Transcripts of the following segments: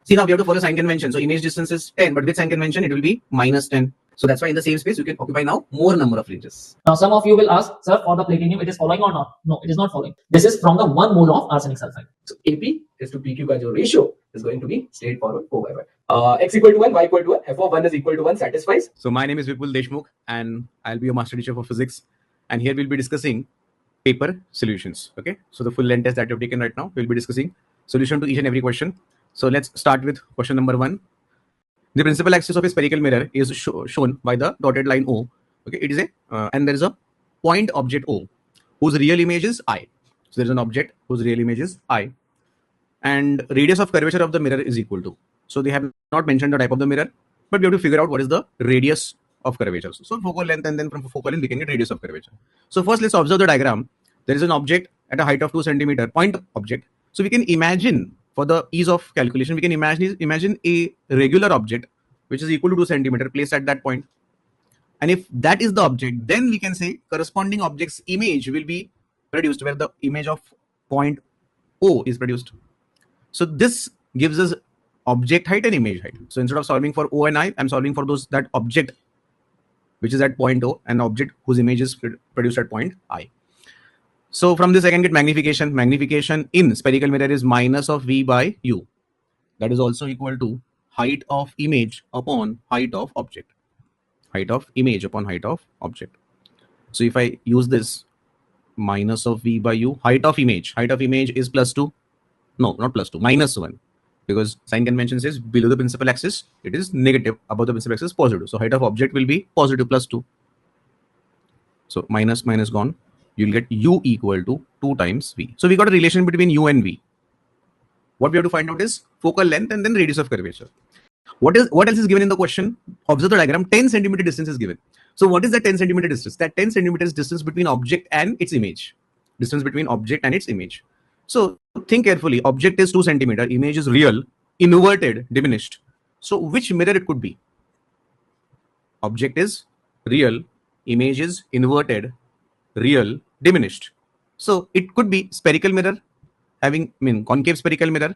See, now we have to follow sign convention. So image distance is 10, but with sign convention, it will be minus 10. So that's why in the same space, you can occupy now more number of ranges. Now, some of you will ask, sir, for the platinum, it is following or not? No, it is not following. This is from the 1 mole of arsenic sulfide. So AP is to PQ ka jo ratio is going to be straightforward 4 by 1. X equal to 1, Y equal to 1, F of 1 is equal to 1 satisfies. So my name is Vipul Deshmukh and I'll be your master teacher for physics. And here we'll be discussing paper solutions. Okay. So the full length test that you've taken right now, we'll be discussing solution to each and every question. So let's start with question number 1. The principal axis of a spherical mirror is shown by the dotted line O. Okay, it is a and there is a point object O whose real image is I. So there is an object whose real image is I, and radius of curvature of the mirror is equal to. So they have not mentioned the type of the mirror, but we have to figure out what is the radius of curvature. So focal length, and then from focal length we can get radius of curvature. So first let's observe the diagram. There is an object at a height of 2 centimeter, point object. So we can imagine, for the ease of calculation, we can imagine a regular object which is equal to 2 centimeter placed at that point. And if that is the object, then we can say corresponding object's image will be produced where the image of point O is produced. So this gives us object height and image height. So instead of solving for O and I, I'm solving for that object which is at point O and object whose image is produced at point I. So from this I can get magnification. Magnification in spherical mirror is minus of V by U. That is also equal to height of image upon height of object. Height of image upon height of object. So if I use this minus of V by U, height of image is plus 2. No, not plus 2, minus 1. Because sign convention says below the principal axis, it is negative. Above the principal axis, positive. So height of object will be positive plus 2. So minus gone. You'll get U equal to 2 times V. So we got a relation between U and V. What we have to find out is focal length and then radius of curvature. What else is given in the question? Observe the diagram. 10 centimeter distance is given. So what is that 10 centimeter distance? That 10 centimeters distance between object and its image. Distance between object and its image. So think carefully. Object is 2 centimeter. Image is real, inverted, diminished. So which mirror it could be? Object is real, image is inverted, real, diminished. So it could be spherical mirror, having concave spherical mirror,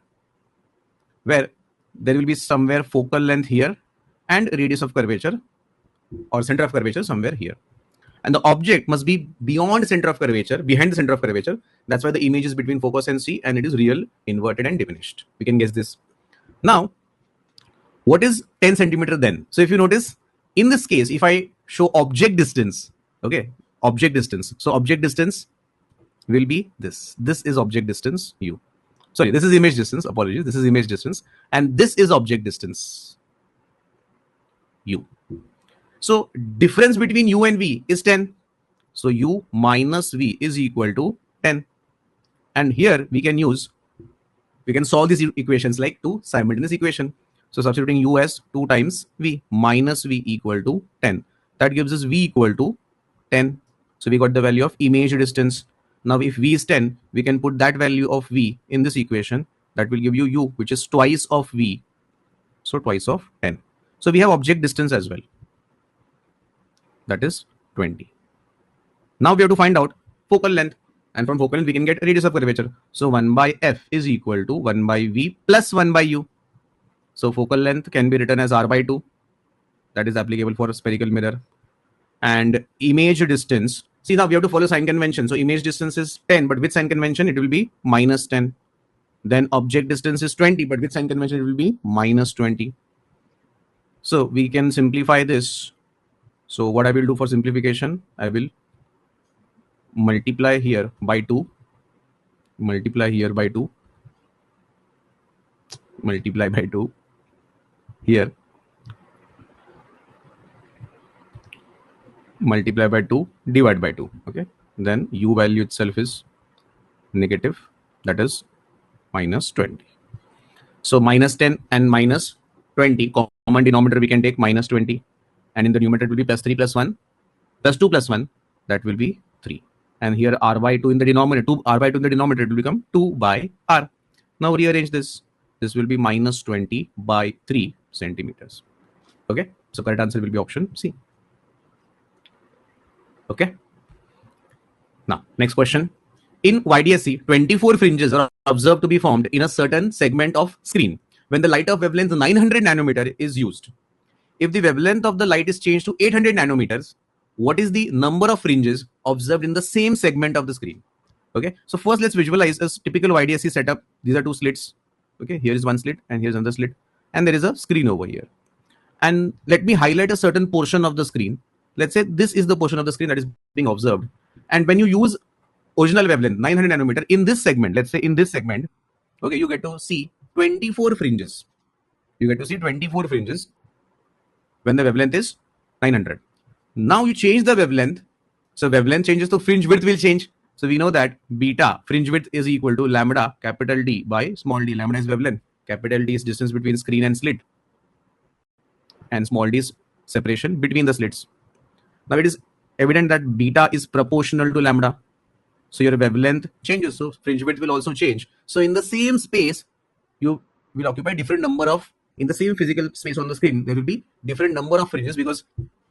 where there will be somewhere focal length here and radius of curvature or center of curvature somewhere here. And the object must be beyond center of curvature, behind the center of curvature. That's why the image is between focus and C, and it is real, inverted, and diminished. We can guess this. Now, what is 10 centimeter then? So if you notice, in this case, if I show object distance, okay, object distance. So object distance will be this. This is object distance, U. Sorry, this is image distance. Apologies. This is image distance. And this is object distance, U. So difference between U and V is 10. So U minus V is equal to 10. And here we can solve these equations like two simultaneous equation. So substituting U as 2 times V minus V equal to 10. That gives us V equal to 10. So we got the value of image distance. Now if V is 10, we can put that value of V in this equation. That will give you U, which is twice of V. So twice of 10. So we have object distance as well. That is 20. Now we have to find out focal length. And from focal length, we can get radius of curvature. So 1 by F is equal to 1 by V plus 1 by U. So focal length can be written as R by 2. That is applicable for a spherical mirror. And image distance. See, now we have to follow sign convention. So image distance is 10, but with sign convention, it will be minus 10. Then object distance is 20, but with sign convention, it will be minus 20. So we can simplify this. So what I will do for simplification, I will multiply here by 2, multiply here by 2, multiply by 2 here, multiply by 2, divide by 2. Okay, then U value itself is negative, that is minus 20. So minus 10 and minus 20, common denominator we can take minus 20, and in the numerator it will be plus 3 plus 1 plus 2 plus 1, that will be 3. And here R by 2 in the denominator, 2 R by 2 in the denominator, it will become 2 by R. Now rearrange this. This will be minus 20 by 3 centimeters. Okay, so correct answer will be option C. Okay. Now, next question. In YDSC, 24 fringes are observed to be formed in a certain segment of screen. when the light of wavelength 900 nanometer is used. If the wavelength of the light is changed to 800 nanometers, what is the number of fringes observed in the same segment of the screen? Okay, so first let's visualize a typical YDSC setup. These are two slits. Okay, here is one slit and here's another slit, and there is a screen over here. And let me highlight a certain portion of the screen. Let's say this is the portion of the screen that is being observed. And when you use original wavelength 900 nanometer in this segment, let's say in this segment, okay, you get to see 24 fringes. You get to see 24 fringes when the wavelength is 900. Now you change the wavelength. So wavelength changes, so fringe width will change. So we know that beta fringe width is equal to lambda capital D by small d. Lambda is wavelength. Capital D is distance between screen and slit. And small d is separation between the slits. Now it is evident that beta is proportional to lambda. So your wavelength changes. So fringe width will also change. So in the same space, you will occupy different number of, in the same physical space on the screen, there will be different number of fringes because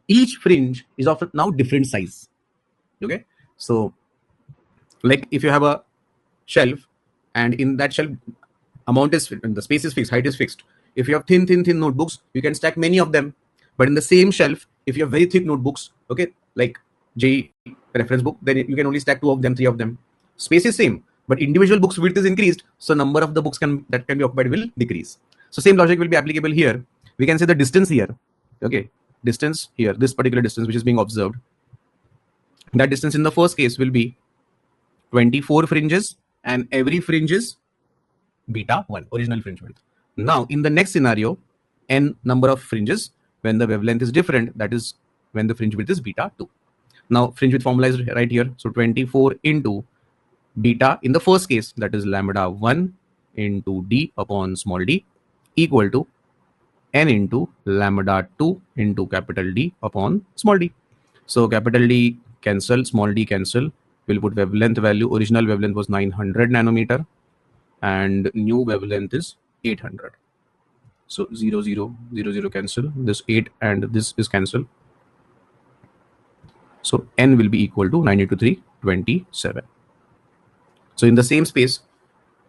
each fringe is of now different size. Okay. So like if you have a shelf and in that shelf amount is, the space is fixed, height is fixed. If you have thin notebooks, you can stack many of them. But in the same shelf, if you have very thick notebooks, okay, like JEE reference book, then you can only stack 2 of them, 3 of them. Space is same, but individual books width is increased, so number of the books that can be occupied will decrease. So same logic will be applicable here. We can say the distance here, okay, distance here, this particular distance which is being observed, that distance in the first case will be 24 fringes, and every fringe is beta 1, original fringe width. Now in the next scenario, n number of fringes when the wavelength is different, that is when the fringe width is beta 2. Now fringe width formula is right here. So 24 into beta in the first case, that is lambda 1 into d upon small d, equal to n into lambda 2 into capital D upon small d. So capital D cancel, small d cancel. We'll put wavelength value. Original wavelength was 900 nanometer and new wavelength is 800. So 0, 0, 0, 0 cancel. This 8 and this is cancel. So n will be equal to 9 into 3, 27. So in the same space,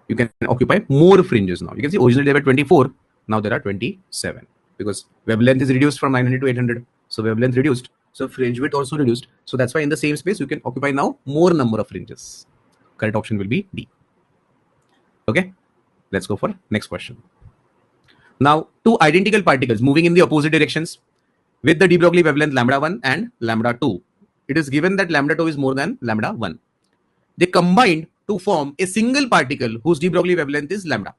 you can occupy more fringes now. You can see originally there were 24, now there are 27 because wavelength is reduced from 900 to 800. So wavelength reduced. So fringe width also reduced. So that's why in the same space, you can occupy now more number of fringes. Correct option will be D. Okay, let's go for next question. Now, two identical particles moving in the opposite directions with the de Broglie wavelength lambda 1 and lambda 2. It is given that lambda 2 is more than lambda 1. They combined to form a single particle whose de Broglie wavelength is lambda.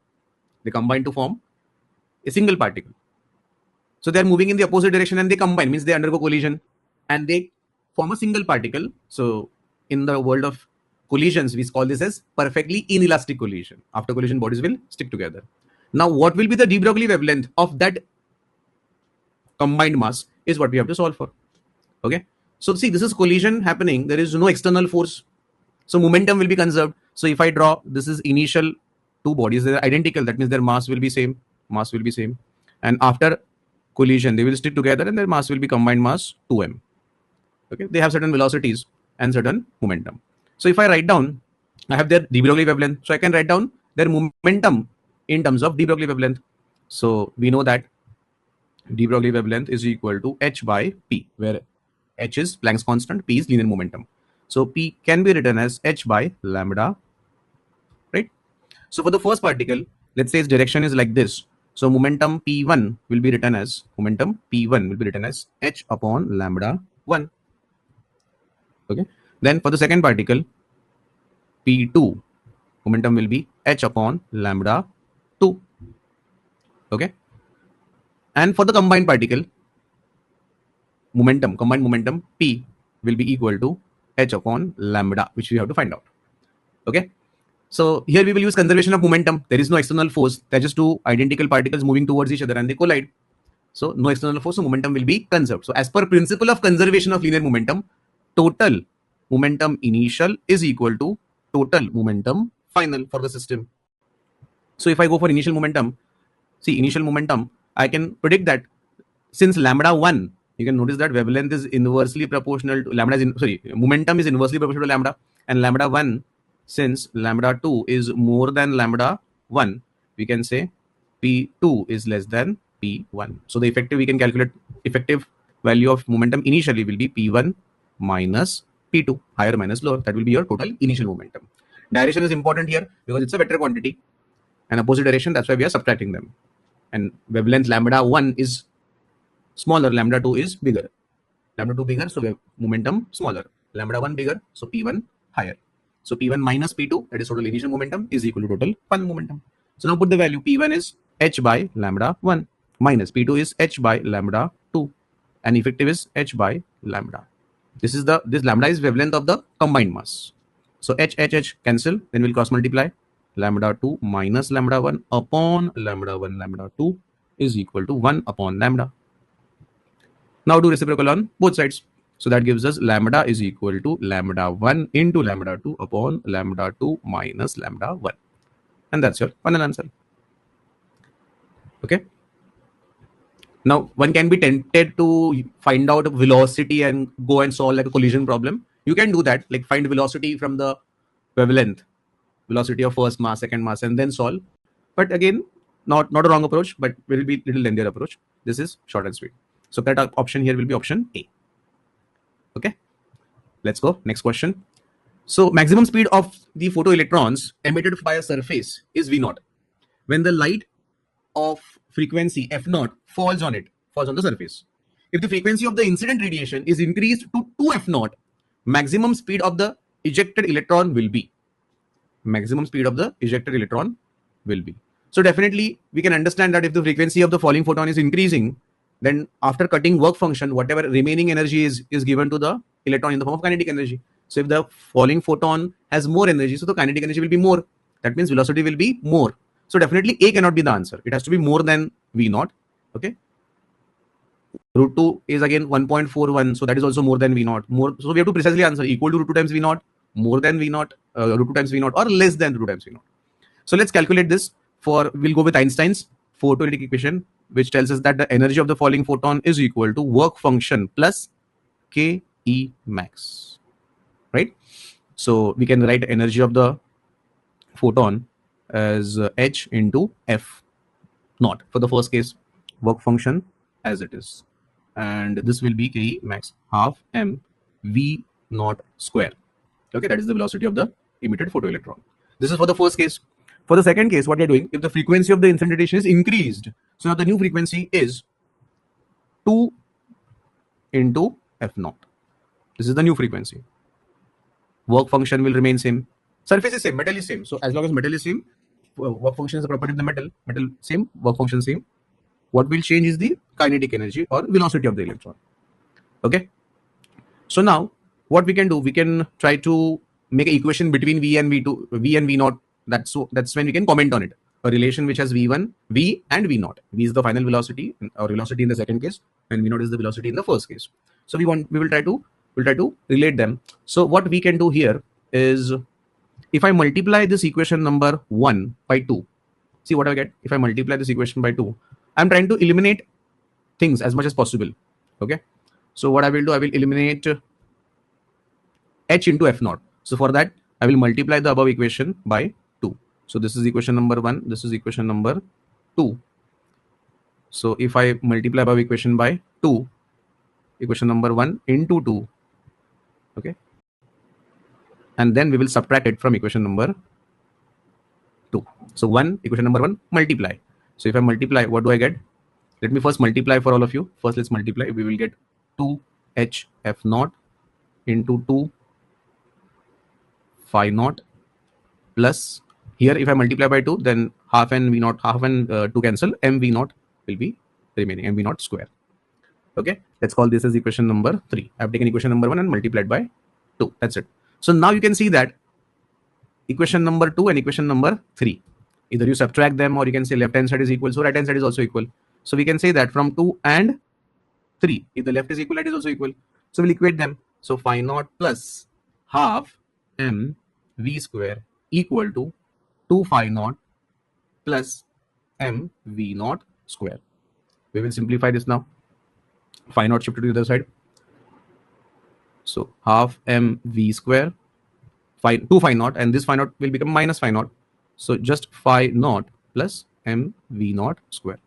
They combine to form a single particle. So they are moving in the opposite direction and they combine, means they undergo collision and they form a single particle. So in the world of collisions, we call this as perfectly inelastic collision. After collision, bodies will stick together. Now, what will be the de Broglie wavelength of that combined mass is what we have to solve for. Okay. So see, this is collision happening. There is no external force. So momentum will be conserved. So if I draw, this is initial two bodies, they are identical. That means their mass will be same. Mass will be same. And after collision, they will stick together and their mass will be combined mass 2m. Okay. They have certain velocities and certain momentum. So if I write down, I have their de Broglie wavelength. So I can write down their momentum in terms of de Broglie wavelength. So we know that de Broglie wavelength is equal to h by p, where h is Planck's constant, p is linear momentum. So p can be written as h by lambda, right? So for the first particle, let's say its direction is like this. So momentum p1 will be written as h upon lambda 1. Okay. Then for the second particle, p2, momentum will be h upon lambda 2. Okay. And for the combined particle, combined momentum p will be equal to h upon lambda, which we have to find out. Okay. So here we will use conservation of momentum. There is no external force. They're just two identical particles moving towards each other and they collide. So no external force, so momentum will be conserved. So as per principle of conservation of linear momentum, total momentum initial is equal to total momentum final for the system. So if I go for initial momentum, see initial momentum, I can predict that since lambda 1, you can notice that wavelength is inversely proportional to momentum is inversely proportional to lambda, and lambda 1, since lambda 2 is more than lambda 1, we can say P2 is less than P1. So the effective, we can calculate effective value of momentum initially will be P1 minus P2, higher minus lower. That will be your total initial momentum. Direction is important here because it's a vector quantity and opposite direction. That's why we are subtracting them. And wavelength lambda 1 is smaller, lambda 2 is bigger. Lambda 2 bigger, so momentum smaller. Lambda 1 bigger, so P1 higher. So P1 minus P2, that is total initial momentum, is equal to total fun momentum. So now put the value. P1 is h by lambda 1 minus P2 is h by lambda 2 and effective is h by lambda. This lambda is wavelength of the combined mass. So h cancel, then we'll cross multiply. Lambda 2 minus lambda 1 upon lambda 1 lambda 2 is equal to 1 upon lambda. Now do reciprocal on both sides. So that gives us lambda is equal to lambda 1 into lambda 2 upon lambda 2 minus lambda 1. And that's your final answer. Okay. Now one can be tempted to find out velocity and go and solve like a collision problem. You can do that, like find velocity from the wavelength, velocity of first mass, second mass, and then solve. But again, not a wrong approach, but will be little lengthier approach. This is short and sweet. So correct option here will be option A. Okay, let's go. Next question. So maximum speed of the photoelectrons emitted by a surface is V0 when the light of frequency F0 falls on the surface. If the frequency of the incident radiation is increased to 2F0, maximum speed of the ejected electron will be. So definitely we can understand that if the frequency of the falling photon is increasing, then after cutting work function, whatever remaining energy is given to the electron in the form of kinetic energy. So if the falling photon has more energy, so the kinetic energy will be more. That means velocity will be more. So definitely A cannot be the answer. It has to be more than V0. Okay. Root 2 is again 1.41. So that is also more than V0. More. So we have to precisely answer equal to root 2 times V0, more than V0, root 2 times V0, or less than root 2 times V0. So let's calculate this. We'll go with Einstein's photoelectric equation, which tells us that the energy of the falling photon is equal to work function plus Ke max, right? So we can write energy of the photon as h into f naught for the first case, work function as it is, and this will be Ke max half m v naught square. Okay, that is the velocity of the emitted photoelectron. This is for the first case. For the second case, what we are doing, if the frequency of the incident radiation is increased, so now the new frequency is 2 into f0. This is the new frequency. Work function will remain same. Surface is same, metal is same. So as long as metal is same, work function is the property of the metal same, work function same. What will change is the kinetic energy or velocity of the electron. Okay. So now what we can do, we can try to make an equation between V and V0. That's when we can comment on it. A relation which has V1, V and V0. V is the final velocity or velocity in the second case, and V0 is the velocity in the first case. So we'll try to relate them. So what we can do here is, if I multiply this equation number 1 by 2, see what I get. If I multiply this equation by 2, I'm trying to eliminate things as much as possible. Okay. So what I will do, I will eliminate h into f0. So for that, I will multiply the above equation by 2. So this is equation number 1. This is equation number 2. So if I multiply above equation by 2, equation number 1 into 2. Okay. And then we will subtract it from equation number 2. So equation number 1, multiply. So if I multiply, what do I get? Let me first multiply for all of you. First, let's multiply. We will get 2h f0 into 2 phi naught plus, here if I multiply by 2, then half n v0, half n 2 cancel, m v0 will be remaining, m v0 square. Okay, let's call this as equation number 3. I have taken equation number 1 and multiplied by 2. That's it. So now you can see that equation number 2 and equation number 3, either you subtract them or you can say left hand side is equal, so right hand side is also equal. So we can say that from 2 and 3, if the left is equal, right is also equal. So we'll equate them. So phi naught plus half m v square equal to 2 phi naught plus m v naught square. We will simplify this now. Phi naught shifted to the other side. So half m v square, 2 phi naught, and this phi naught will become minus phi naught. So just phi naught plus m v naught square.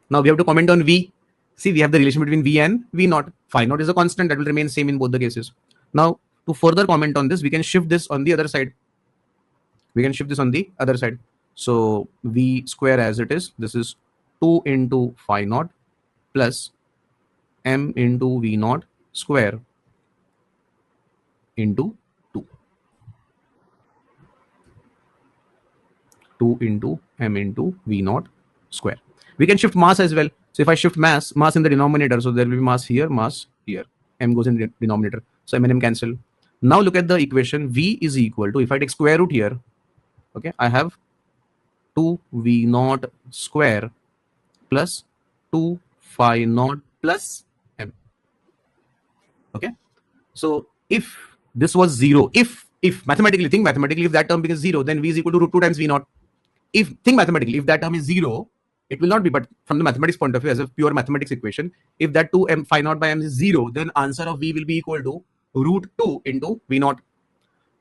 Now we have to comment on v. See, we have the relation between v and v naught. Phi naught is a constant that will remain same in both the cases. Now to further comment on this, we can shift this on the other side. So v square as it is, this is 2 into phi naught plus m into v naught square into 2. 2 into m into v naught square. We can shift mass as well. So if I shift mass in the denominator, so there will be mass here, m goes in the denominator, so m and m cancel. Now look at the equation. V is equal to, if I take square root here, okay, I have 2 v naught square plus 2 phi naught plus m. Okay, so if this was 0, if mathematically, think mathematically, if that term becomes 0, then v is equal to root 2 times v naught. Think mathematically, if that term is 0, it will not be, but from the mathematics point of view, as a pure mathematics equation, if that 2 m phi naught by m is 0, then answer of v will be equal to root 2 into v naught.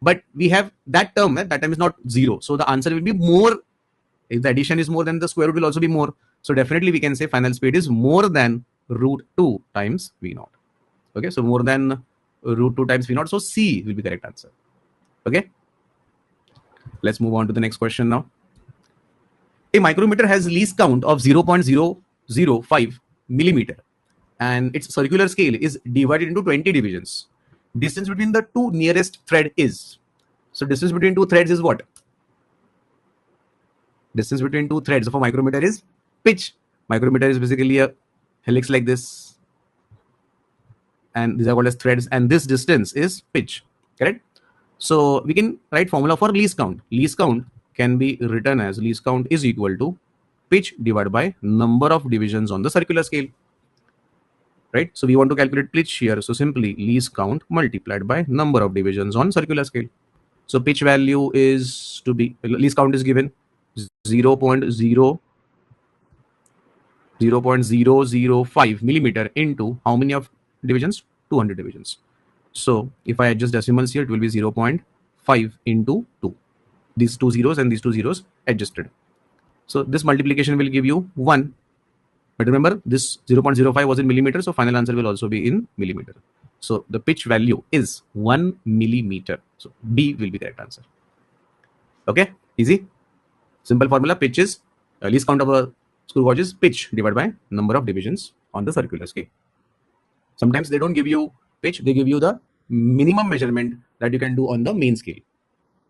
But we have that term is not 0, so the answer will be more. If the addition is more, then the square root will also be more. So definitely we can say final speed is more than root 2 times v naught. Okay, so more than root 2 times v naught. So C will be the correct answer. Okay, let's move on to the next question now. A micrometer has least count of 0.005 millimeter and its circular scale is divided into 20 divisions. Distance between the two nearest thread is. So distance between two threads is what? Distance between two threads of a micrometer is pitch. Micrometer is basically a helix like this, and these are called as threads, and this distance is pitch, correct? So we can write formula for least count. Least count can be written as least count is equal to pitch divided by number of divisions on the circular scale, right? So we want to calculate pitch here, so simply least count multiplied by number of divisions on circular scale. So pitch value is to be, least count is given 0.005 millimeter into how many of divisions? 200 divisions. So if I adjust decimals here, it will be 0.5 into 2. These two zeros and these two zeros adjusted. So this multiplication will give you 1. But remember, this 0.05 was in millimeter, so final answer will also be in millimeter. So the pitch value is 1 millimeter. So B will be the correct answer. Okay, easy. Simple formula. Pitch is least count of a screw gauge is pitch divided by number of divisions on the circular scale. Sometimes they don't give you pitch, they give you the minimum measurement that you can do on the main scale.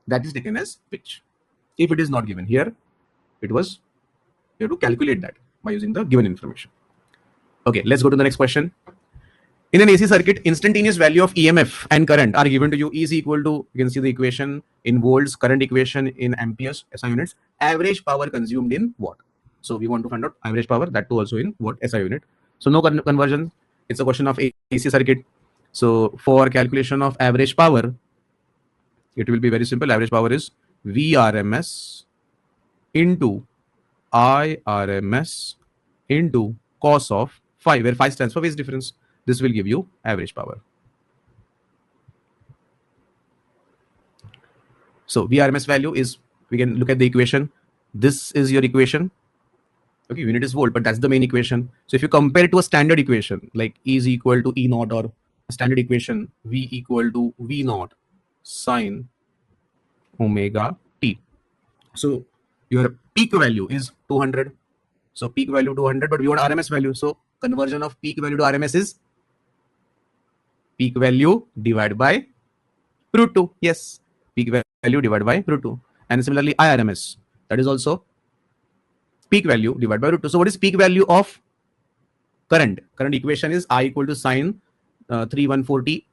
That is taken as pitch. If it is not given here, it was, you have to calculate that by using the given information. Okay, let's go to the next question. In an AC circuit, instantaneous value of EMF and current are given to you. E is equal to, you can see the equation in volts, current equation in amperes, SI units, average power consumed in watt. So we want to find out average power, that too also in watt SI unit. So no conversion. It's a question of AC circuit. So for calculation of average power, it will be very simple. Average power is VRMS into IRMS into cos of phi, where phi stands for phase difference. This will give you average power. So VRMS value is, we can look at the equation. This is your equation. Okay, unit is volt, but that's the main equation. So if you compare it to a standard equation, like E is equal to E naught, or a standard equation, V equal to V naught sine omega t. So your peak value is 200. So peak value 200, but we want RMS value. So conversion of peak value to RMS is peak value divided by root 2. Yes, peak value divided by root 2. And similarly, IRMS, that is also peak value divided by root 2. So what is peak value of current? Current equation is I equal to sine 314t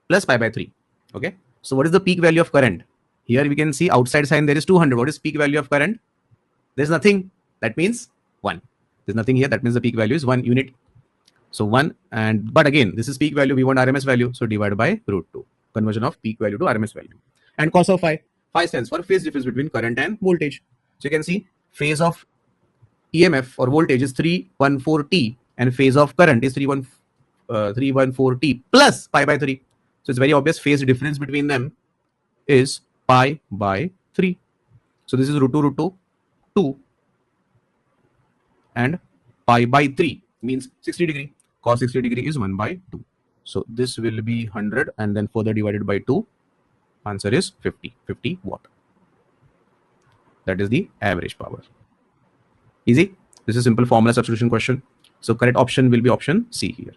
plus pi by 3. Okay. So what is the peak value of current? Here we can see outside sign there is 200. What is peak value of current? There's nothing. That means 1. There's nothing here. That means the peak value is 1 unit. So 1, and but again, this is peak value. We want RMS value. So divided by root 2. Conversion of peak value to RMS value. And cos of phi. Phi stands for phase difference between current and voltage. So you can see phase of EMF or voltage is 314t and phase of current is 314t plus pi by 3. So it's very obvious phase difference between them is pi by 3. So this is root 2, 2 and pi by 3 means 60 degree. Cos 60 degree is 1 by 2. So this will be 100 and then further divided by 2. Answer is 50 watt. That is the average power. Easy. This is simple formula substitution question. So correct option will be option C here.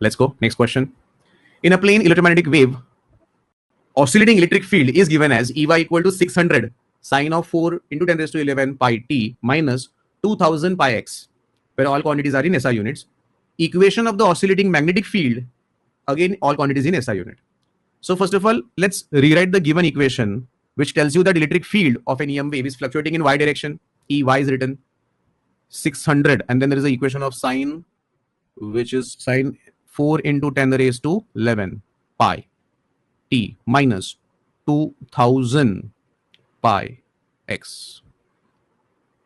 Let's go. Next question. In a plane electromagnetic wave, oscillating electric field is given as EY equal to 600 sine of 4 into 10 raised to 11 pi t minus 2000 pi x, where all quantities are in SI units. Equation of the oscillating magnetic field, again all quantities in SI unit. So first of all, let's rewrite the given equation, which tells you that electric field of an EM wave is fluctuating in y direction. EY is written 600, and then there is an equation of sine, which is sine 4 into 10 raised to 11 pi t minus 2000 pi x,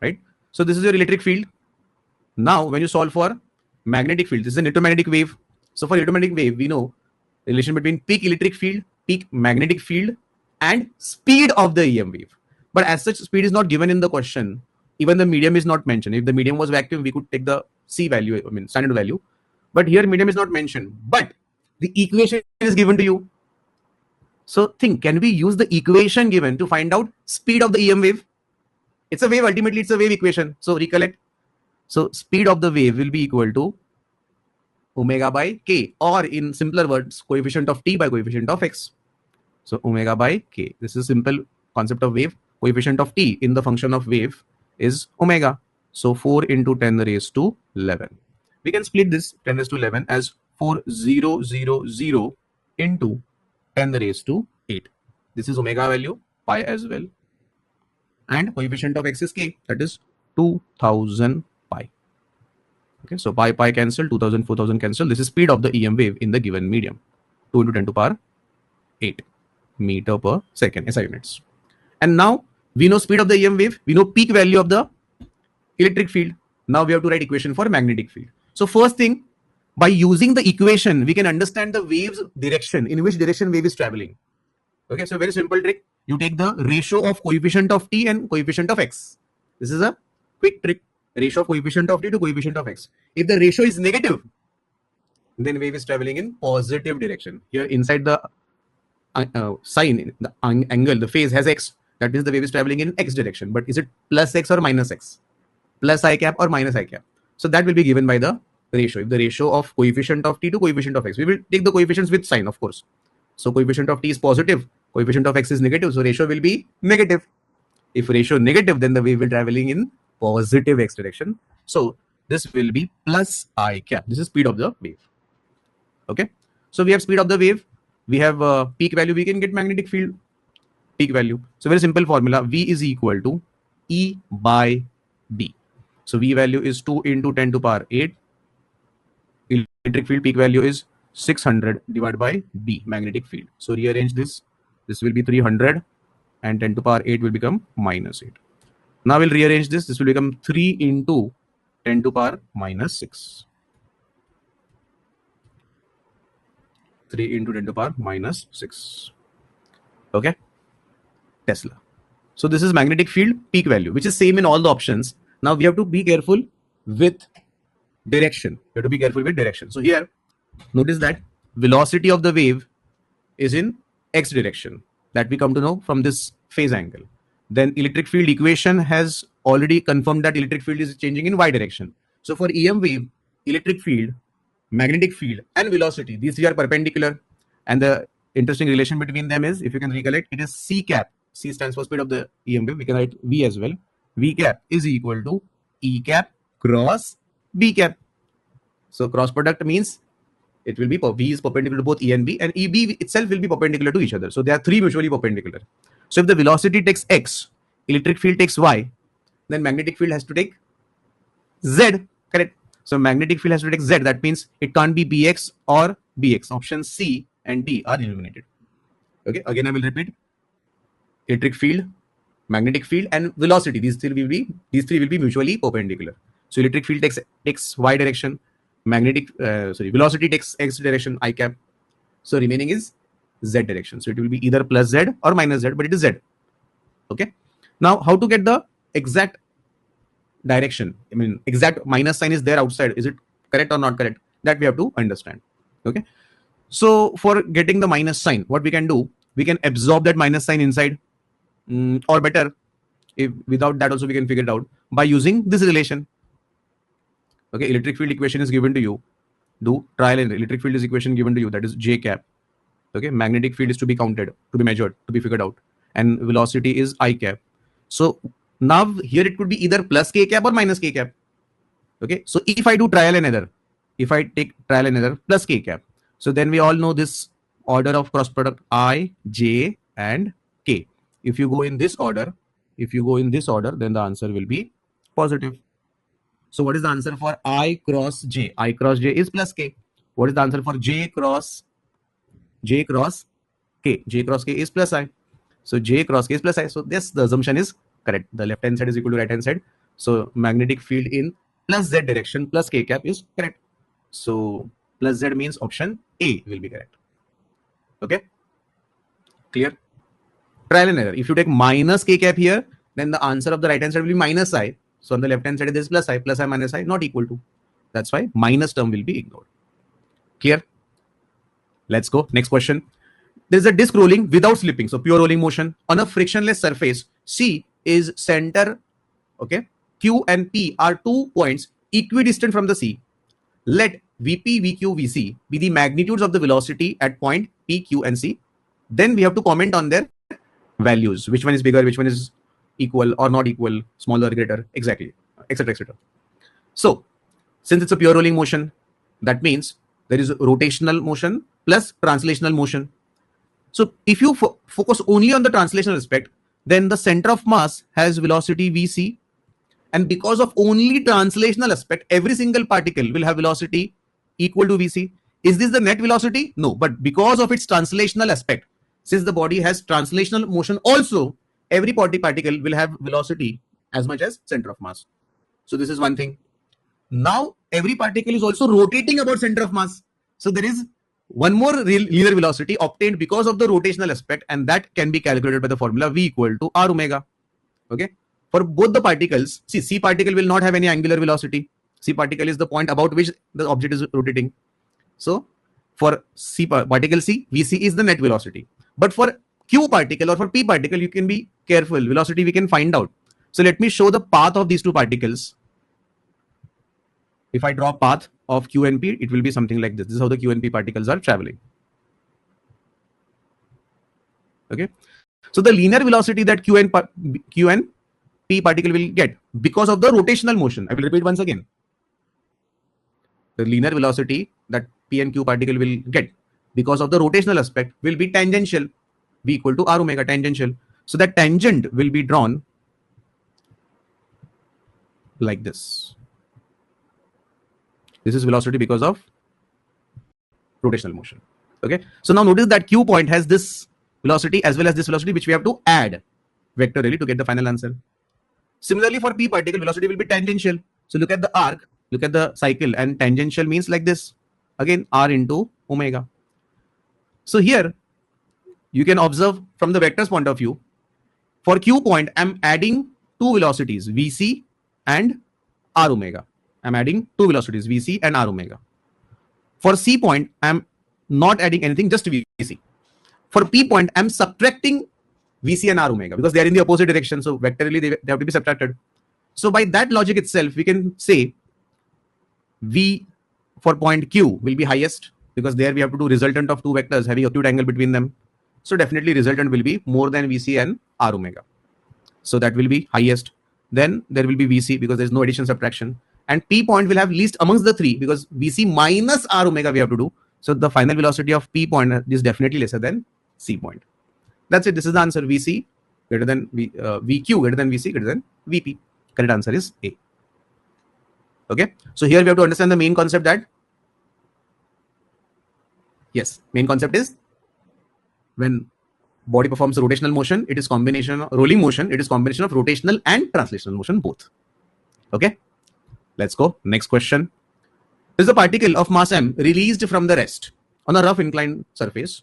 right? So this is your electric field. Now when you solve for magnetic field, this is an electromagnetic wave. So for electromagnetic wave, we know the relation between peak electric field, peak magnetic field, and speed of the EM wave. But as such, speed is not given in the question. Even the medium is not mentioned. If the medium was vacuum, we could take the C value, I mean standard value. But here medium is not mentioned. But the equation is given to you. So think, can we use the equation given to find out speed of the EM wave? It's a wave, ultimately it's a wave equation. So recollect. So speed of the wave will be equal to omega by k, or in simpler words, coefficient of t by coefficient of x. So omega by k. This is simple concept of wave. Coefficient of t in the function of wave is omega. So 4 into 10 raised to 11. We can split this 10 raised to 11 as 4000 into 10 raised to 8. This is omega value, pi as well. And coefficient of x is k, that is 2000 pi. Okay, so pi cancel, 2000, 4000 cancel. This is speed of the EM wave in the given medium. 2 into 10 to power 8 meter per second, SI units. And now we know speed of the EM wave, we know peak value of the electric field. Now we have to write equation for magnetic field. So first thing, by using the equation, we can understand the wave's direction, in which direction wave is traveling. Okay, so very simple trick. You take the ratio of coefficient of t and coefficient of x. This is a quick trick. Ratio of coefficient of t to coefficient of x. If the ratio is negative, then wave is traveling in positive direction. Here inside the sign, the angle, the phase has x. That means the wave is traveling in x direction. But is it plus x or minus x? Plus I cap or minus I cap? So that will be given by the ratio. If the ratio of coefficient of t to coefficient of x, we will take the coefficients with sign, of course. So coefficient of t is positive, coefficient of x is negative, so ratio will be negative. If ratio negative, then the wave will traveling in positive x direction. So this will be plus I cap. This is speed of the wave. Okay. So we have speed of the wave. We have peak value. We can get magnetic field peak value. So very simple formula. V is equal to E by B. So V value is 2 into 10 to power 8. Electric field peak value is 600 divided by B, magnetic field. So rearrange this. This will be 300 and 10 to power 8 will become minus 8. Now we'll rearrange this. This will become 3 into 10 to power minus 6. 3 into 10 to power minus 6. Okay. Tesla. So this is magnetic field peak value, which is same in all the options. Now we have to be careful with direction. You have to be careful with direction. So here, notice that velocity of the wave is in x direction. That we come to know from this phase angle. Then electric field equation has already confirmed that electric field is changing in y direction. So for EM wave, electric field, magnetic field, and velocity, these three are perpendicular. And the interesting relation between them is, if you can recollect, it is C cap. C stands for speed of the EM wave. We can write V as well. V cap is equal to E cap cross B cap. So cross product means it will be V is perpendicular to both E and B, and EB itself will be perpendicular to each other. So they are three mutually perpendicular. So if the velocity takes X, electric field takes Y, then magnetic field has to take Z, correct? So magnetic field has to take Z. That means it can't be BX or BX. Options C and D are eliminated. Okay, again I will repeat. Electric field, magnetic field, and velocity. These three will be mutually perpendicular. So electric field takes Y direction, velocity takes X direction, I cap. So remaining is Z direction. So it will be either plus Z or minus Z, but it is Z. Okay. Now how to get the exact direction. I mean, exact minus sign is there outside. Is it correct or not correct? That we have to understand. Okay. So for getting the minus sign, what we can do, we can absorb that minus sign inside, or better, if without that also we can figure it out by using this relation. Okay, electric field equation is given to you. Do trial and electric field is equation given to you, that is J cap. Okay, magnetic field is to be counted, to be measured, to be figured out, and velocity is I cap. So now here it could be either plus K cap or minus K cap. Okay, so if I do trial and error, if I take trial and error plus K cap, so then we all know this order of cross product I, J, and K. If you go in this order, then the answer will be positive. So what is the answer for I cross J? I cross J is plus K. What is the answer for J cross K? J cross K is plus I. So J cross K is plus I. So this, the assumption is correct. The left hand side is equal to right hand side. So magnetic field in plus Z direction plus K cap is correct. So plus Z means option A will be correct. Okay. Clear? Trial and error. If you take minus K cap here, then the answer of the right hand side will be minus I. So on the left hand side, there is plus I minus I not equal to. That's why minus term will be ignored. Clear? Let's go. Next question. There is a disc rolling without slipping. So pure rolling motion on a frictionless surface. C is center. Okay. Q and P are 2 points equidistant from the C. Let Vp, Vq, Vc be the magnitudes of the velocity at point P, Q, and C. Then we have to comment on their values. Which one is bigger? Which one is equal or not equal? Smaller, greater? Exactly. Etc. Etc. So since it's a pure rolling motion, that means there is rotational motion plus translational motion. So if you focus only on the translational aspect, then the center of mass has velocity Vc. And because of only translational aspect, every single particle will have velocity equal to Vc. Is this the net velocity? No, but because of its translational aspect, since the body has translational motion also, every particle will have velocity as much as center of mass. So this is one thing. Now every particle is also rotating about center of mass. So there is one more linear velocity obtained because of the rotational aspect, and that can be calculated by the formula V equal to R omega. Okay. For both the particles, see, C particle will not have any angular velocity. C particle is the point about which the object is rotating. So for C particle C, Vc is the net velocity. But for Q particle or for P particle, you can be careful. Velocity we can find out. So let me show the path of these two particles. If I draw path of Q and P, it will be something like this. This is how the Q and P particles are traveling. Okay. So the linear velocity that Q and P particle will get because of the rotational motion. I will repeat once again. The linear velocity that P and Q particle will get because of the rotational aspect will be tangential. V equal to R omega, tangential. So that tangent will be drawn like this. This is velocity because of rotational motion. Okay. So now notice that Q point has this velocity as well as this velocity, which we have to add vectorially to get the final answer. Similarly, for P particle, velocity will be tangential. So look at the arc, look at the cycle, and tangential means like this. Again, R into omega. So here, you can observe from the vector's point of view, for Q point, I'm adding two velocities, Vc and R omega. I'm adding two velocities, Vc and R omega. For C point, I'm not adding anything, just Vc. For P point, I'm subtracting Vc and R omega because they are in the opposite direction. So vectorially, they have to be subtracted. So by that logic itself, we can say V for point Q will be highest because there we have to do resultant of two vectors having acute angle between them. So definitely resultant will be more than Vc and R omega. So that will be highest. Then there will be Vc because there is no addition subtraction. And P point will have least amongst the three because Vc minus R omega we have to do. So the final velocity of P point is definitely lesser than C point. That's it. This is the answer. Vc greater than Vq greater than Vc greater than Vp. Correct answer is A. Okay. So here we have to understand the main concept that, yes, main concept is when body performs a rotational motion, it is combination of rolling motion. It is combination of rotational and translational motion both. Okay. Let's go. Next question. There is a particle of mass m released from the rest on a rough inclined surface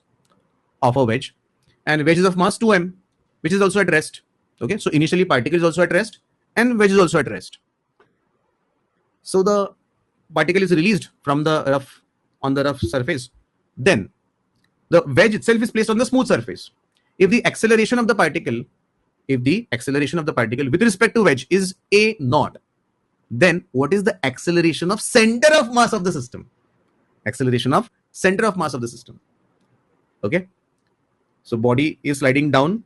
of a wedge, and wedge is of mass 2m, which is also at rest. Okay. So initially particle is also at rest and wedge is also at rest. So the particle is released from the rough on the rough surface. Then the wedge itself is placed on the smooth surface. If the acceleration of the particle with respect to wedge is a naught, then what is the acceleration of center of mass of the system? Acceleration of center of mass of the system. Okay. So body is sliding down,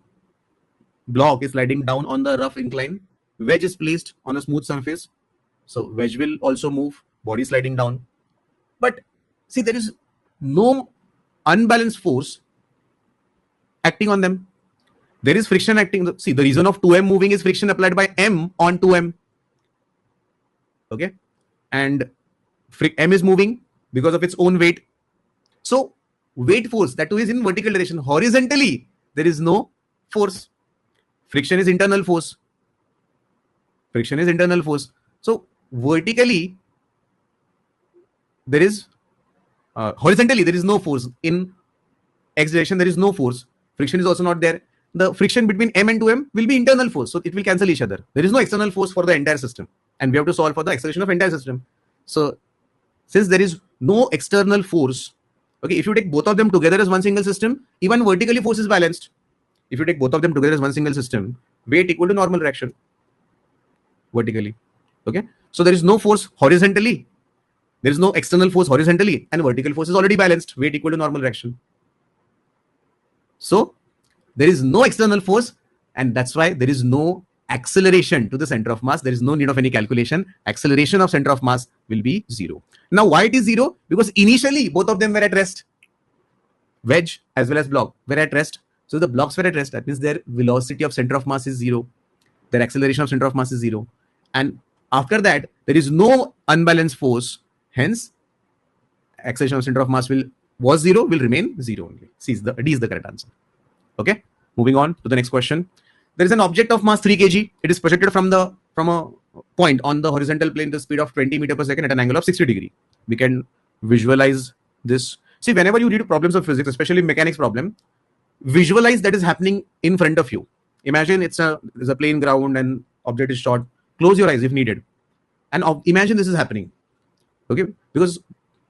block is sliding down on the rough incline, wedge is placed on a smooth surface. So wedge will also move, body sliding down. But see, there is no unbalanced force acting on them. There is friction acting. See, the reason of 2m moving is friction applied by m on 2m. Okay. And m is moving because of its own weight. So weight force, that too is in vertical direction. Horizontally, there is no force. Friction is internal force. Friction is internal force. So vertically, there is horizontally, there is no force. In x direction, there is no force. Friction is also not there. The friction between m and 2m will be internal force. So it will cancel each other. There is no external force for the entire system. And we have to solve for the acceleration of entire system. So since there is no external force, okay, if you take both of them together as one single system, even vertically force is balanced. If you take both of them together as one single system, weight equal to normal reaction vertically. Okay. So there is no force horizontally. There is no external force horizontally, and vertical force is already balanced. Weight equal to normal reaction. So there is no external force, and that's why there is no acceleration to the center of mass. There is no need of any calculation. Acceleration of center of mass will be 0. Now, why it is 0? Because initially both of them were at rest. Wedge as well as block were at rest. So the blocks were at rest. That means their velocity of center of mass is 0. Their acceleration of center of mass is 0. And after that, there is no unbalanced force. Hence, acceleration of center of mass was 0, will remain 0 only. D is the correct answer. Okay. Moving on to the next question. There is an object of mass 3 kg. It is projected from a point on the horizontal plane, the speed of 20 meters per second at an angle of 60 degree. We can visualize this. See, whenever you read problems of physics, especially mechanics problem, visualize that is happening in front of you. Imagine there's a plain ground and object is shot. Close your eyes if needed, and imagine this is happening. Okay, because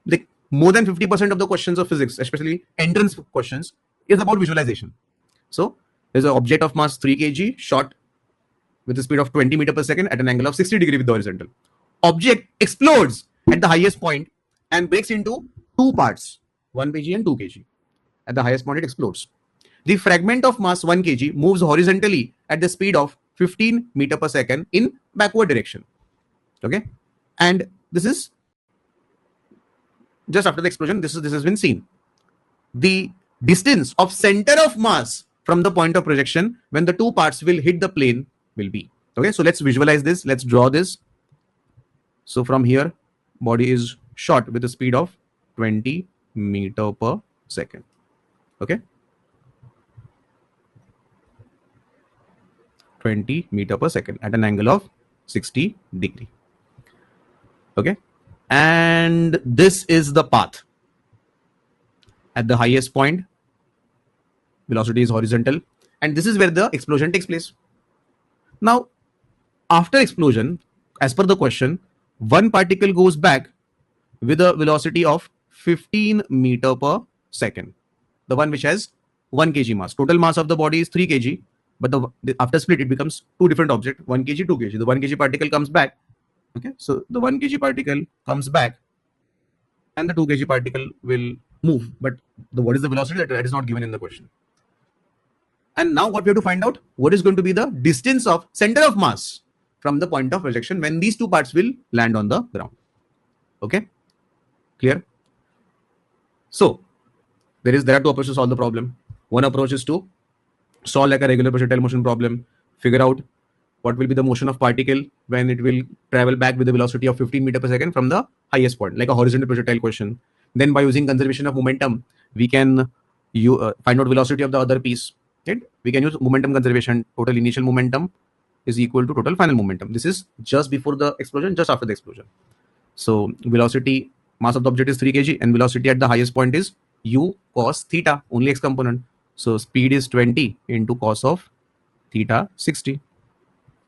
like more than 50% of the questions of physics, especially entrance questions, is about visualization. So there's an object of mass 3 kg shot with a speed of 20 meters per second at an angle of 60 degree with the horizontal. Object explodes at the highest point and breaks into two parts, 1 kg and 2 kg. At the highest point, it explodes. The fragment of mass 1 kg moves horizontally at the speed of 15 meters per second in backward direction. Okay, and this is just after the explosion. This has been seen. The distance of center of mass from the point of projection when the two parts will hit the plane will be. Okay, so let's visualize this. Let's draw this. So from here, body is shot with a speed of 20 meters per second. Okay, 20 meters per second at an angle of 60 degree. Okay, and this is the path. At the highest point, velocity is horizontal, and this is where the explosion takes place. Now, after explosion, as per the question, one particle goes back with a velocity of 15 meters per second. The one which has 1 kg mass. Total mass of the body is 3 kg, but after split, it becomes two different objects, 1 kg, 2 kg. The 1 kg particle comes back. Okay, so the 1 kg particle comes back, and the 2 kg particle will move. But what is the velocity? That is not given in the question. And now what we have to find out, what is going to be the distance of center of mass from the point of projection when these two parts will land on the ground. Okay, clear? So there are two approaches to solve the problem. One approach is to solve like a regular projectile motion problem, figure out what will be the motion of particle when it will travel back with the velocity of 15 meters per second from the highest point, like a horizontal projectile question. Then by using conservation of momentum, we can find out velocity of the other piece. Right? We can use momentum conservation. Total initial momentum is equal to total final momentum. This is just before the explosion, just after the explosion. So velocity, mass of the object is 3 kg, and velocity at the highest point is u cos theta, only x component. So speed is 20 into cos of theta 60.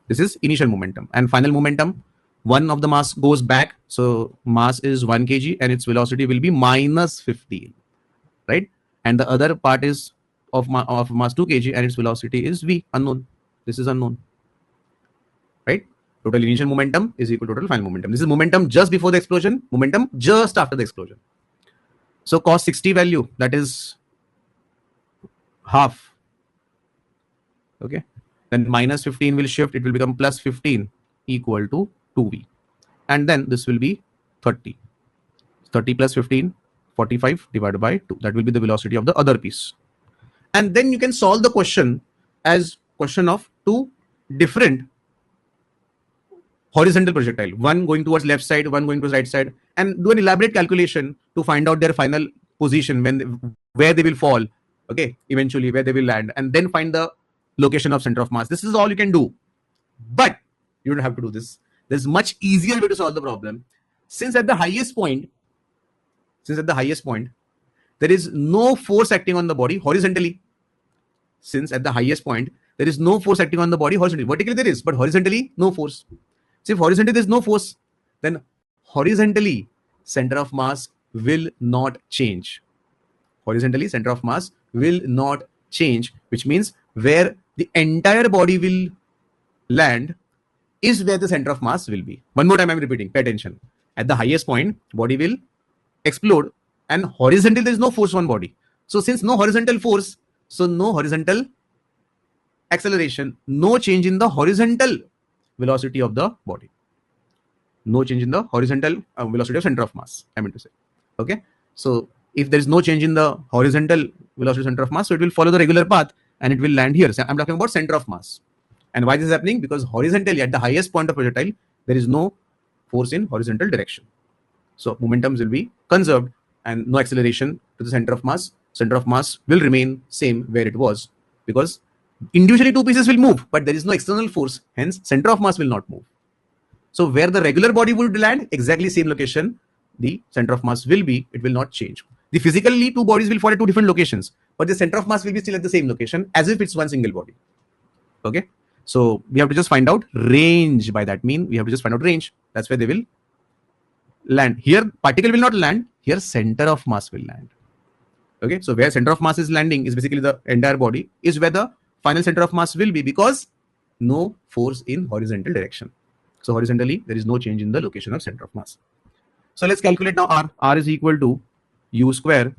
This is initial momentum, and final momentum one of the mass goes back. So mass is 1 kg and its velocity will be minus 15, right? And the other part is of mass 2 kg and its velocity is v, unknown. This is unknown, right? Total initial momentum is equal to total final momentum. This is momentum just before the explosion, momentum just after the explosion. So cos 60 value, that is half. Okay. Then minus 15 will shift. It will become plus 15 equal to 2v. And then this will be 30. 30 plus 15, 45 divided by 2. That will be the velocity of the other piece. And then you can solve the question as question of two different horizontal projectile, one going towards left side, one going towards right side, and do an elaborate calculation to find out their final position where they will fall, okay, eventually where they will land, and then find the location of center of mass. This is all you can do, but you don't have to do this. There's much easier way to solve the problem. Since at the highest point there is no force acting on the body horizontally. Since at the highest point there is no force acting on the body horizontally. Vertically there is, but horizontally no force. So if horizontally there is no force, then horizontally center of mass will not change. Horizontally center of mass will not change, which means where the entire body will land is where the center of mass will be. One more time I'm repeating, pay attention. At the highest point, body will explode, and horizontally there is no force on body. So since no horizontal force, so no horizontal acceleration, no change in the horizontal velocity of the body. No change in the horizontal velocity of center of mass, I mean to say. Okay. So if there is no change in the horizontal velocity of center of mass, so it will follow the regular path and it will land here. So I'm talking about center of mass. And why this is happening? Because horizontally at the highest point of projectile, there is no force in horizontal direction. So momentums will be conserved and no acceleration to the center of mass. Center of mass will remain same where it was, because individually two pieces will move, but there is no external force. Hence, center of mass will not move. So where the regular body would land, exactly same location, the center of mass will be, it will not change. The physically two bodies will fall at two different locations, but the center of mass will be still at the same location as if it's one single body. Okay. So we have to just find out range. By that mean, we have to just find out range. That's where they will land. Here, particle will not land. Here, center of mass will land. Okay. So where center of mass is landing is basically the entire body, is where the final center of mass will be, because no force in horizontal direction. So horizontally, there is no change in the location of center of mass. So let's calculate now R. R is equal to U square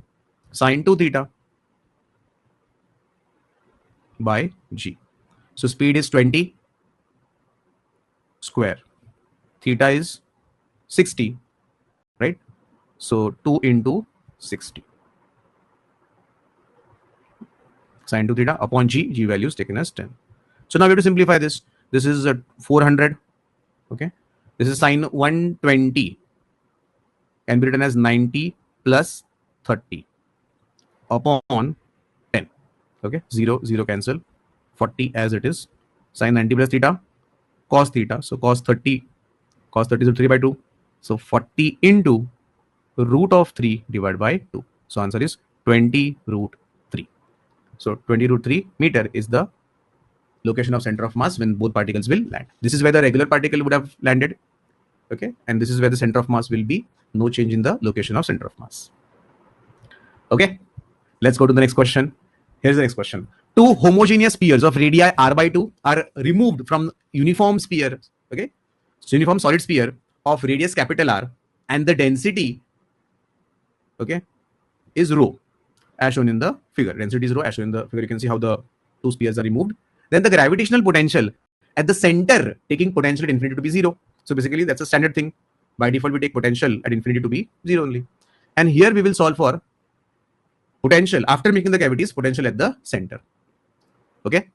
sine 2 theta by G. So speed is 20 square. Theta is 60, right? So 2 into 60. Sine 2 theta upon G. G value is taken as 10. So now we have to simplify this. This is 400. Okay. This is sine 120. Can be written as 90 plus 30 upon 10. Okay. 0, 0 cancel. 40 as it is. Sine 90 plus theta, cos theta. So cos 30 is 3 by 2. So 40 into root of 3 divided by 2. So answer is 20 root 3. So 20 root 3 meter is the location of center of mass when both particles will land. This is where the regular particle would have landed. Okay. And this is where the center of mass will be. No change in the location of center of mass. Okay. Let's go to the next question. Here's the next question. Two homogeneous spheres of radii r by 2 are removed from uniform sphere. Okay. So uniform solid sphere of radius capital R, and the density, okay, is rho, as shown in the figure. Density is rho, as shown in the figure. You can see how the two spheres are removed. Then the gravitational potential at the center, taking potential at infinity to be 0. So basically that's a standard thing. By default, we take potential at infinity to be 0 only. And here we will solve for potential after making the cavities, potential at the center. Okay.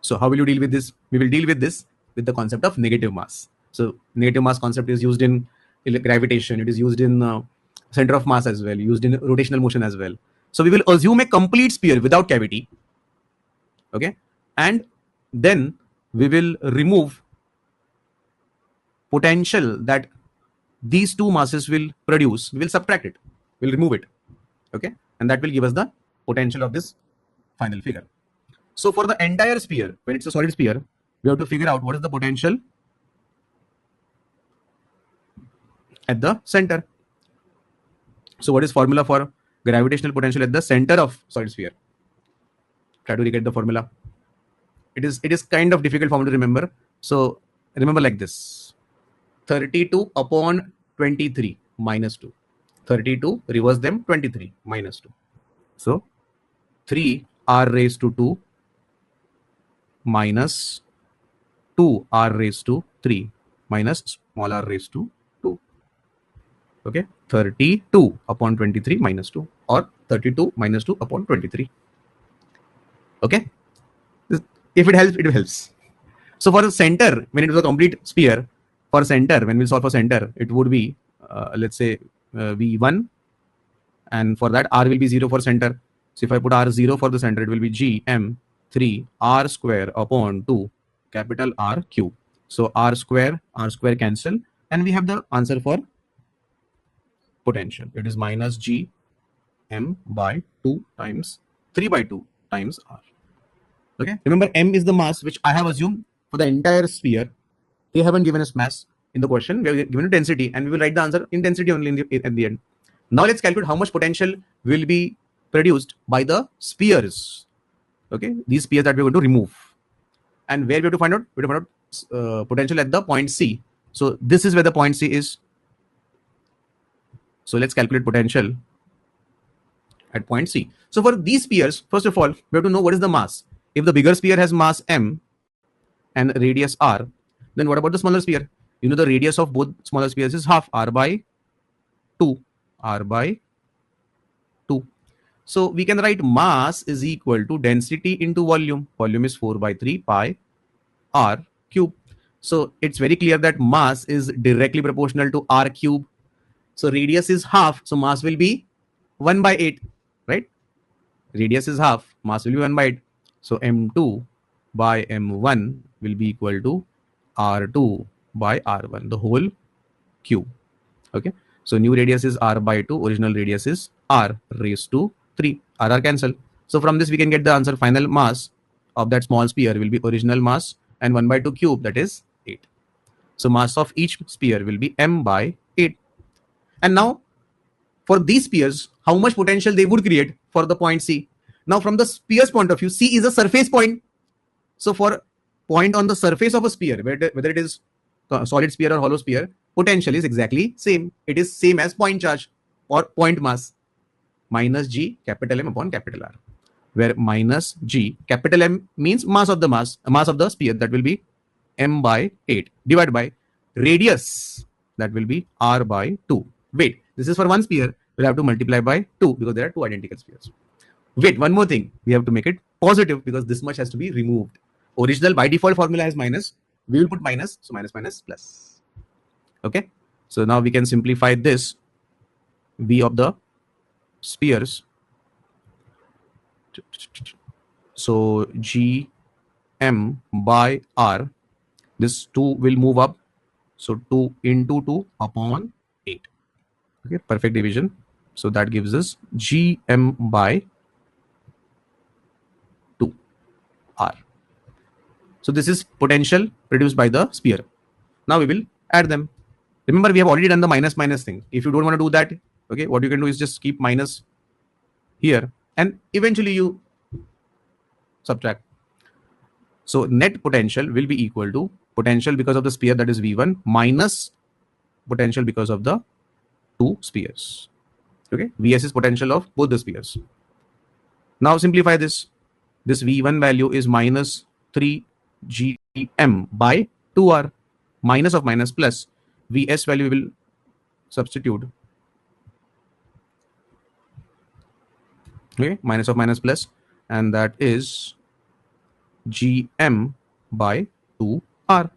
So how will you deal with this? We will deal with this with the concept of negative mass. So negative mass concept is used in gravitation. It is used in center of mass as well, used in rotational motion as well. So we will assume a complete sphere without cavity. Okay. And then we will remove potential that these two masses will produce. We will subtract it. We'll remove it. Okay. And that will give us the potential of this final figure. So for the entire sphere, when it's a solid sphere, we have to figure out what is the potential at the center. So what is formula for gravitational potential at the center of solid sphere? Try to recreate the formula. It is kind of difficult for me to remember. So remember like this: 32 upon 23 minus 2. 32, reverse them, 23 minus 2. So 3 r raised to 2 minus 2 r raised to 3 minus small r raised to 2. Okay, 32 upon 23 minus 2, or 32 minus 2 upon 23. Okay, if it helps, it helps. So for the center, when it was a complete sphere, for center, when we solve for center, it would be, let's say, V1, and for that R will be 0 for center. So if I put R 0 for the center, it will be Gm3 R square upon 2 capital R cube. So R square cancel, and we have the answer for potential. It is minus Gm by 2 times 3 by 2 times R. Okay, remember M is the mass which I have assumed for the entire sphere. They haven't given us mass in the question. We have given a density, and we will write the answer in density only at the end. Now let's calculate how much potential will be produced by the spheres. Okay, these spheres that we're going to remove, and where we have to find out? We have to find out potential at the point C. So this is where the point C is. So let's calculate potential at point C. So for these spheres, first of all, we have to know what is the mass. If the bigger sphere has mass m and radius r, then what about the smaller sphere? You know the radius of both smaller spheres is half r by 2. R by 2. So we can write mass is equal to density into volume. Volume is 4 by 3 pi r cube. So it's very clear that mass is directly proportional to r cube. So radius is half, so mass will be 1 by 8, right? Radius is half, mass will be 1 by 8. So m2 by m1 will be equal to r2 by r1, the whole cube. Okay, so new radius is r by 2, original radius is r raised to 3. R cancel. So from this we can get the answer. Final mass of that small sphere will be original mass, and 1 by 2 cube, that is 8. So mass of each sphere will be m by 8. And now for these spheres, how much potential they would create for the point C? Now from the sphere's point of view, C is a surface point. So for point on the surface of a sphere, whether it is a solid sphere or hollow sphere, potential is exactly same. It is same as point charge or point mass, minus G capital M upon capital R, where minus G capital M means mass of the sphere, that will be m by 8, divided by radius, that will be r by 2. Wait, this is for one sphere. We'll have to multiply by 2 because there are two identical spheres. Wait, one more thing. We have to make it positive because this much has to be removed. Original by default formula has minus. We will put minus. So minus minus plus. Okay. So now we can simplify this. V of the spheres. So G m by r. This 2 will move up. So 2 into 2 upon 8. Okay. Perfect division. So that gives us Gm by 2 r. So this is potential produced by the sphere. Now we will add them. Remember, we have already done the minus minus thing. If you don't want to do that, okay, what you can do is just keep minus here, and eventually you subtract. So net potential will be equal to potential because of the sphere, that is V1, minus potential because of the two spheres. Okay, Vs is potential of both the spheres. Now simplify this. This V1 value is minus 3 Gm by 2r, minus of minus plus. Vs value we will substitute. Okay, minus of minus plus, and that is Gm by 2r.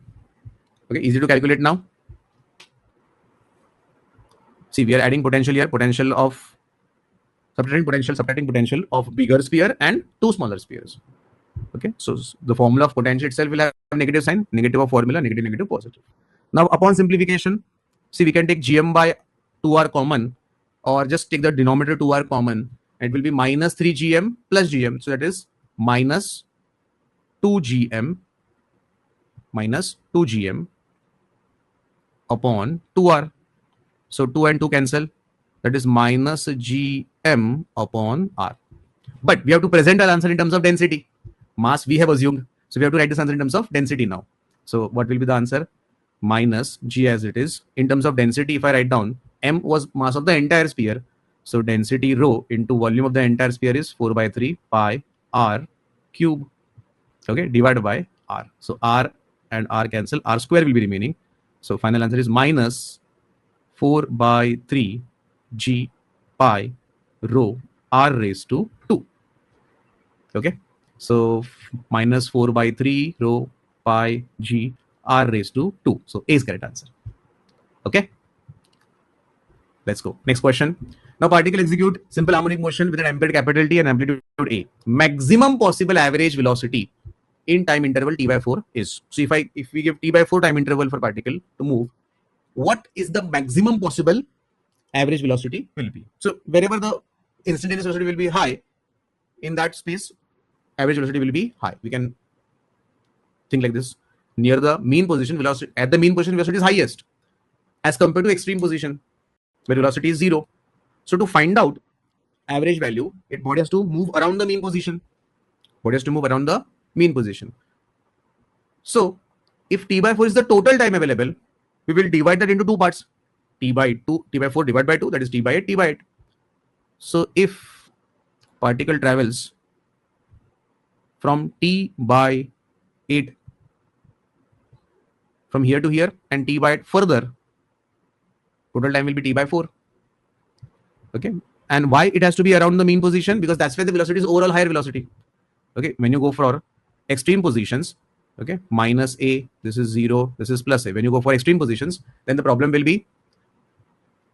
Okay, easy to calculate now. See, we are adding potential here, potential of subtracting potential of bigger sphere and two smaller spheres. Okay, so the formula of potential itself will have negative sign, negative of formula, negative, negative, positive. Now upon simplification, see, we can take Gm by 2r common, or just take the denominator 2r common. It will be minus 3Gm plus Gm. So that is minus 2Gm upon 2r. So 2 and 2 cancel. That is minus gm upon r. But we have to present our answer in terms of density. Mass we have assumed. So we have to write this answer in terms of density now. So what will be the answer? Minus g as it is. In terms of density, if I write down, m was mass of the entire sphere. So density rho into volume of the entire sphere is 4 by 3 pi r cube. Okay, divided by r. So r and r cancel. R square will be remaining. So final answer is minus 4 by 3 g pi rho r raised to 2. Okay, so minus 4 by 3 rho pi g r raised to 2. So A is correct answer. Okay, let's go. Next question. Now particle execute simple harmonic motion with an amplitude capital T and amplitude A. Maximum possible average velocity in time interval t by 4 is. So if we give t by 4 time interval for particle to move, what is the maximum possible average velocity will be? So wherever the instantaneous velocity will be high, in that space average velocity will be high. We can think like this. Near the mean position, velocity at the mean position velocity is highest as compared to extreme position where velocity is 0. So to find out average value, body has to move around the mean position. Body has to move around the mean position. So if t by 4 is the total time available, we will divide that into two parts. T by 4 divided by 2, that is t by 8, t by 8. So if particle travels from t by 8 from here to here and t by 8 further, total time will be t by 4. Okay, and why it has to be around the mean position? Because that's where the velocity is overall higher velocity. Okay, when you go for extreme positions, okay, minus a, this is 0, this is plus a. When you go for extreme positions, then the problem will be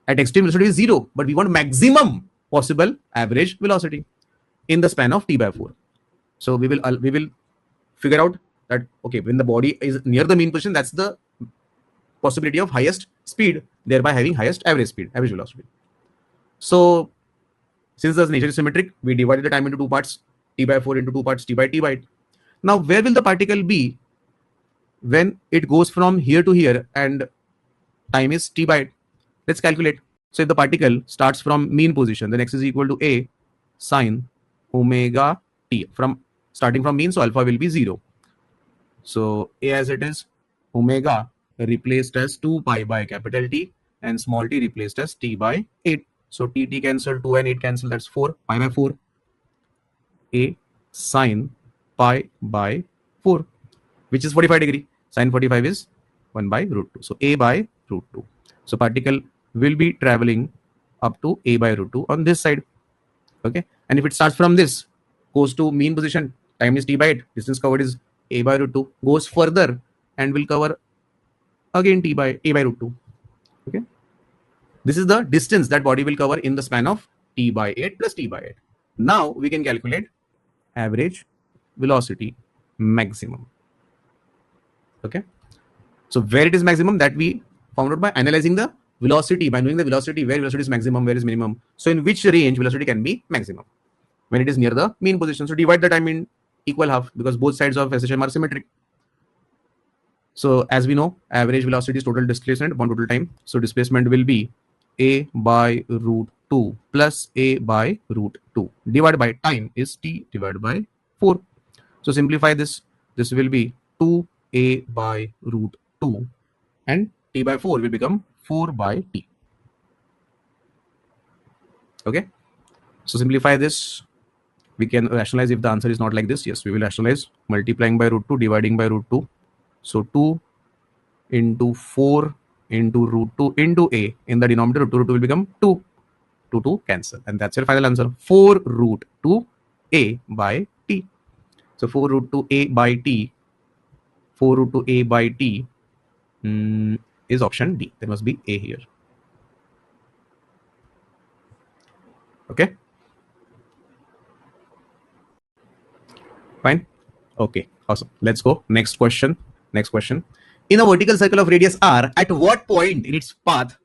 at extreme velocity is 0, but we want maximum possible average velocity in the span of t by 4. So we will figure out that, okay, when the body is near the mean position, that's the possibility of highest speed, thereby having highest average speed, average velocity. So since the nature is symmetric, we divided the time into two parts, t by 4 into two parts, t by 8. Now where will the particle be when it goes from here to here and time is t by 8? Let's calculate. So if the particle starts from mean position, then x is equal to a sine omega t, from starting from mean, so alpha will be 0. So a as it is, omega replaced as 2 pi by capital T and small t replaced as t by 8. So t cancel, 2 and 8 cancel, that's 4, pi by 4. A sine pi by 4, which is 45 degree. Sine 45 is 1 by root 2. So a by root 2. So particle will be traveling up to a by root 2 on this side. Okay, and if it starts from this, goes to mean position, time is t by 8, distance covered is a by root 2, goes further and will cover again a by root 2. Okay, this is the distance that body will cover in the span of t by 8 plus t by 8. Now we can calculate average velocity maximum. Okay, so where it is maximum, that we found out by analyzing the velocity, by knowing the velocity, where velocity is maximum, where is minimum. So in which range velocity can be maximum when it is near the mean position. So divide the time in equal half, because both sides of SHM are symmetric. So as we know, average velocity is total displacement upon total time. So displacement will be a by root 2 plus a by root 2 divided by time is t divided by 4. So simplify this. This will be 2a by root 2 and t by 4 will become 4 by t. Okay, so simplify this. We can rationalize if the answer is not like this. Yes, we will rationalize, multiplying by root 2, dividing by root 2. So 2 into 4 into root 2 into a, in the denominator root 2 will become 2. 2 cancel, and that's your final answer, 4 root 2 a by t. So 4 root 2 a by t, 4 root 2 a by t is option D. There must be a here. Okay, fine. Okay, awesome. Let's go. Next question. In a vertical circle of radius r, at what point in its path,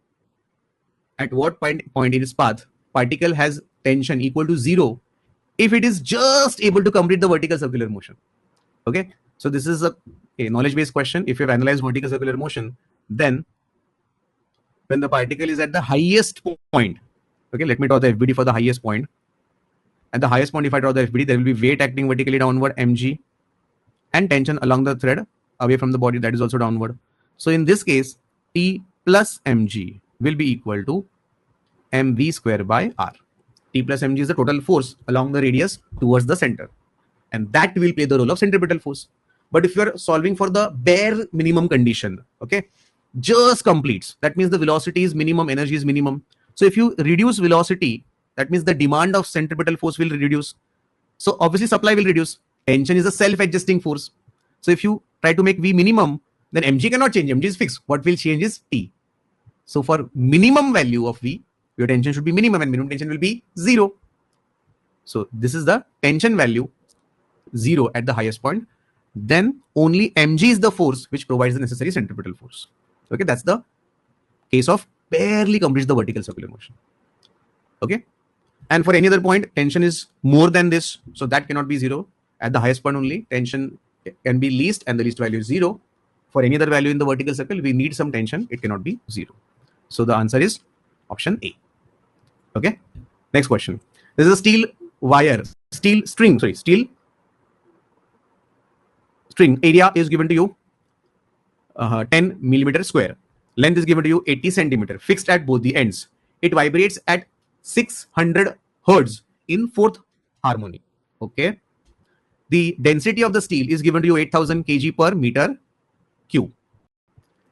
particle has tension equal to 0 if it is just able to complete the vertical circular motion? Okay, so this is a knowledge based question. If you have analyzed vertical circular motion, then when the particle is at the highest point. Okay, let me draw the FBD for the highest point. At the highest point, if I draw the FBD, there will be weight acting vertically downward, mg, and tension along the thread away from the body, that is also downward. So in this case, T plus mg will be equal to mv square by r. T plus mg is the total force along the radius towards the center, and that will play the role of centripetal force. But if you are solving for the bare minimum condition, okay, just completes, that means the velocity is minimum, energy is minimum. So if you reduce velocity, that means the demand of centripetal force will reduce. So obviously supply will reduce. Tension is a self-adjusting force. So if you try to make V minimum, then mg cannot change. Mg is fixed. What will change is T. So for minimum value of V, your tension should be minimum, and minimum tension will be 0. So this is the tension value, 0 at the highest point. Then only mg is the force which provides the necessary centripetal force. Okay, that's the case of barely completes the vertical circular motion. Okay, and for any other point, tension is more than this, so that cannot be 0. At the highest point only, tension can be least, and the least value is 0. For any other value in the vertical circle, we need some tension, it cannot be 0. So the answer is option A. Okay, next question. This is a steel string. Area is given to you 10 millimeter square. Length is given to you 80 centimeter, fixed at both the ends. It vibrates at 600 hertz in fourth harmonic. Okay. The density of the steel is given to you 8000 kg per meter cube.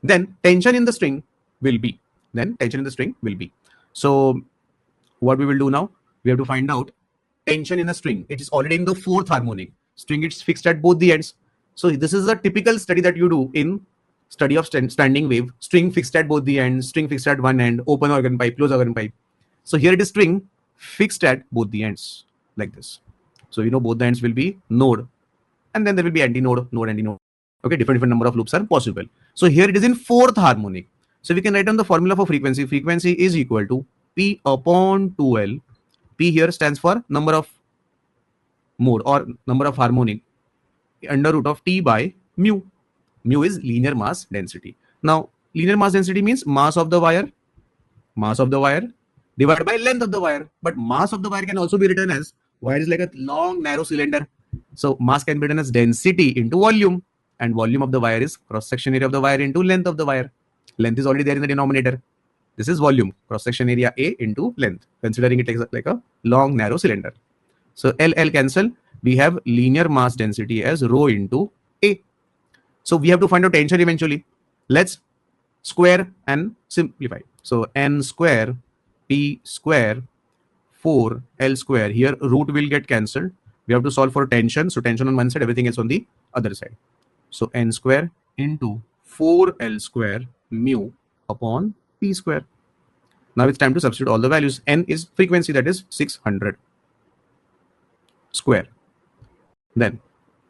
Then tension in the string will be. So what we will do now, we have to find out tension in a string. It is already in the fourth harmonic. String is fixed at both the ends. So this is a typical study that you do in study of standing wave. String fixed at both the ends, string fixed at one end, open organ pipe, close organ pipe. So here it is string fixed at both the ends like this. So you know both the ends will be node, and then there will be antinode, node, antinode. Okay, different number of loops are possible. So here it is in fourth harmonic. So we can write down the formula for frequency. Frequency is equal to P upon 2L. P here stands for number of mode or number of harmonic under root of T by mu. Mu is linear mass density. Now linear mass density means mass of the wire divided by length of the wire. But mass of the wire can also be written as, wire is like a long narrow cylinder. So mass can be written as density into volume, and volume of the wire is cross section area of the wire into length of the wire. Length is already there in the denominator. This is volume, cross section area A into length, considering it like a long narrow cylinder. So L cancel. We have linear mass density as rho into A. So we have to find out tension eventually. Let's square and simplify. So n square P square 4L square. Here root will get cancelled. We have to solve for tension. So tension on one side, everything is on the other side. So n square into 4L square mu upon P square. Now it's time to substitute all the values. N is frequency, that is 600 square. Then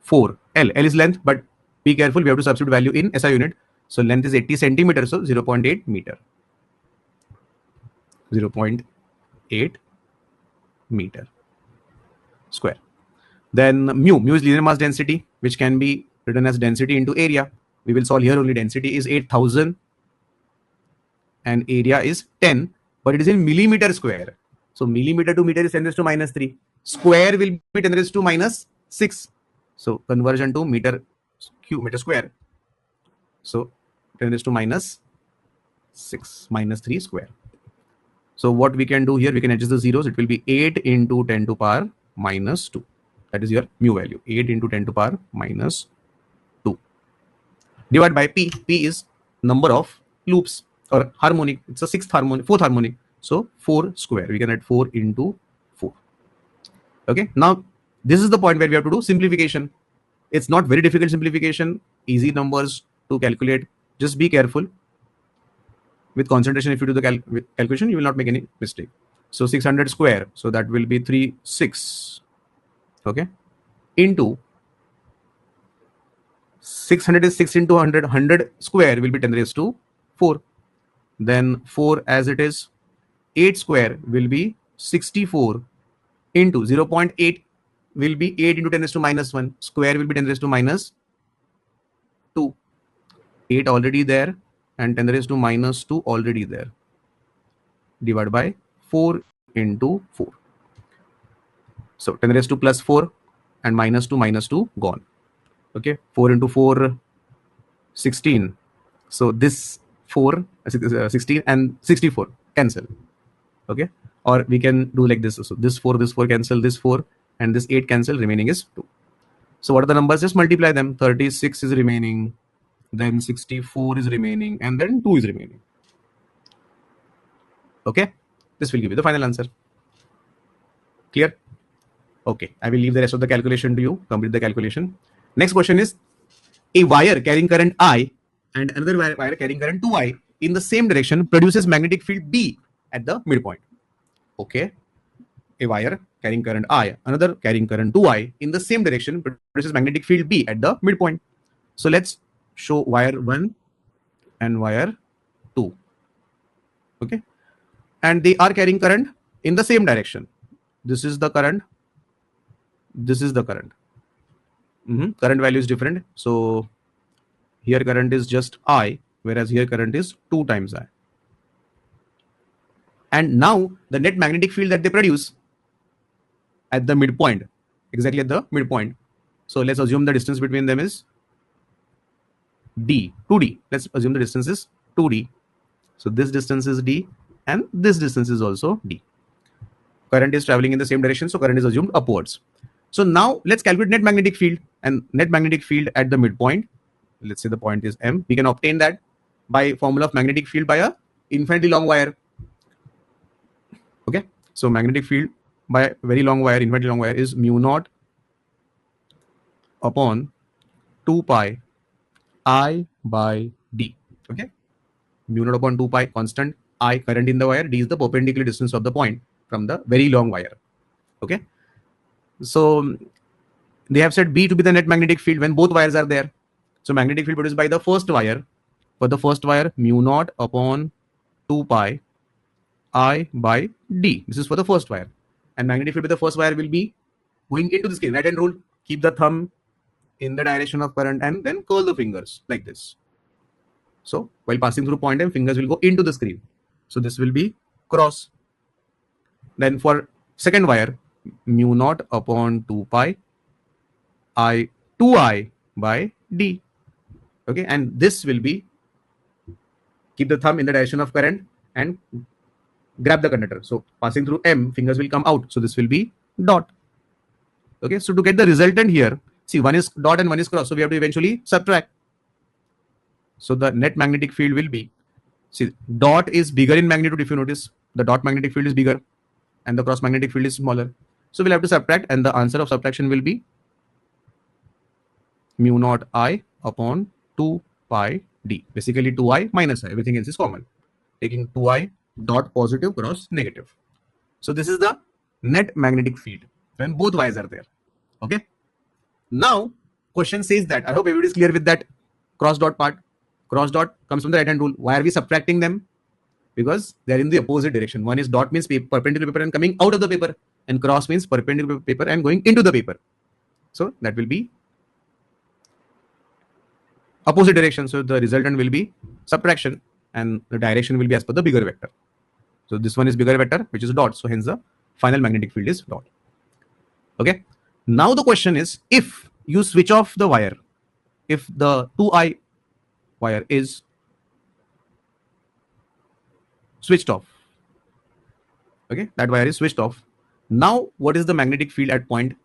4 L is length, but be careful, we have to substitute value in SI unit. So length is 80 centimeters, so 0.8 meter. 0.8 meter square. Then mu is linear mass density, which can be written as density into area. We will solve here only. Density is 8000 and area is 10, but it is in millimeter square. So millimeter to meter is 10 raised to minus 3. Square will be 10 raised to minus 6. So conversion to meter square. So 10 raised to minus 6, minus 3 square. So what we can do here, we can adjust the zeros. It will be 8 into 10 to power minus 2. That is your mu value. 8 into 10 to power minus 2. Divided by P. P is number of loops or harmonic. It's a fourth harmonic. So 4 square. We can write 4 into 4. Okay. Now this is the point where we have to do simplification. It's not very difficult simplification. Easy numbers to calculate. Just be careful. With concentration, if you do the calculation, you will not make any mistake. So 600 square. So that will be 36. Okay. Into 600 is 6 into 100. 100 square will be 10 raised to 4. Then 4 as it is. 8 square will be 64 into 0.8 will be 8 into 10 raised to minus 1. Square will be 10 raised to minus 2. 8 already there and 10 raised to minus 2 already there. divided by 4 into 4. So 10 raised to plus 4 and minus 2 gone. Okay, 4 into 4, 16. So this 4, 16 and 64 cancel. Okay, or we can do like this. So this 4 cancel, this 4 and this 8 cancel, remaining is 2. So what are the numbers? Just multiply them. 36 is remaining, then 64 is remaining, and then 2 is remaining. Okay, this will give you the final answer. Clear? Okay, I will leave the rest of the calculation to you. Complete the calculation. Next question is, a wire carrying current I and another wire carrying current 2I in the same direction produces magnetic field B at the midpoint. Okay, a wire carrying current I, another carrying current 2I in the same direction produces magnetic field B at the midpoint. So let's show wire 1 and wire 2. Okay, and they are carrying current in the same direction. This is the current, this is the current. Current value is different. So here current is just I, whereas here current is 2 times I. And now the net magnetic field that they produce at the midpoint, exactly at the midpoint. So let's assume the distance between them is D, 2D. Let's assume the distance is 2D. So this distance is D and this distance is also D. Current is traveling in the same direction, so current is assumed upwards. So now let's calculate net magnetic field, and net magnetic field at the midpoint, let's say the point is M. We can obtain that by formula of magnetic field by a infinitely long wire. Okay, so magnetic field by very long wire, infinitely long wire, is mu naught upon 2 pi I by D. Okay, mu naught upon 2 pi constant, I current in the wire, D is the perpendicular distance of the point from the very long wire. Okay, so they have said B to be the net magnetic field when both wires are there. So magnetic field produced by the first wire, for the first wire, mu naught upon 2 pi I by D. This is for the first wire. And magnetic field by the first wire will be going into the screen. Right hand rule, keep the thumb in the direction of current and then curl the fingers like this. So while passing through point M, fingers will go into the screen. So this will be cross. Then for second wire, mu naught upon 2 pi I 2I by D. Okay, and this will be, keep the thumb in the direction of current and grab the conductor. So passing through M, fingers will come out. So this will be dot. Okay, so to get the resultant here, see, one is dot and one is cross. So we have to eventually subtract. So the net magnetic field will be, see, dot is bigger in magnitude. If you notice, the dot magnetic field is bigger and the cross magnetic field is smaller. So we'll have to subtract, and the answer of subtraction will be mu naught I upon 2 pi D. Basically 2I minus I. Everything else is common. Taking 2I dot positive cross negative. So this is the net magnetic field when both wires are there. Okay. Now question says that, I hope everybody is clear with that cross dot part. Cross dot comes from the right hand rule. Why are we subtracting them? Because they are in the opposite direction. One is dot means perpendicular paper and coming out of the paper, and cross means perpendicular paper and going into the paper. So that will be opposite direction. So the resultant will be subtraction, and the direction will be as per the bigger vector. So this one is bigger vector, which is dot. So hence the final magnetic field is dot. Okay. Now the question is, if you switch off the wire, if the 2I wire is switched off, okay, that wire is switched off. Now what is the magnetic field at point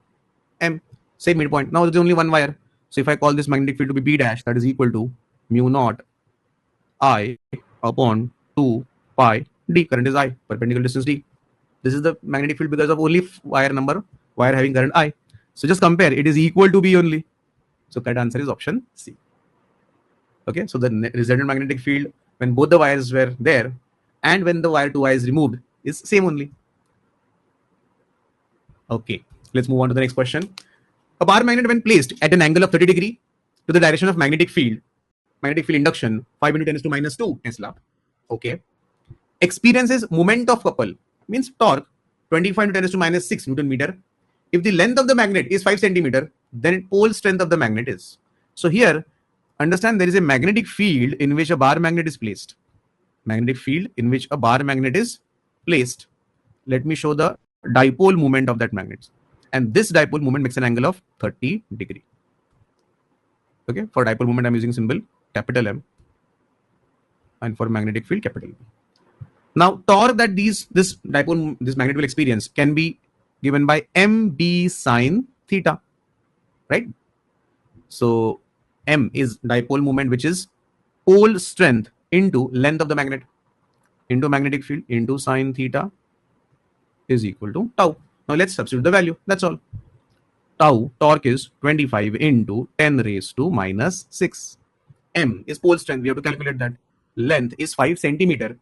M? Say midpoint. Now there's only one wire. So if I call this magnetic field to be B dash, that is equal to mu naught I upon 2 pi D. Current is I, perpendicular distance D. This is the magnetic field because of only wire number, wire having current I. So just compare, it is equal to B only. So correct answer is option C. Okay, so the resultant magnetic field when both the wires were there and when the wire 2I is removed is same only. Okay, let's move on to the next question. A bar magnet, when placed at an angle of 30 degrees to the direction of magnetic field induction 5 into 10 to minus 2 Tesla, okay, experiences moment of couple, means torque 25 into 10 to minus 6 Newton meter. If the length of the magnet is 5 centimeter, then pole strength of the magnet is. So here, understand there is a magnetic field in which a bar magnet is placed. Magnetic field in which a bar magnet is placed, let me show the dipole moment of that magnet. And this dipole moment makes an angle of 30 degree. Okay, for dipole moment, I'm using symbol capital M, and for magnetic field, capital B. Now, torque that this magnet will experience can be given by mb sine theta, right? So, m is dipole moment, which is pole strength into length of the magnet into magnetic field into sine theta is equal to tau. Now, let's substitute the value. That's all. Tau torque is 25 into 10 raised to minus 6. M is pole strength. We have to calculate that. Length is 5 centimeter.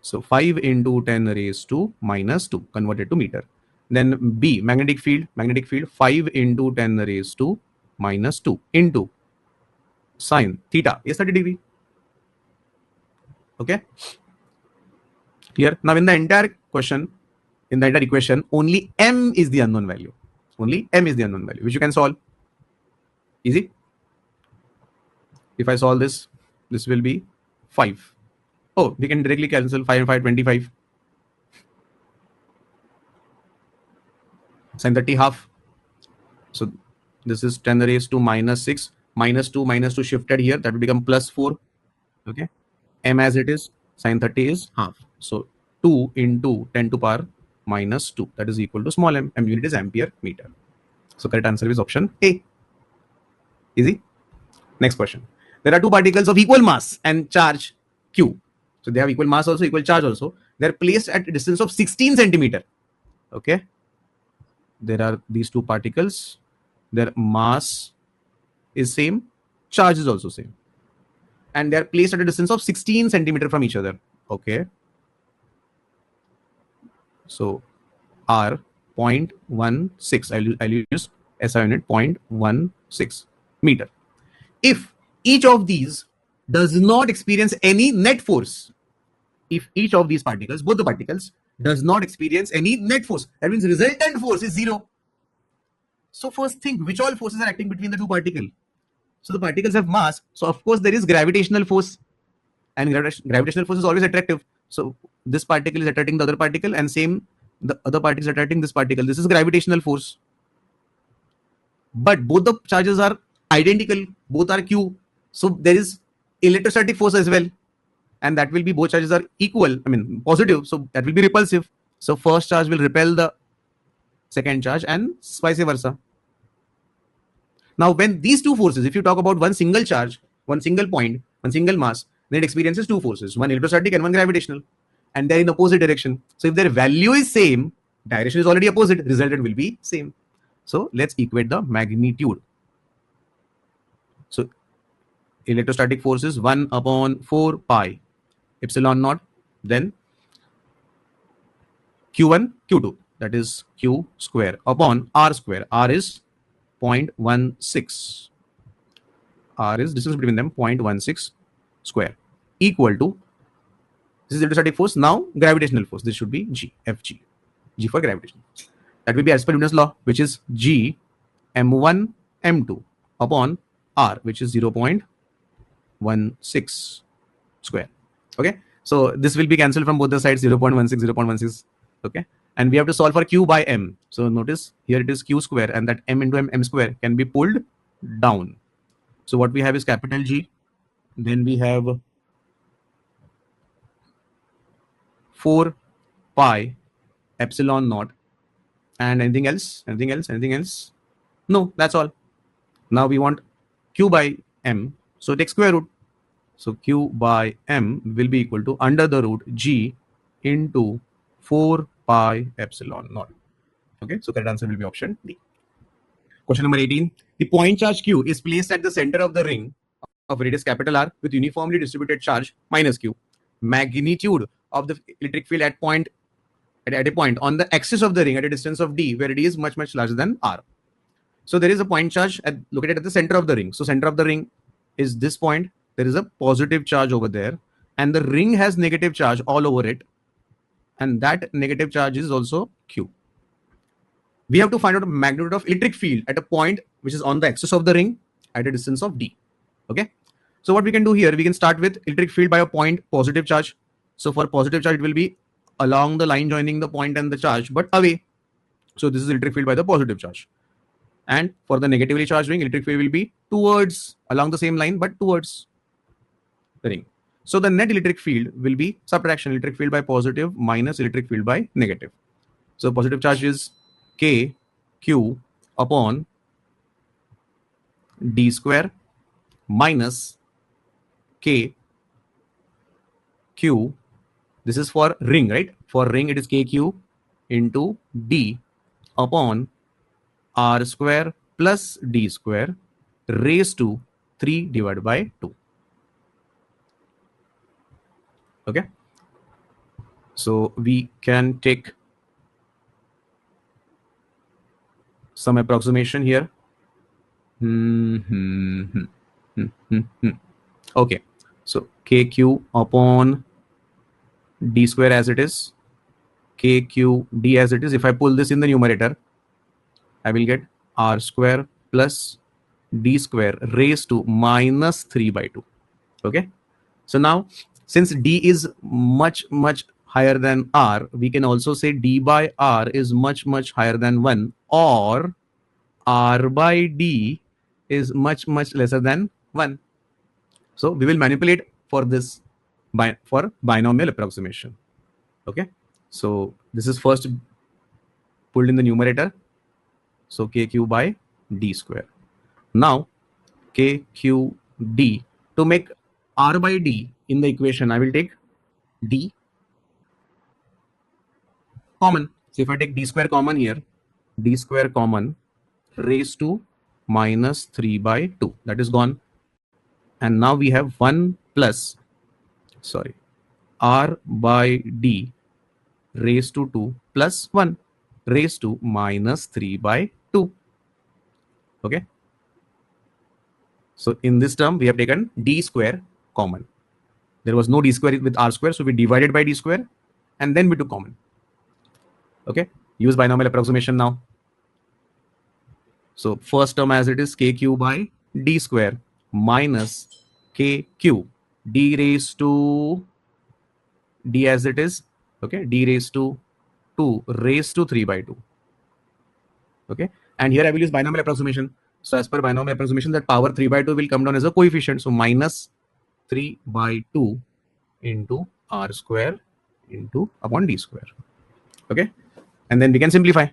So 5 into 10 raised to minus 2 converted to meter. Then B, magnetic field 5 into 10 raised to minus 2 into sine theta is 30 degree. Okay. Clear? Now in the entire question, in the entire equation, only M is the unknown value. Only M is the unknown value, which you can solve. Easy. If I solve this, this will be 5. Oh, we can directly cancel 5 and 5, 25. Sin 30 half. So this is 10 raised to minus 6. Minus 2 shifted here. That will become plus 4. Okay. M as it is. Sin 30 is half. So 2 into 10 to power minus 2. That is equal to small m. M unit is ampere meter. So correct answer is option A. Easy. Next question. There are two particles of equal mass and charge Q. So they have equal mass also, equal charge also. They are placed at a distance of 16 centimeter. Okay. There are these two particles. Their mass is same. Charge is also same. And they are placed at a distance of 16 centimeter from each other. Okay. So R 0.16. I'll use SI unit 0.16 meter. If each of these does not experience any net force, if each of these particles, both the particles, does not experience any net force, that means resultant force is 0. So first think, which all forces are acting between the two particles? So the particles have mass. So of course there is gravitational force, and gravitational force is always attractive. So this particle is attracting the other particle, and same the other particle is attracting this particle. This is gravitational force. But both the charges are identical. Both are Q. So there is electrostatic force as well. And that will be, both charges are equal, positive. So that will be repulsive. So first charge will repel the second charge and vice versa. Now when these two forces, if you talk about one single charge, one single point, one single mass, then it experiences two forces, one electrostatic and one gravitational. And they're in opposite direction. So if their value is same, direction is already opposite, resultant will be same. So let's equate the magnitude. So electrostatic force is 1 upon 4 pi epsilon naught, then Q1, Q2, that is Q square upon R square. R is 0.16. R is distance between them, 0.16 square, equal to, this is electrostatic force, now gravitational force. This should be G, Fg. G for gravitational. That will be as per Newton's law, which is G m1 m2 upon R, which is 0.16 square. Okay, so this will be cancelled from both the sides, 0.16, 0.16. Okay, and we have to solve for Q by M. So notice here it is Q square, and that M into M square can be pulled down. So what we have is capital G. Then we have 4 pi epsilon naught. And anything else? Anything else? Anything else? No, that's all. Now we want Q by M. So take square root. So Q by M will be equal to under the root G into 4 pi epsilon naught. Okay, so correct answer will be option D. Question number 18. The point charge Q is placed at the center of the ring of radius capital R with uniformly distributed charge minus Q. Magnitude of the electric field at a point on the axis of the ring at a distance of D, where D is much larger than R. So there is a point charge located at the center of the ring. So center of the ring is this point. There is a positive charge over there, and the ring has negative charge all over it, and that negative charge is also Q. We have to find out the magnitude of electric field at a point which is on the axis of the ring at a distance of D. Okay, So what we can do here, we can start with electric field by a point positive charge. So for positive charge, it will be along the line joining the point and the charge, but away. So this is electric field by the positive charge. And for the negatively charged ring, electric field will be towards, along the same line, but towards the ring. So the net electric field will be subtraction, electric field by positive minus electric field by negative. So positive charge is K Q upon D square minus K Q. This is for ring, right? For ring, it is KQ into D upon R square plus D square raised to 3 divided by 2. Okay. So we can take some approximation here. Okay. So KQ upon D square as it is, KQD as it is. If I pull this in the numerator, I will get R square plus D square raised to minus 3 by 2. Okay. So now, since D is much higher than R, we can also say D by R is much higher than 1, or R by D is much lesser than 1. So we will manipulate for this for binomial approximation. Okay. So this is first pulled in the numerator. So KQ by D square. Now KQD, to make R by D in the equation, I will take D common. So if I take D square common here, D square common raised to minus 3 by 2, that is gone. And now we have 1 plus, sorry, R by D raised to 2 plus 1 raised to minus 3 by 2. Okay. So in this term, we have taken D square common. There was no D square with R square, so we divided by D square and then we took common. Okay. Use binomial approximation now. So first term as it is, KQ by D square minus KQ D raised to D as it is. Okay. D raised to 2 raised to 3 by 2. Okay. And here I will use binomial approximation. So as per binomial approximation, that power 3 by 2 will come down as a coefficient. So minus 3 by 2 into R square into upon D square. Okay. And then we can simplify.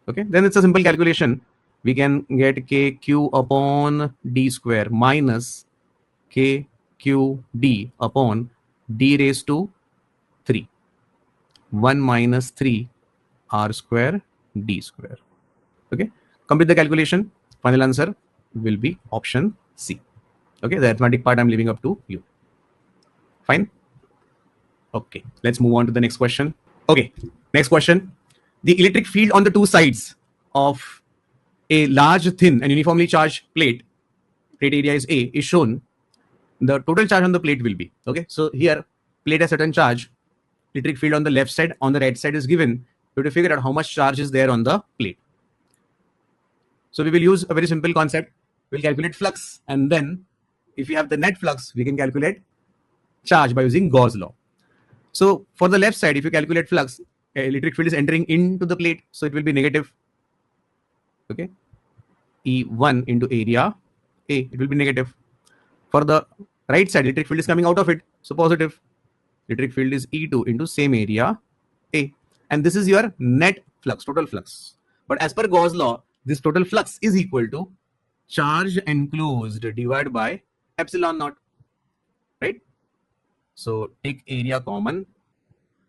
Okay. Then it's a simple calculation. We can get KQ upon D square minus KQD upon D raised to 3. 1 minus 3 R square D square. Okay. Complete the calculation. Final answer will be option C. Okay. The arithmetic part I'm leaving up to you. Fine. Okay. Let's move on to the next question. Okay. Next question. The electric field on the two sides of a large, thin and uniformly charged plate area is A, is shown. The total charge on the plate will be. Okay. So here, plate has certain charge. Electric field on the left side, on the right side is given. We have to figure out how much charge is there on the plate. So we will use a very simple concept. We'll calculate flux, and then if we have the net flux, we can calculate charge by using Gauss law. So for the left side, if you calculate flux, electric field is entering into the plate, so it will be negative. Okay, E1 into area A, it will be negative. For the right side, electric field is coming out of it, so positive. Electric field is E2 into same area A, and this is your net flux, total flux. But as per Gauss law, this total flux is equal to charge enclosed divided by epsilon naught, right? So take area common,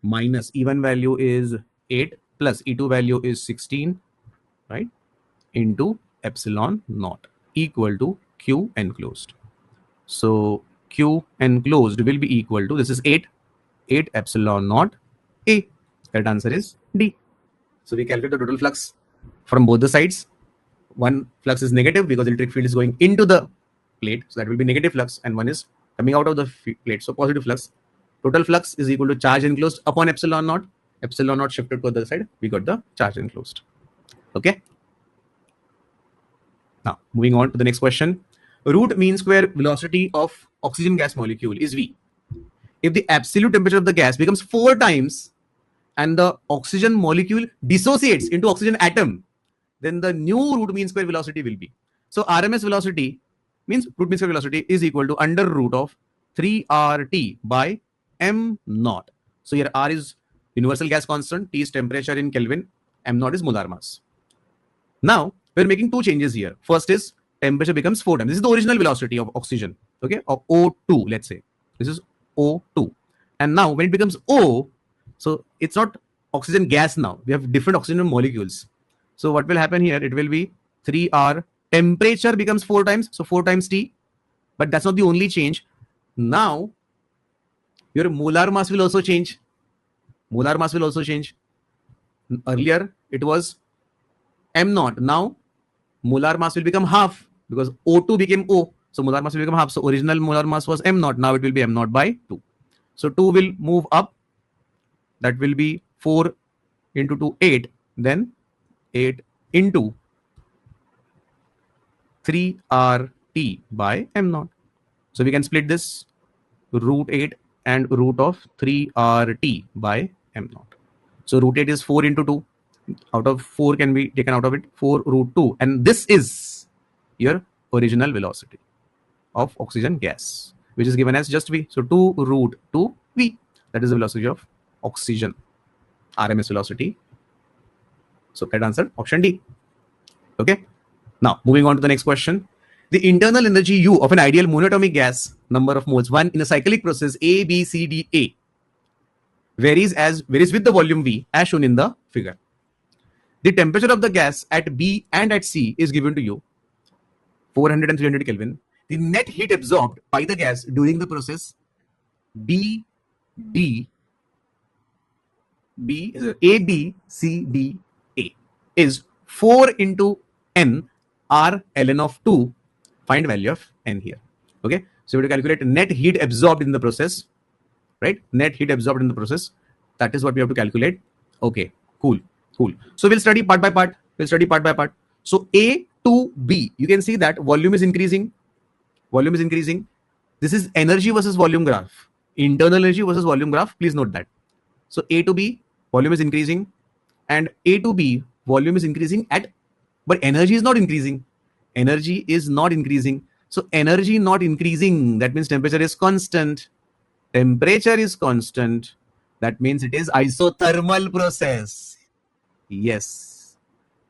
minus E1 value is 8 plus E2 value is 16, right? Into epsilon naught equal to Q enclosed. So Q enclosed will be equal to, this is 8 epsilon naught A. That answer is D. So we calculate the total flux from both the sides. One flux is negative because electric field is going into the plate, so that will be negative flux, and one is coming out of the plate, so positive flux. Total flux is equal to charge enclosed upon epsilon naught. Epsilon naught shifted to the other side, we got the charge enclosed. Okay. Now moving on to the next question. root mean square velocity of oxygen gas molecule is V. If the absolute temperature of the gas becomes 4 times and the oxygen molecule dissociates into oxygen atom, then the new root mean square velocity will be. So RMS velocity means root mean square velocity is equal to under root of 3RT by M naught. So here R is universal gas constant, T is temperature in Kelvin, M naught is molar mass. Now we're making two changes here. First is temperature becomes 4 times. This is the original velocity of oxygen, okay, of O2, let's say. This is O2. And now when it becomes O, so it's not oxygen gas now. We have different oxygen molecules. So what will happen here? It will be 3R. Temperature becomes 4 times. So 4 times T. But that's not the only change. Now your molar mass will also change. Molar mass will also change. Earlier it was M naught. Now molar mass will become half because O2 became O. So molar mass will become half. So original molar mass was M naught. Now it will be M naught by 2. So 2 will move up. That will be 4 into 2, 8. Then 8 into 3RT by M naught. So we can split this root 8 and root of 3RT by M naught. So root 8 is 4 into 2. Out of 4 can be taken out of it, 4 root 2. And this is your original velocity of oxygen gas, which is given as just V. So 2 root 2 V. That is the velocity of oxygen, RMS velocity. So that answer option D. Okay. Now moving on to the next question. The internal energy U of an ideal monatomic gas, number of moles 1 in a cyclic process A, B, C, D, A, varies with the volume V as shown in the figure. The temperature of the gas at B and at C is given to you, 400 and 300 Kelvin. The net heat absorbed by the gas during the process B, D, B, A, B, C, D, A is 4 into N R ln of 2. Find value of N here. Okay. So we have to calculate net heat absorbed in the process, right? Net heat absorbed in the process. That is what we have to calculate. Okay. Cool. So we'll study part by part. So A to B, you can see that volume is increasing. This is energy versus volume graph. Internal energy versus volume graph. Please note that. So A to B, volume is increasing, and A to B, volume is increasing but energy is not increasing. So energy not increasing, that means temperature is constant. That means it is isothermal process. Yes,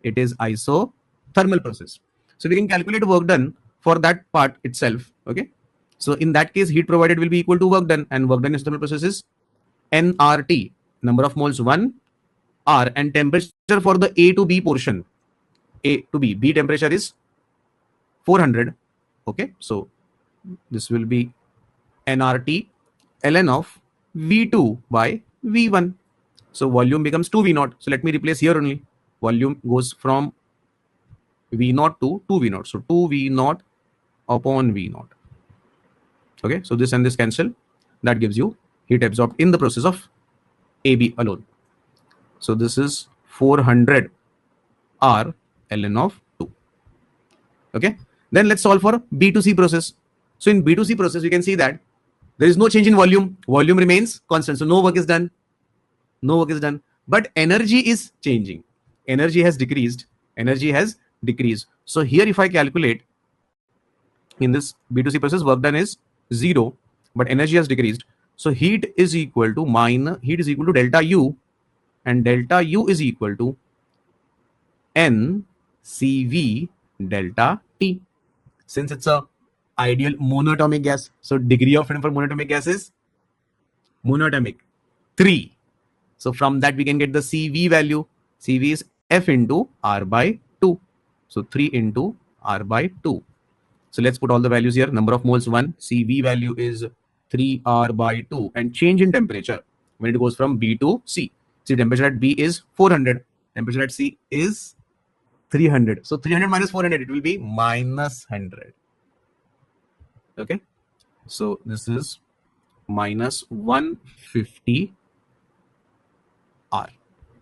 it is isothermal process. So we can calculate work done for that part itself. Okay. So in that case, heat provided will be equal to work done, and work done in isothermal process is nRT, number of moles 1 R, and temperature for the A to B portion. A to B. B temperature is 400. Okay. So this will be nRT ln of V2 by V1. So volume becomes 2V0. So let me replace here only. Volume goes from V0 to 2V0. So 2V0 upon V0. Okay. So this and this cancel. That gives you heat absorbed in the process of AB alone. So this is 400 R ln of 2. Okay. Then let's solve for B to C process. So in B to C process, you can see that there is no change in volume. Volume remains constant. So no work is done. But energy is changing. Energy has decreased. So here if I calculate in this B to C process, work done is 0, but energy has decreased. So heat is equal to delta U, and delta U is equal to NCV delta T. Since it's a ideal monatomic gas, so degree of freedom for monatomic gas is monatomic 3. So from that we can get the CV value. CV is F into R by 2. So 3 into R by 2. So let's put all the values here. Number of moles 1, CV value is 3R by 2, and change in temperature when it goes from B to C. See, temperature at B is 400. Temperature at C is 300. So 300 minus 400, it will be minus 100. Okay. So this is minus 150 R.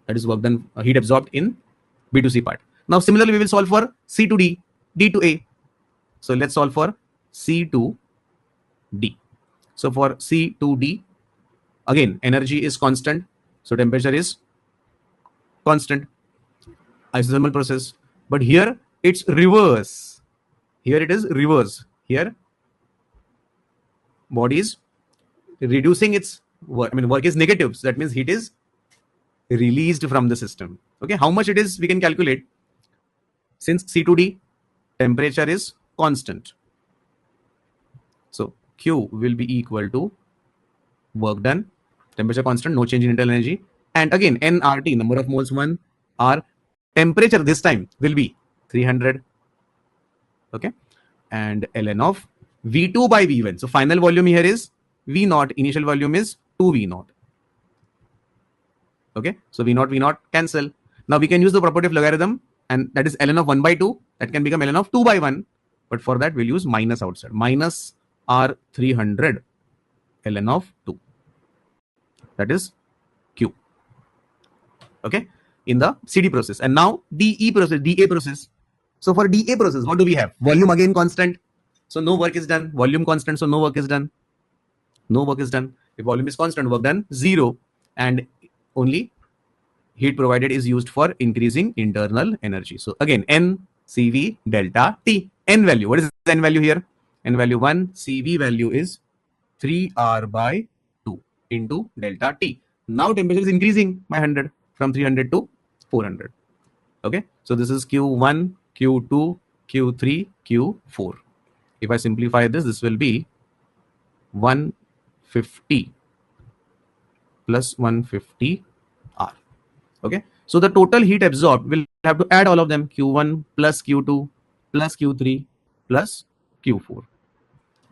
That is work done, heat absorbed in B to C part. Now similarly, we will solve for C to D, D to A. So let's solve for C2D. So for C2D, again, energy is constant. So temperature is constant. Isothermal process. But here it's reverse. Here it is reverse. Here body is reducing its work. I mean, work is negative. So that means heat is released from the system. Okay, how much it is we can calculate. Since C2D, temperature is constant. So Q will be equal to work done, temperature constant, no change in internal energy. And again, nRT, number of moles 1, R, temperature this time will be 300. Okay, and ln of V2 by V1. So final volume here is V naught, initial volume is 2 V naught. Okay, so V naught cancel. Now we can use the property of logarithm, and that is ln of 1 by 2. That can become ln of 2 by 1. But for that, we'll use minus outside. Minus R300 ln of 2. That is Q. Okay, in the CD process. And now DA process. So for DA process, what do we have? Volume again constant. So no work is done. Volume constant, so no work is done. No work is done. If volume is constant, work done 0. And only heat provided is used for increasing internal energy. So again, N CV delta T. N value. What is N value here? N value 1. CV value is 3R by 2 into delta T. Now temperature is increasing by 100 from 300 to 400. Okay. So this is Q1, Q2, Q3, Q4. If I simplify this, this will be 150 plus 150 R. Okay. So the total heat absorbed, will have to add all of them, Q1 plus Q2 plus Q3 plus Q4.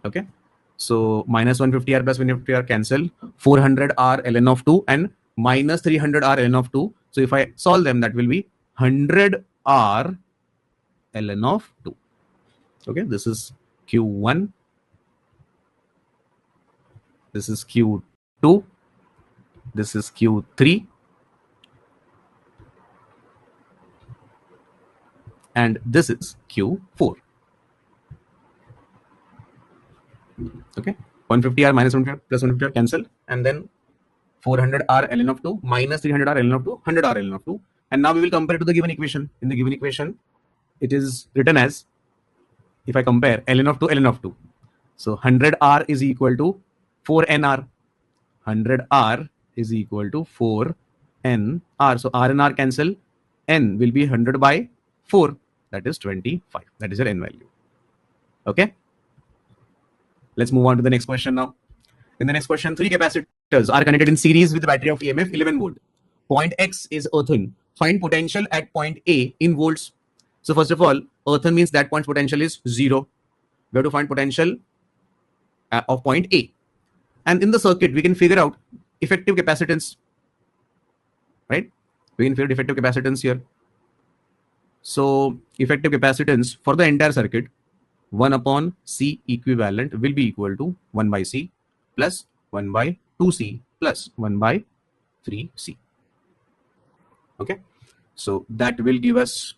Okay. So minus 150R plus 150R cancel, 400R ln of 2 and minus 300R ln of 2. So if I solve them, that will be 100R ln of 2. Okay, this is Q1, this is Q2, this is Q3, and this is Q4. Okay, 150R minus 150R plus 150R cancel, and then 400R ln of 2 minus 300R ln of 2, 100R ln of 2. And now we will compare it to the given equation. In the given equation, it is written as, if I compare ln of 2, ln of 2. So 100R is equal to 4NR. 100R is equal to 4NR. So R and R cancel. N will be 100 by 4. That is 25. That is your N value. Okay. Let's move on to the next question now. In the next question, 3 capacitors are connected in series with a battery of EMF 11 volt. Point X is earthen. Find potential at point A in volts. So first of all, earthen means that point potential is 0. We have to find potential of point A. And in the circuit, we can figure out effective capacitance. Right? We can figure effective capacitance here. So effective capacitance for the entire circuit, 1 upon C equivalent will be equal to 1 by C plus 1 by 2C plus 1 by 3C. Okay. So that will give us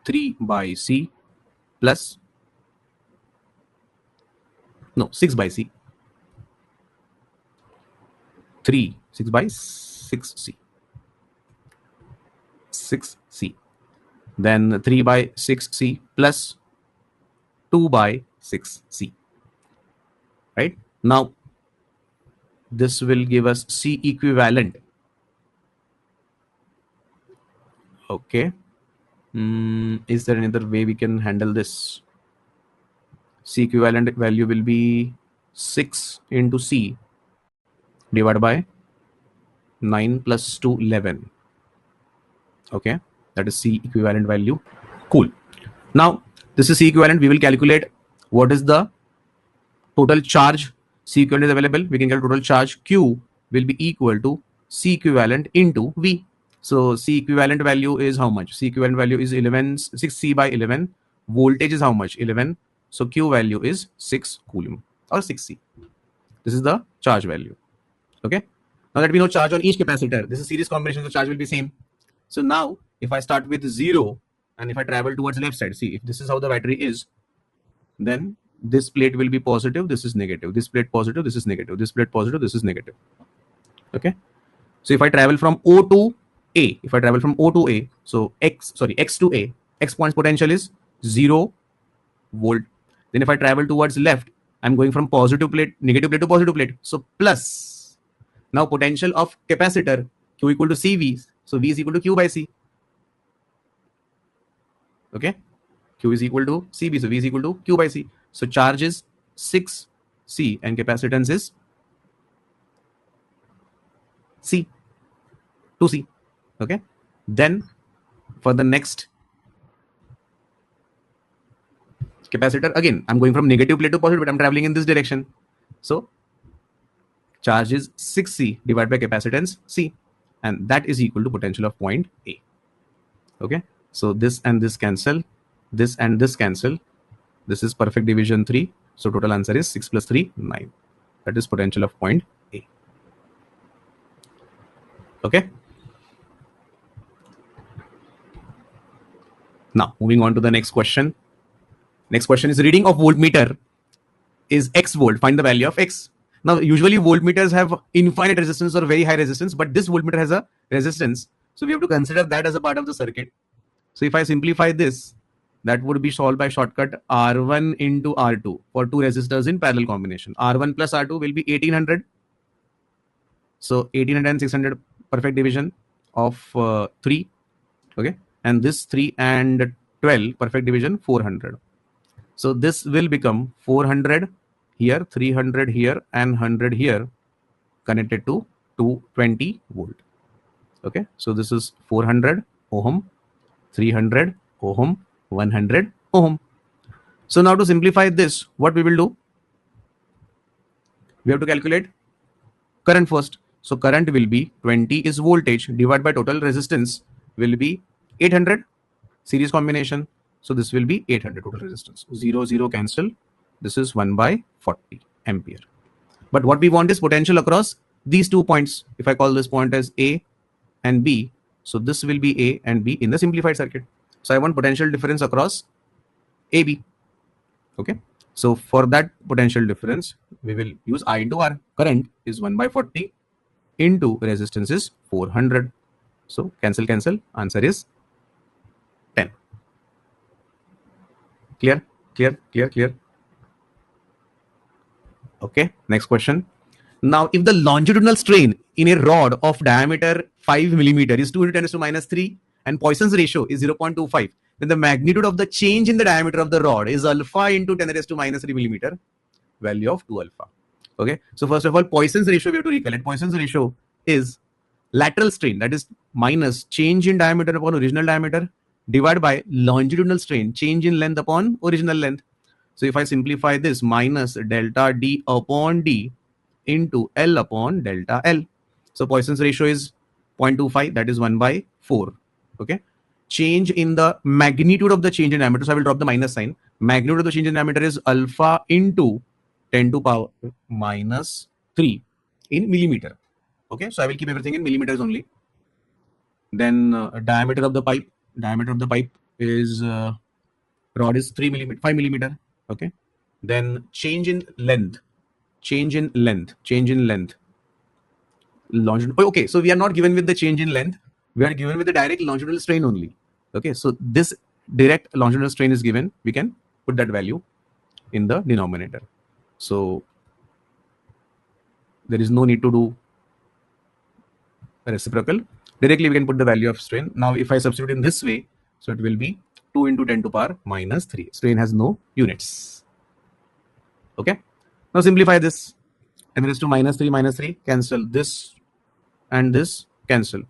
3 by C plus 6 by C. 6 by 6C. 6C. Then 3 by 6C plus 2 by 6C. Right? Now, this will give us C equivalent. Okay. Is there any other way we can handle this? C equivalent value will be 6 into C divided by 9 plus 2, 11. Okay. That is C equivalent value. Cool. Now, this is C equivalent. We will calculate what is the total charge. C equivalent is available. We can get total charge. Q will be equal to C equivalent into V. So C equivalent value is how much? C equivalent value is 11, 6C by 11. Voltage is how much? 11. So Q value is 6 coulomb or 6C. This is the charge value. Okay. Now that we know charge on each capacitor, this is series combination, so charge will be same. So now if I start with 0, and if I travel towards left side, see, if this is how the battery is, then this plate will be positive, this is negative, this plate positive, this is negative, this plate positive, this is negative. Okay, so if I travel from O to A, so x to A, x point's potential is 0 volt. Then if I travel towards left, I'm going from positive plate, negative plate to positive plate, so plus. Now potential of capacitor, Q equal to CV, so V is equal to Q by C. Okay, Q is equal to CB, so V is equal to Q by C. So charge is 6C and capacitance is C, 2C. Okay, then for the next capacitor, again, I'm going from negative plate to positive, but I'm traveling in this direction. So charge is 6C divided by capacitance C, and that is equal to potential of point A. Okay, so this and this cancel, this and this cancel. This is perfect division 3. So total answer is 6 plus 3, 9. That is potential of point A. Okay. Now moving on to the next question. Next question is reading of voltmeter is X volt. Find the value of X. Now usually voltmeters have infinite resistance or very high resistance, but this voltmeter has a resistance. So we have to consider that as a part of the circuit. So if I simplify this, that would be solved by shortcut R1 into R2 for two resistors in parallel combination. R1 plus R2 will be 1800. So 1800 and 600 perfect division of 3. Okay. And this 3 and 12 perfect division 400. So this will become 400 here, 300 here, and 100 here, connected to 220 volt. Okay. So this is 400 ohm, 300 ohm, 100 ohm. So now to simplify this, what we will do? We have to calculate current first. So current will be 20 is voltage divided by total resistance will be 800, series combination. So this will be 800 total resistance. 0, 0 cancel. This is 1 by 40 ampere. But what we want is potential across these 2 points. If I call this point as A and B, so this will be A and B in the simplified circuit. So I want potential difference across AB. Okay. So for that potential difference, we will use I into R. Current is 1 by 40 into resistance is 400. So cancel, cancel. Answer is 10. Clear? Clear? Clear? Clear? Okay. Next question. Now, if the longitudinal strain in a rod of diameter 5 millimeter is 2 into 10 raised to minus 3 and Poisson's ratio is 0.25, then the magnitude of the change in the diameter of the rod is alpha into 10 raised to minus 3 millimeter, value of 2 alpha. Okay. So first of all, Poisson's ratio we have to recollect. Poisson's ratio is lateral strain, that is minus change in diameter upon original diameter divided by longitudinal strain, change in length upon original length. So if I simplify this, minus delta D upon D into L upon delta L. So Poisson's ratio is 0.25, that is 1 by 4. Okay. Change in the magnitude of the change in diameter. So I will drop the minus sign. Magnitude of the change in diameter is alpha into 10 to power minus 3 in millimeter. Okay. So I will keep everything in millimeters only. Then diameter of the pipe. Diameter of the pipe is rod is 5 millimeter. Okay. Then change in length. Okay, so we are not given with the change in length. We are given with the direct longitudinal strain only. Okay, so this direct longitudinal strain is given. We can put that value in the denominator. So there is no need to do a reciprocal. Directly we can put the value of strain. Now if I substitute in this way, so it will be 2 into 10 to power minus 3. Strain has no units. Okay. Now simplify this. 10 raised to minus 3 cancel. This and this cancel.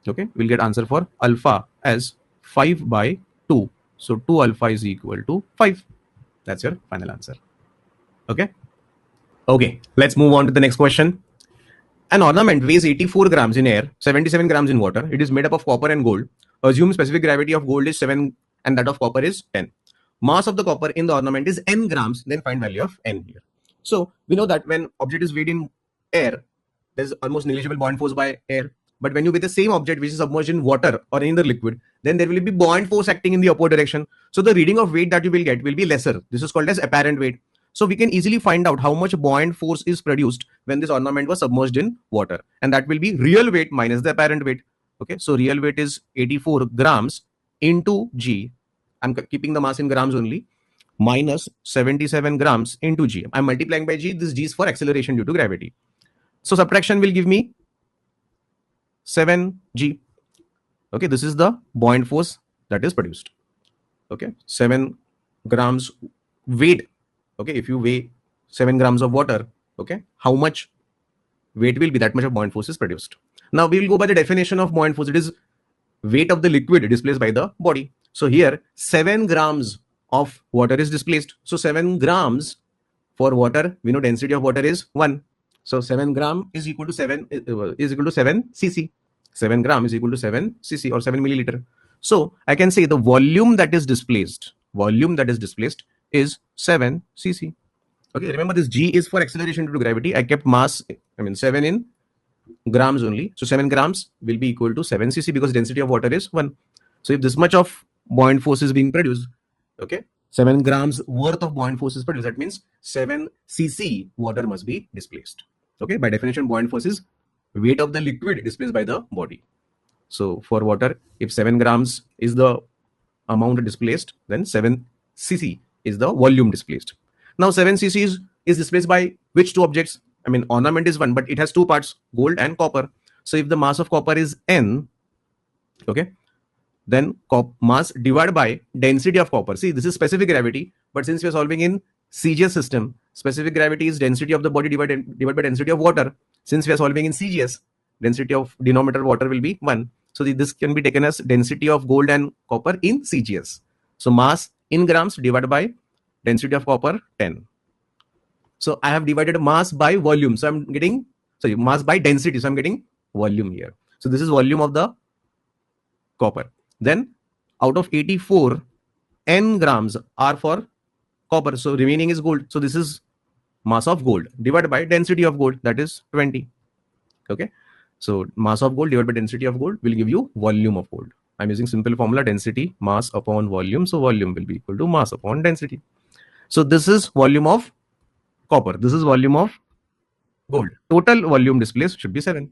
Okay. We'll get answer for alpha as 5 by 2. So 2 alpha is equal to 5. That's your final answer. Okay. Okay. Let's move on to the next question. An ornament weighs 84 grams in air, 77 grams in water. It is made up of copper and gold. Assume specific gravity of gold is 7 and that of copper is 10. Mass of the copper in the ornament is n grams. Then find value of n here. So we know that when object is weighed in air, there is almost negligible buoyant force by air. But when you with the same object which is submerged in water or any other liquid, then there will be buoyant force acting in the upward direction. So the reading of weight that you will get will be lesser. This is called as apparent weight. So we can easily find out how much buoyant force is produced when this ornament was submerged in water, and that will be real weight minus the apparent weight. Okay, so real weight is 84 grams into G. I'm keeping the mass in grams only, minus 77 grams into G. I'm multiplying by G. This G is for acceleration due to gravity. So subtraction will give me 7G. Okay, this is the buoyant force that is produced. Okay, 7 grams weight. Okay, if you weigh 7 grams of water, okay, how much weight will be, that much of buoyant force is produced. Now we will go by the definition of buoyant force. It is weight of the liquid displaced by the body. So here 7 grams of water is displaced. So 7 grams for water, we know density of water is 1. So 7 gram is equal to 7 cc. 7 gram is equal to 7 cc or 7 milliliter. So I can say the volume that is displaced is 7 cc. Okay, remember this G is for acceleration due to gravity. I kept mass, 7 in grams only. So 7 grams will be equal to 7 cc because density of water is 1. So if this much of buoyant force is being produced, okay, 7 grams worth of buoyant force is produced, that means 7 cc water must be displaced. Okay, by definition, buoyant force is weight of the liquid displaced by the body. So for water, if 7 grams is the amount displaced, then 7 cc is the volume displaced. Now 7 cc is displaced by which two objects? Ornament is one, but it has two parts, gold and copper. So if the mass of copper is N, okay, then mass divided by density of copper. See, this is specific gravity, but since we are solving in CGS system, specific gravity is density of the body divided by density of water. Since we are solving in CGS, density of denominator water will be 1. So this can be taken as density of gold and copper in CGS. So mass in grams divided by density of copper 10. So I have divided mass by volume. So I'm getting, mass by density. So I'm getting volume here. So this is volume of the copper. Then out of 84, N grams are for copper. So remaining is gold. So this is mass of gold divided by density of gold, that is 20. Okay. So mass of gold divided by density of gold will give you volume of gold. I'm using simple formula, density mass upon volume. So volume will be equal to mass upon density. So this is volume of copper. This is volume of gold. Total volume displaced should be 7.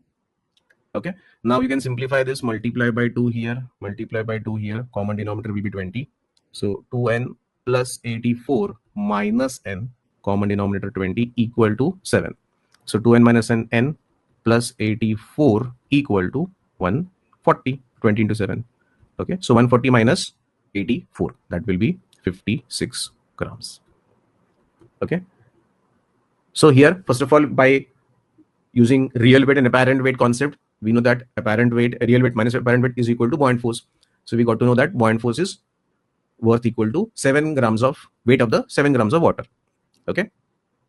Okay. Now you can simplify this, multiply by 2 here, multiply by 2 here. Common denominator will be 20. So 2n plus 84 minus n, common denominator 20, equal to 7. So 2n minus n plus 84 equal to 140. 20 into 7. Okay. So 140 minus 84, that will be 56 grams. Okay. So here, first of all, by using real weight and apparent weight concept, we know that apparent weight, real weight minus apparent weight is equal to buoyant force. So we got to know that buoyant force is worth equal to 7 grams of weight of the 7 grams of water. Okay.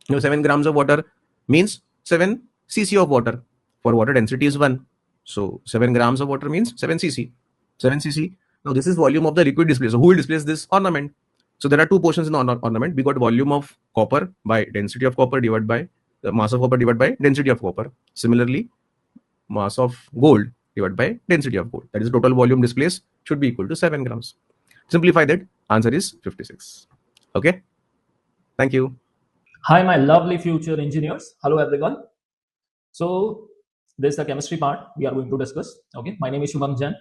Now 7 grams of water means 7 cc of water. For water density is 1. So 7 grams of water means 7 cc. 7 cc. Now this is volume of the liquid displaced. So who will displace this ornament? So there are two portions in the ornament. We got volume of copper by density of copper divided by the mass of copper divided by density of copper. Similarly, mass of gold divided by density of gold. That is total volume displaced should be equal to 7 grams. Simplify that. Answer is 56. Okay. Thank you. Hi, my lovely future engineers. Hello, everyone. So this is the chemistry part we are going to discuss. Okay. My name is Shubham Jain.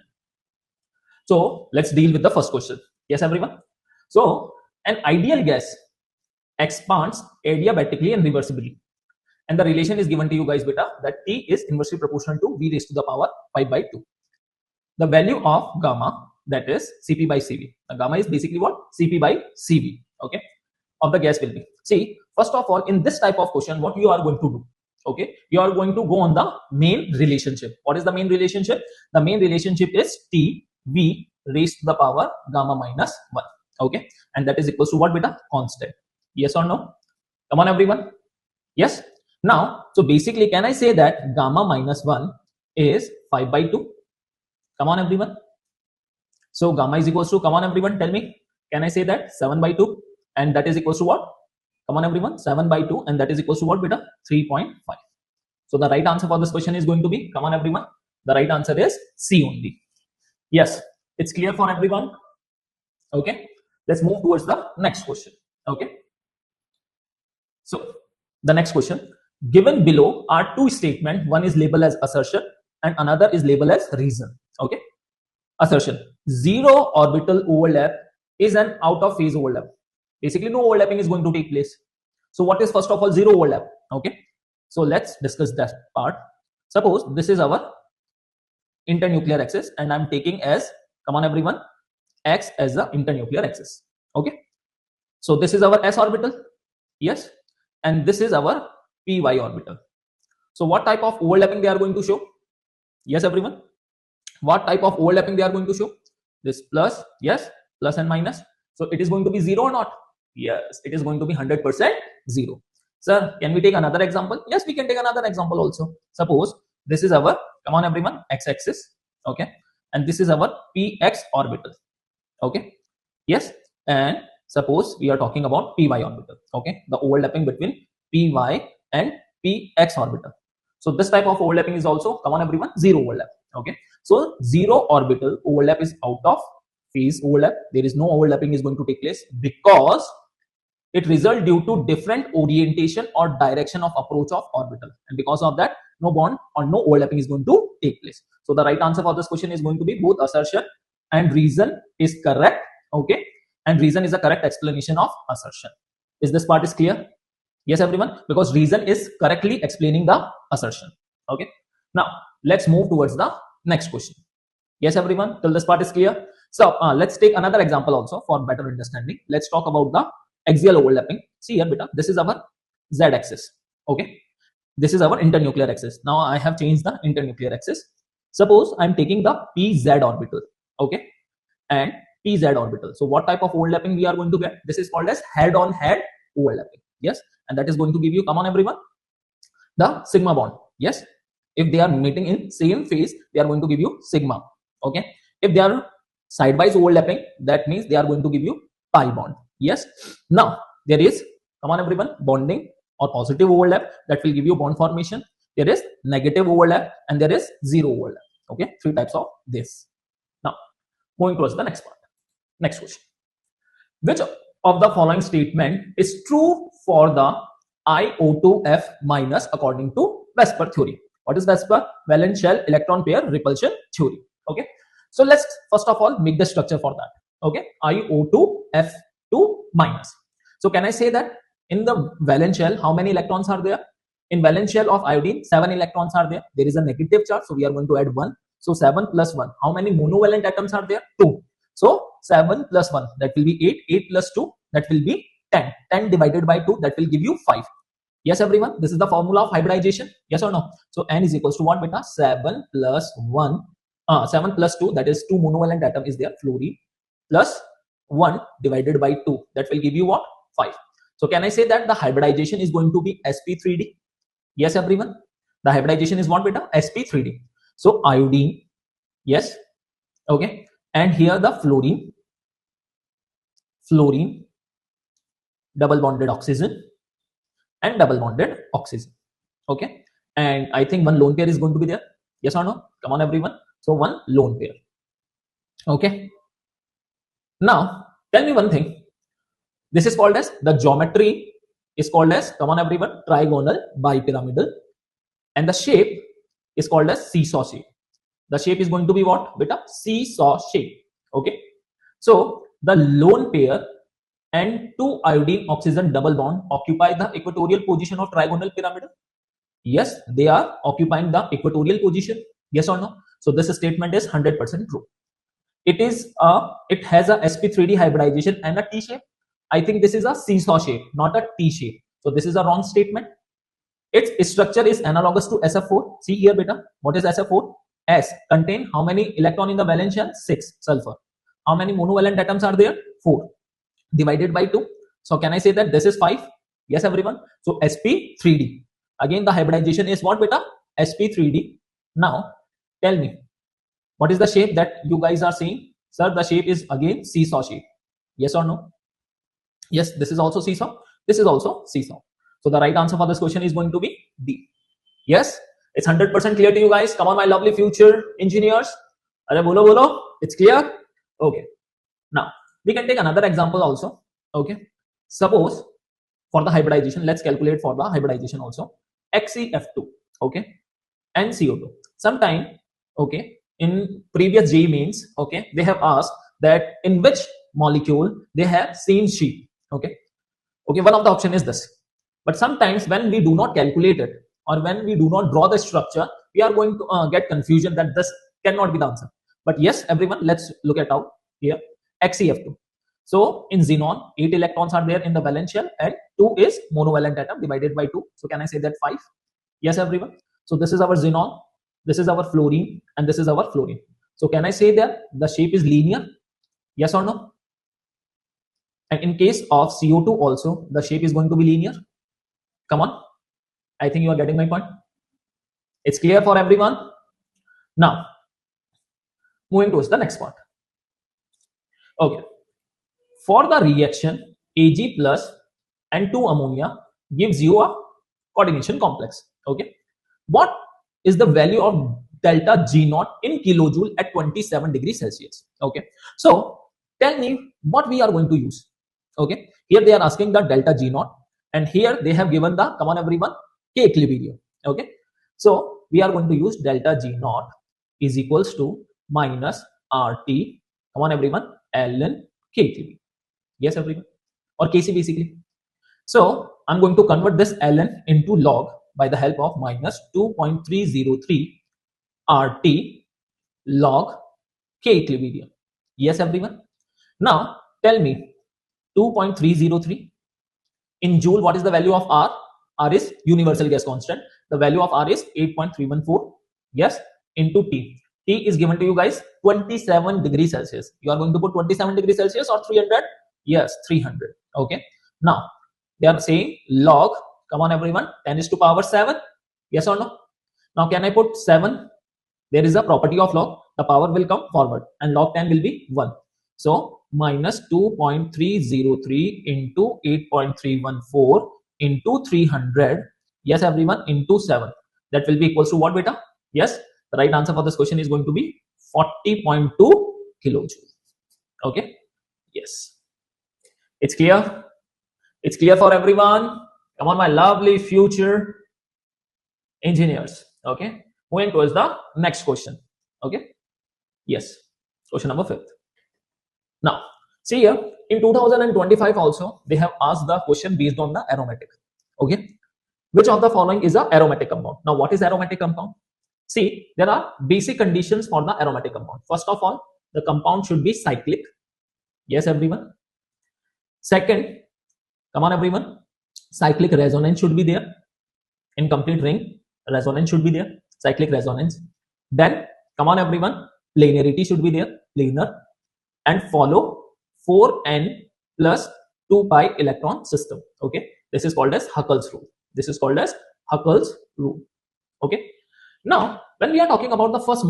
So let's deal with the first question. Yes, everyone. So an ideal gas expands adiabatically and reversibly. And the relation is given to you guys, beta, that T is inversely proportional to V raised to the power 5 by 2. The value of gamma, that is Cp by Cv. The gamma is basically what? Cp by Cv. Okay. Of the gas will be. See, first of all, in this type of question, what you are going to do? Okay. You are going to go on the main relationship. What is the main relationship? The main relationship is T V raised to the power gamma minus 1. Okay. And that is equals to what, beta? Constant. Yes or no? Come on, everyone. Yes. Now, so basically, can I say that gamma minus 1 is 5 by 2? Come on, everyone. So gamma is equals to, come on, everyone, tell me. Can I say that 7 by 2? And that is equals to what? Come on, everyone. 7 by 2. And that is equals to what, beta? 3.5. So the right answer for this question is going to be, come on, everyone, The right answer is C only. Yes, it's clear for everyone. Okay, let's move towards the next question. Okay, so the next question, given below are two statements. One is labeled as assertion and another is labeled as reason. Okay, assertion, zero orbital overlap is an out of phase overlap. Basically, no overlapping is going to take place. So what is first of all zero overlap? Okay, so let's discuss that part. Suppose this is our internuclear axis and I'm taking as, come on everyone, X as the internuclear axis. Okay, so this is our S orbital, yes, and this is our Py orbital. So what type of overlapping they are going to show? Yes everyone, what type of overlapping they are going to show? This plus, yes, plus and minus. So it is going to be zero or not? Yes, it is going to be 100% zero. Sir, can we take another example? Yes, we can take another example also. Suppose this is our, come on everyone, x-axis, okay, and this is our Px orbital, okay, yes, and suppose we are talking about Py orbital, okay, the overlapping between Py and Px orbital. So this type of overlapping is also, come on everyone, zero overlap, okay. So zero orbital overlap is out of phase overlap. There is no overlapping is going to take place because it results due to different orientation or direction of approach of orbital, and because of that no bond or no overlapping is going to take place. So the right answer for this question is going to be both assertion and reason is correct, okay, and reason is the correct explanation of assertion. Is this part is clear? Yes everyone, because reason is correctly explaining the assertion. Okay, now let's move towards the next question. Yes everyone, till this part is clear. So let's take another example also for better understanding. Let's talk about the axial overlapping. See here beta, this is our z axis, okay, this is our internuclear axis. Now I have changed the internuclear axis. Suppose I'm taking the pz orbital, okay, and pz orbital. So what type of overlapping we are going to get? This is called as head on head overlapping, yes, and that is going to give you, come on everyone, the sigma bond. Yes, if they are meeting in same phase, they are going to give you sigma, okay. If they are sidewise overlapping, that means they are going to give you pi bond. Yes, now there is, come on everyone, bonding or positive overlap, that will give you bond formation. There is negative overlap and there is zero overlap, okay, three types of this. Now going towards the next part, next question, which of the following statement is true for the IO2F minus according to Vesper theory? What is Vesper? Valence shell electron pair repulsion theory. Okay, so let's first of all make the structure for that. Okay, IO2F2 minus. So can I say that in the valence shell how many electrons are there? In valence shell of iodine 7 electrons are there. There is a negative charge, so we are going to add 1. So 7 plus 1, how many monovalent atoms are there? 2. So 7 plus 1, that will be 8. 8 plus 2, that will be 10. 10 divided by 2, that will give you 5. Yes everyone, this is the formula of hybridization. Yes or no? So n is equals to what beta? 7 plus 1, 7 plus 2, that is 2 monovalent atom is there, fluorine, plus 1 divided by 2, that will give you what? 5. So can I say that the hybridization is going to be sp3d? Yes everyone, the hybridization is what beta? sp3d. So iodine, yes, okay, and here the fluorine, double bonded oxygen and double bonded oxygen, okay, and I think one lone pair is going to be there. Yes or no? Come on everyone, so one lone pair, okay. Now tell me one thing, this is called as, the geometry is called as, come on everyone, trigonal bipyramidal, and the shape is called as seesaw shape. The shape is going to be what beta? Seesaw shape, okay. So the lone pair and 2 iodine oxygen double bond occupy the equatorial position of trigonal pyramidal. Yes, they are occupying the equatorial position. Yes or no? So this statement is 100% true. It is it has a sp3d hybridization and a T shape. I think this is a seesaw shape, not a T shape. So this is a wrong statement. Its structure is analogous to SF4. See here beta, what is SF4? S contain how many electron in the valence shell? 6 sulfur. How many monovalent atoms are there? 4 divided by 2. So can I say that this is 5? Yes everyone. So sp3d, again the hybridization is what beta? sp3d. Now tell me, what is the shape that you guys are seeing? Sir, the shape is again seesaw shape. Yes or no? Yes, this is also seesaw, this is also seesaw. So the right answer for this question is going to be D. Yes, It's 100% clear to you guys. Come on, my lovely future engineers. Are bolo bolo? It's clear? Okay. Now, we can take another example also. Okay. Suppose for the hybridization, let's calculate for the hybridization also. XeF2, okay, and CO2. Sometime, okay, in previous JEE Mains, okay, they have asked that in which molecule they have same sheet, okay. Okay, one of the option is this. But sometimes when we do not calculate it or when we do not draw the structure, we are going to get confusion that this cannot be the answer. But yes, everyone, let's look at out here. XeF2. So in xenon, 8 electrons are there in the valence shell and 2 is monovalent atom divided by 2. So can I say that 5? Yes, everyone. So this is our xenon, this is our fluorine, and this is our fluorine. So can I say that the shape is linear? Yes or no? And in case of CO2 also, the shape is going to be linear. Come on. I think you are getting my point. It's clear for everyone. Now, moving towards the next part. Okay. For the reaction, Ag plus and 2 ammonia gives you a coordination complex. Okay. What is the value of delta G naught in kilojoule at 27 degrees Celsius? Okay. So tell me what we are going to use. Okay. Here they are asking the delta G naught, and here they have given the, come on everyone, K equilibrium. Okay. So we are going to use delta G naught is equals to minus RT, come on everyone, ln K equilibrium. Yes, everyone, or Kc basically. So I'm going to convert this ln into log by the help of minus 2.303 RT log K equilibrium. Yes, everyone. Now tell me 2.303 in joule. What is the value of R? R is universal gas constant. The value of R is 8.314. Yes, into T. T is given to you guys 27 degrees Celsius. You are going to put 27 degrees Celsius or 300? Yes, 300. Okay. Now they are saying log, come on everyone, 10 is to power 7. Yes or no? Now can I put 7? There is a property of log. The power will come forward and log 10 will be 1. So minus 2.303 into 8.314 into 300. Yes, everyone, into 7. That will be equals to what, beta? Yes, the right answer for this question is going to be 40.2 kilojoule. Okay. Yes. It's clear. It's clear for everyone. Come on, my lovely future engineers. Okay. Moving towards the next question. Okay. Yes. Question number 5. Now, see here, in 2025 also, they have asked the question based on the aromatic. Okay. Which of the following is a aromatic compound? Now, what is aromatic compound? See, there are basic conditions for the aromatic compound. First of all, the compound should be cyclic. Yes, everyone. Second, come on everyone, cyclic resonance should be there. In complete ring, resonance should be there. Cyclic resonance. Then, come on everyone, planarity should be there. Planar. And follow 4n plus 2 pi electron system. Okay. This is called as Huckel's rule. This is called as Huckel's rule. Okay. Now, when we are talking about the first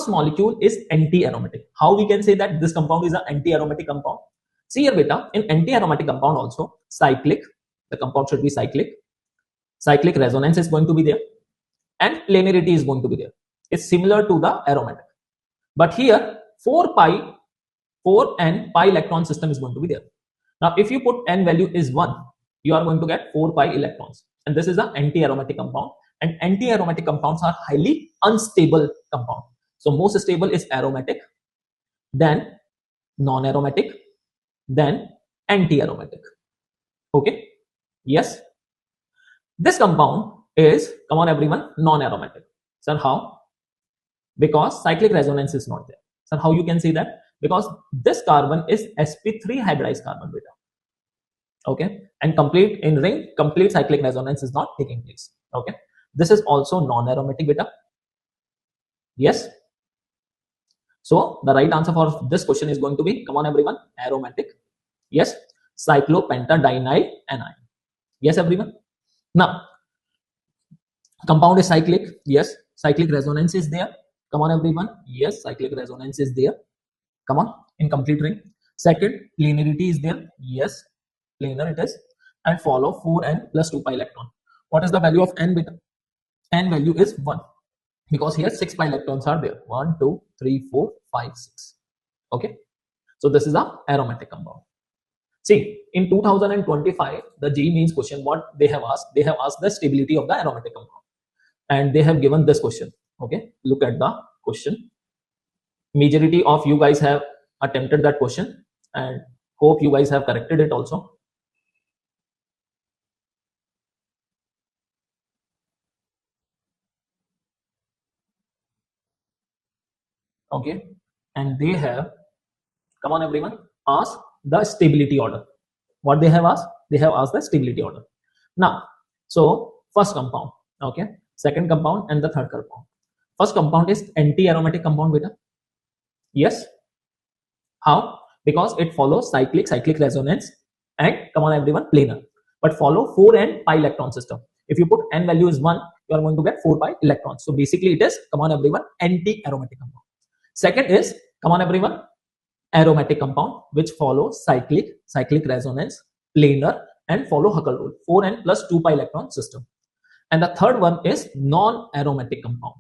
molecule is anti-aromatic. How we can say that this compound is an anti-aromatic compound? See here, beta, in anti-aromatic compound also, cyclic, the compound should be cyclic. Cyclic resonance is going to be there. And planarity is going to be there. It's similar to the aromatic. But here, 4n pi electron system is going to be there. Now, if you put n value is 1, you are going to get 4 pi electrons. And this is an anti-aromatic compound. And anti-aromatic compounds are highly unstable compound. So most stable is aromatic, then non-aromatic, then anti-aromatic. Okay. Yes. This compound is, come on everyone, non-aromatic. Sir, how? Because cyclic resonance is not there. Sir, how you can say that? Because this carbon is sp3 hybridized carbon, beta. Okay. And complete in ring, complete cyclic resonance is not taking place. Okay. This is also non-aromatic, beta. Yes. So the right answer for this question is going to be, come on everyone, aromatic. Yes. Cyclopentadienyl anion. Yes, everyone. Now, compound is cyclic. Yes. Cyclic resonance is there. Come on everyone. Yes. Cyclic resonance is there. Come on. In complete ring. Second, planarity is there. Yes. Planar it is. And follow 4n plus 2 pi electron. What is the value of n, beta? n value is 1, because here 6 pi electrons are there. 1, 2, 3, 4, 5, 6. Okay, so this is a aromatic compound. See, in 2025, the JEE Mains question, what they have asked the stability of the aromatic compound, and they have given this question. Okay, look at the question. Majority of you guys have attempted that question, and hope you guys have corrected it also. Okay, and they have, come on everyone, ask the stability order. What they have asked? They have asked the stability order. Now, so first compound, okay, second compound, and the third compound. First compound is anti-aromatic compound, beta. Yes. How? Because it follows cyclic resonance, and come on everyone, planar, but follow 4n pi electron system. If you put n value is 1, you are going to get 4 pi electrons. So basically it is, come on everyone, anti-aromatic compound. Second is, come on everyone, aromatic compound, which follows cyclic resonance, planar, and follow Huckel rule, 4n plus 2 pi electron system. And the third one is non-aromatic compound.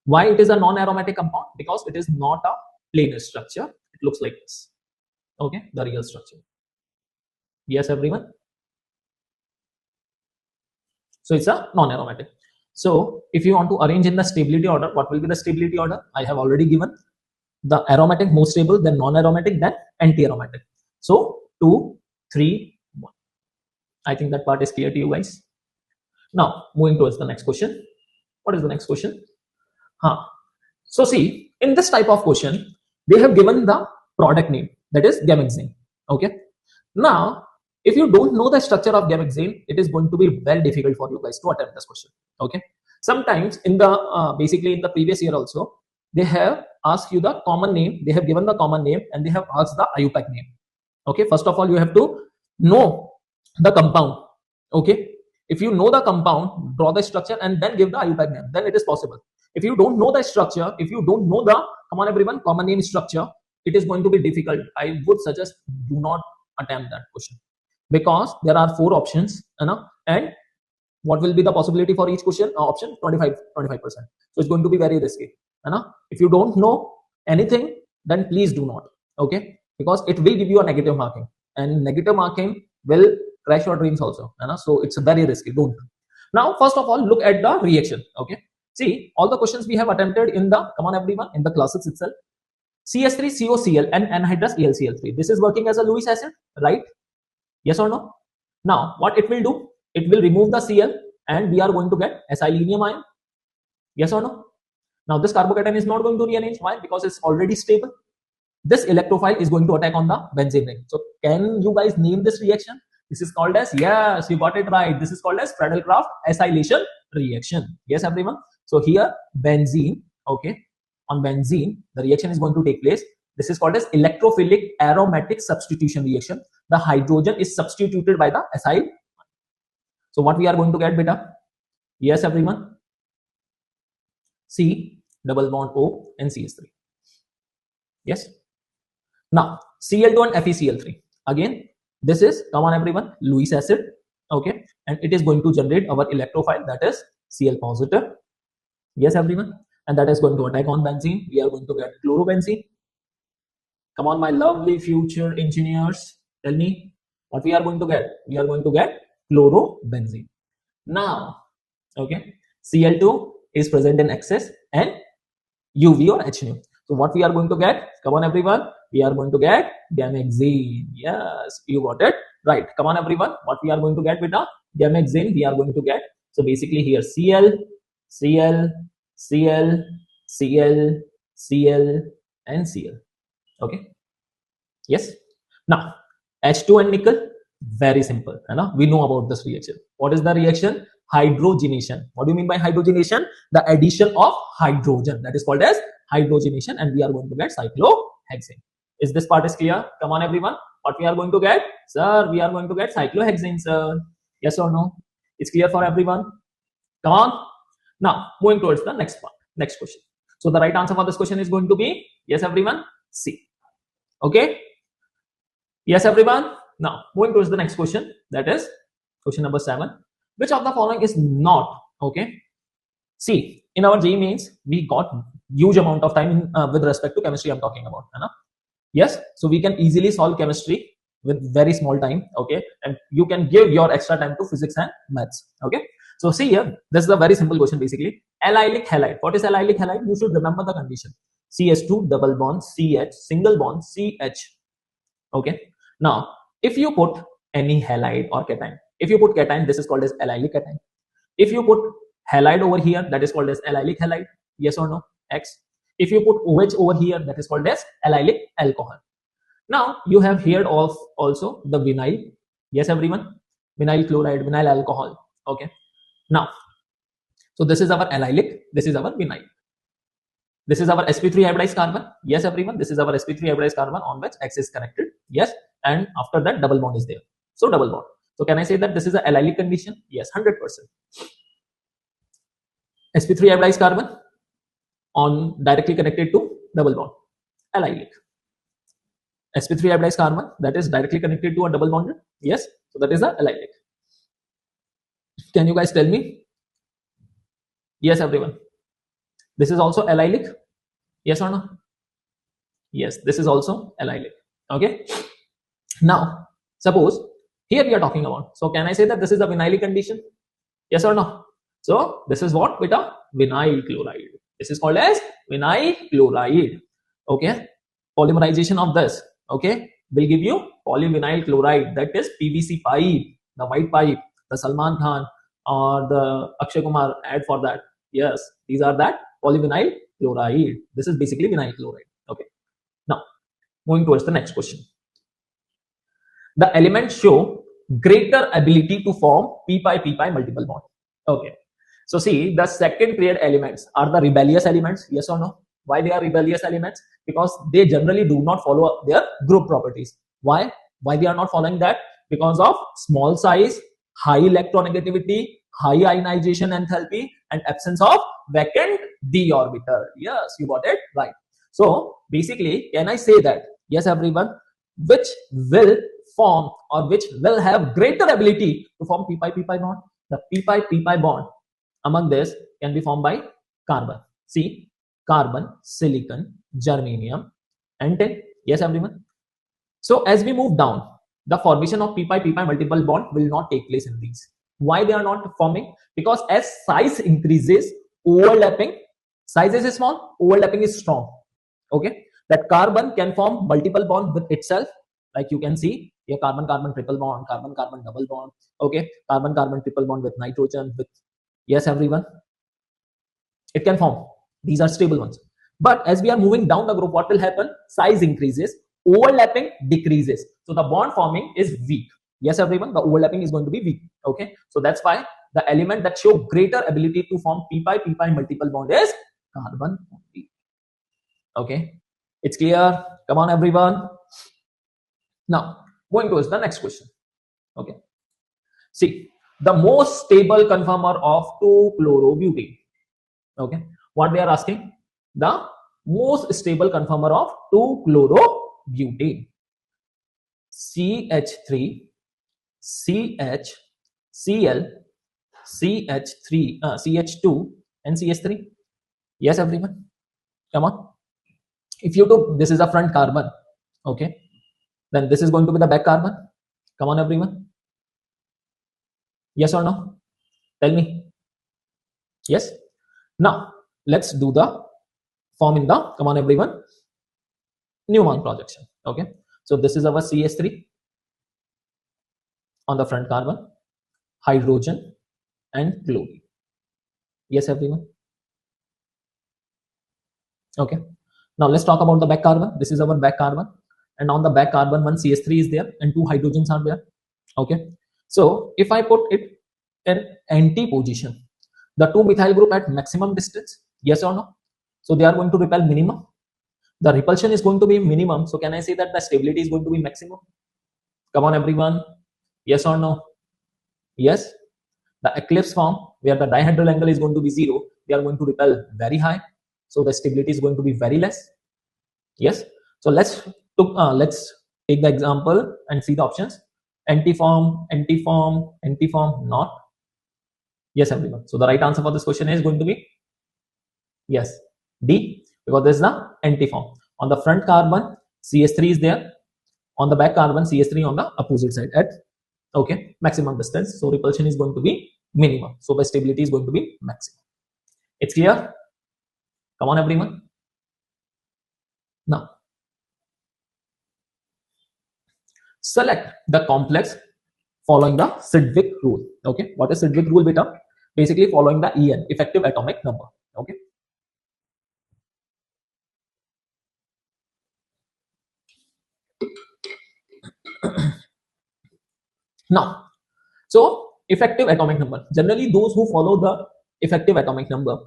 Why it is a non-aromatic compound? Because it is not a planar structure. It looks like this. Okay, the real structure. Yes, everyone. So it's a non-aromatic. So if you want to arrange in the stability order, what will be the stability order? I have already given. The aromatic most stable, then non-aromatic, then anti-aromatic. So 2, 3, 1. I think that part is clear to you guys. Now moving towards the next question. What is the next question? So see, in this type of question, they have given the product name, that is gamexene. Okay. Now, if you don't know the structure of gamexene, it is going to be very difficult for you guys to attempt this question. Okay. Sometimes in the basically in the previous year also, they have asked you the common name. They have given the common name, and they have asked the IUPAC name. Okay. First of all, you have to know the compound. Okay. If you know the compound, draw the structure, and then give the IUPAC name, then it is possible. If you don't know the structure, if you don't know the, come on everyone, common name structure, it is going to be difficult. I would suggest do not attempt that question, because there are 4 options, and what will be the possibility for each question? Option 25%. So it's going to be very risky. If you don't know anything, then please do not. Okay, because it will give you a negative marking, and negative marking will crash your dreams also. So it's very risky. Don't. Now, first of all, look at the reaction. Okay. See, all the questions we have attempted in the, come on everyone, in the classes itself. CS3COCl and anhydrous ElCl3. This is working as a Lewis acid, right? Yes or no? Now, what it will do? It will remove the Cl, and we are going to get silenium ion. Yes or no? Now, this carbocation is not going to rearrange. Why? Because it's already stable. This electrophile is going to attack on the benzene ring. So, can you guys name this reaction? This is called as, yes, you got it right. This is called as Friedel-Crafts acylation reaction. Yes, everyone. So here benzene, okay, on benzene, the reaction is going to take place. This is called as electrophilic aromatic substitution reaction. The hydrogen is substituted by the acyl. So what we are going to get, beta? Yes, everyone. C double bond O and CH3. Yes. Now Cl2 and FeCl3. Again, this is, come on everyone, Lewis acid. Okay, and it is going to generate our electrophile, that is Cl positive. Yes, everyone. And that is going to attack on benzene. We are going to get chlorobenzene. Come on, my lovely future engineers. Tell me what we are going to get. We are going to get chlorobenzene. Now, okay, Cl2 is present in excess, and UV or HNO. So what we are going to get? Come on, everyone. We are going to get gamexene. Yes, you got it right. Come on, everyone. What we are going to get, beta? Gamexene. We are going to get. So basically here Cl, Cl, Cl, Cl, Cl, and Cl. Okay. Yes. Now H2 and nickel, very simple. We know about this reaction. What is the reaction? Hydrogenation. What do you mean by hydrogenation? The addition of hydrogen. That is called as hydrogenation, and we are going to get cyclohexane. Is this part is clear? Come on, everyone. What we are going to get? Sir, we are going to get cyclohexane, sir. Yes or no? It's clear for everyone? Come on. Now, moving towards the next part, next question. So the right answer for this question is going to be, yes, everyone, C. Okay. Yes, everyone. Now, moving towards the next question, that is question number 7. Which of the following is not, okay, See, in our JEE Mains, we got huge amount of time in, with respect to chemistry I'm talking about. Hai na? Yes, so we can easily solve chemistry with very small time, okay, and you can give your extra time to physics and maths, okay. So see here, this is a very simple question basically. Allylic halide. What is allylic halide? You should remember the condition. CH2 double bond CH single bond CH. Okay. Now, if you put any halide or cation, if you put cation, this is called as allylic cation. If you put halide over here, that is called as allylic halide. Yes or no? X. If you put OH over here, that is called as allylic alcohol. Now you have heard of also the vinyl. Yes, everyone. Vinyl chloride, vinyl alcohol. Okay. Now, so this is our allylic. This is our vinyl. This is our sp3 hybridized carbon. Yes, everyone. This is our sp3 hybridized carbon on which X is connected. Yes, and after that double bond is there. So double bond. So can I say that this is a allylic condition? Yes, 100%. sp3 hybridized carbon on directly connected to double bond. Allylic. sp3 hybridized carbon that is directly connected to a double bond. Yes, so that is a allylic. Can you guys tell me? Yes, everyone. This is also allylic. Yes or no? Yes, this is also allylic. Okay. Now, suppose here we are talking about. So can I say that this is a vinylic condition? Yes or no? So this is what with a vinyl chloride. This is called as vinyl chloride. Okay. Polymerization of this, okay, will give you polyvinyl chloride. That is PVC pipe, the white pipe, the Salman Khan or the Akshay Kumar ad for that. Yes, these are that polyvinyl chloride. This is basically vinyl chloride. Okay. Now, moving towards the next question. The elements show greater ability to form p-pi multiple bond. Okay. So see, the second period elements are the rebellious elements. Yes or no? Why they are rebellious elements? Because they generally do not follow their group properties. Why? Why they are not following that? Because of small size, high electronegativity, high ionization enthalpy, and absence of vacant d orbital. Yes, you got it right. So basically, can I say that? Yes, everyone, which will form or which will have greater ability to form p-pi bond? The p-pi bond among this can be formed by carbon. See, carbon, silicon, germanium, and tin. Yes, everyone. So as we move down, the formation of p-pi multiple bond will not take place in these. Why they are not forming? Because as size increases, overlapping, size is small, overlapping is strong. Okay, that carbon can form multiple bond with itself. Like you can see here, carbon triple bond, carbon double bond. Okay, carbon triple bond with nitrogen. With yes, everyone, it can form. These are stable ones. But as we are moving down the group, what will happen? Size increases, overlapping decreases. So the bond forming is weak. Yes, everyone, the overlapping is going to be weak. Okay, so that's why the element that show greater ability to form p-pi multiple bond is carbon only. Okay, it's clear. Come on, everyone. Now, going towards the next question. Okay, see, the most stable conformer of 2-chlorobutane. Okay, what they are asking? The most stable conformer of 2-chlorobutane. CH3, CH, Cl, CH3, CH2, and CH3. Yes, everyone. Come on. If you took this is a front carbon, okay, then this is going to be the back carbon. Come on, everyone. Yes or no? Tell me. Yes. Now let's do the form in the, come on, everyone, Newman projection. Okay, so this is our CH3 on the front carbon, hydrogen and chlorine. Yes, everyone. Okay, now let's talk about the back carbon. This is our back carbon, and on the back carbon one CH3 is there and 2 hydrogens are there. Okay, so if I put it in anti position, the 2 methyl group at maximum distance, yes or no? So they are going to repel minimum. The repulsion is going to be minimum. So can I say that the stability is going to be maximum? Come on, everyone. Yes or no? Yes. The eclipse form where the dihedral angle is going to be 0, they are going to repel very high. So the stability is going to be very less. Yes. So let's take the example and see the options. Antiform, not. Yes, everyone. So the right answer for this question is going to be yes, D, because this is the antiform. On the front carbon, CH3 is there. On the back carbon, CH3 on the opposite side at maximum distance. So repulsion is going to be minimum. So the stability is going to be maximum. It's clear? Come on, everyone. Now, select the complex following the Sidgwick rule. Okay, what is Sidgwick rule, beta? Basically following the EN, effective atomic number. Okay. Now, so effective atomic number. Generally, those who follow the effective atomic number,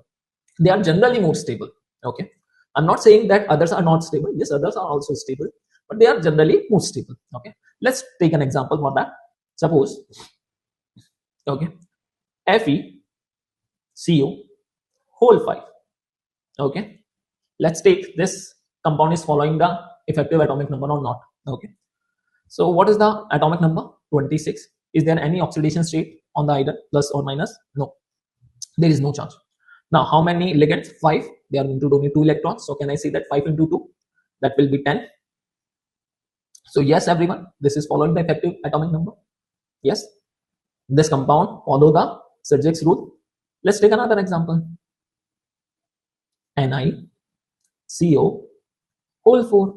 they are generally more stable. Okay, I'm not saying that others are not stable. Yes, others are also stable, but they are generally more stable. Okay, let's take an example for that. Suppose, okay, FeCO whole 5. Okay, let's take this compound is following the effective atomic number or not. Okay, so what is the atomic number? 26. Is there any oxidation state on the iron, plus or minus? No, there is no charge. Now, how many ligands? 5. They are going to donate 2 electrons. So can I say that 5 into 2? That will be 10. So yes, everyone, this is following the effective atomic number. Yes, this compound follow the Sidgwick's rule. Let's take another example. NiCO whole 4.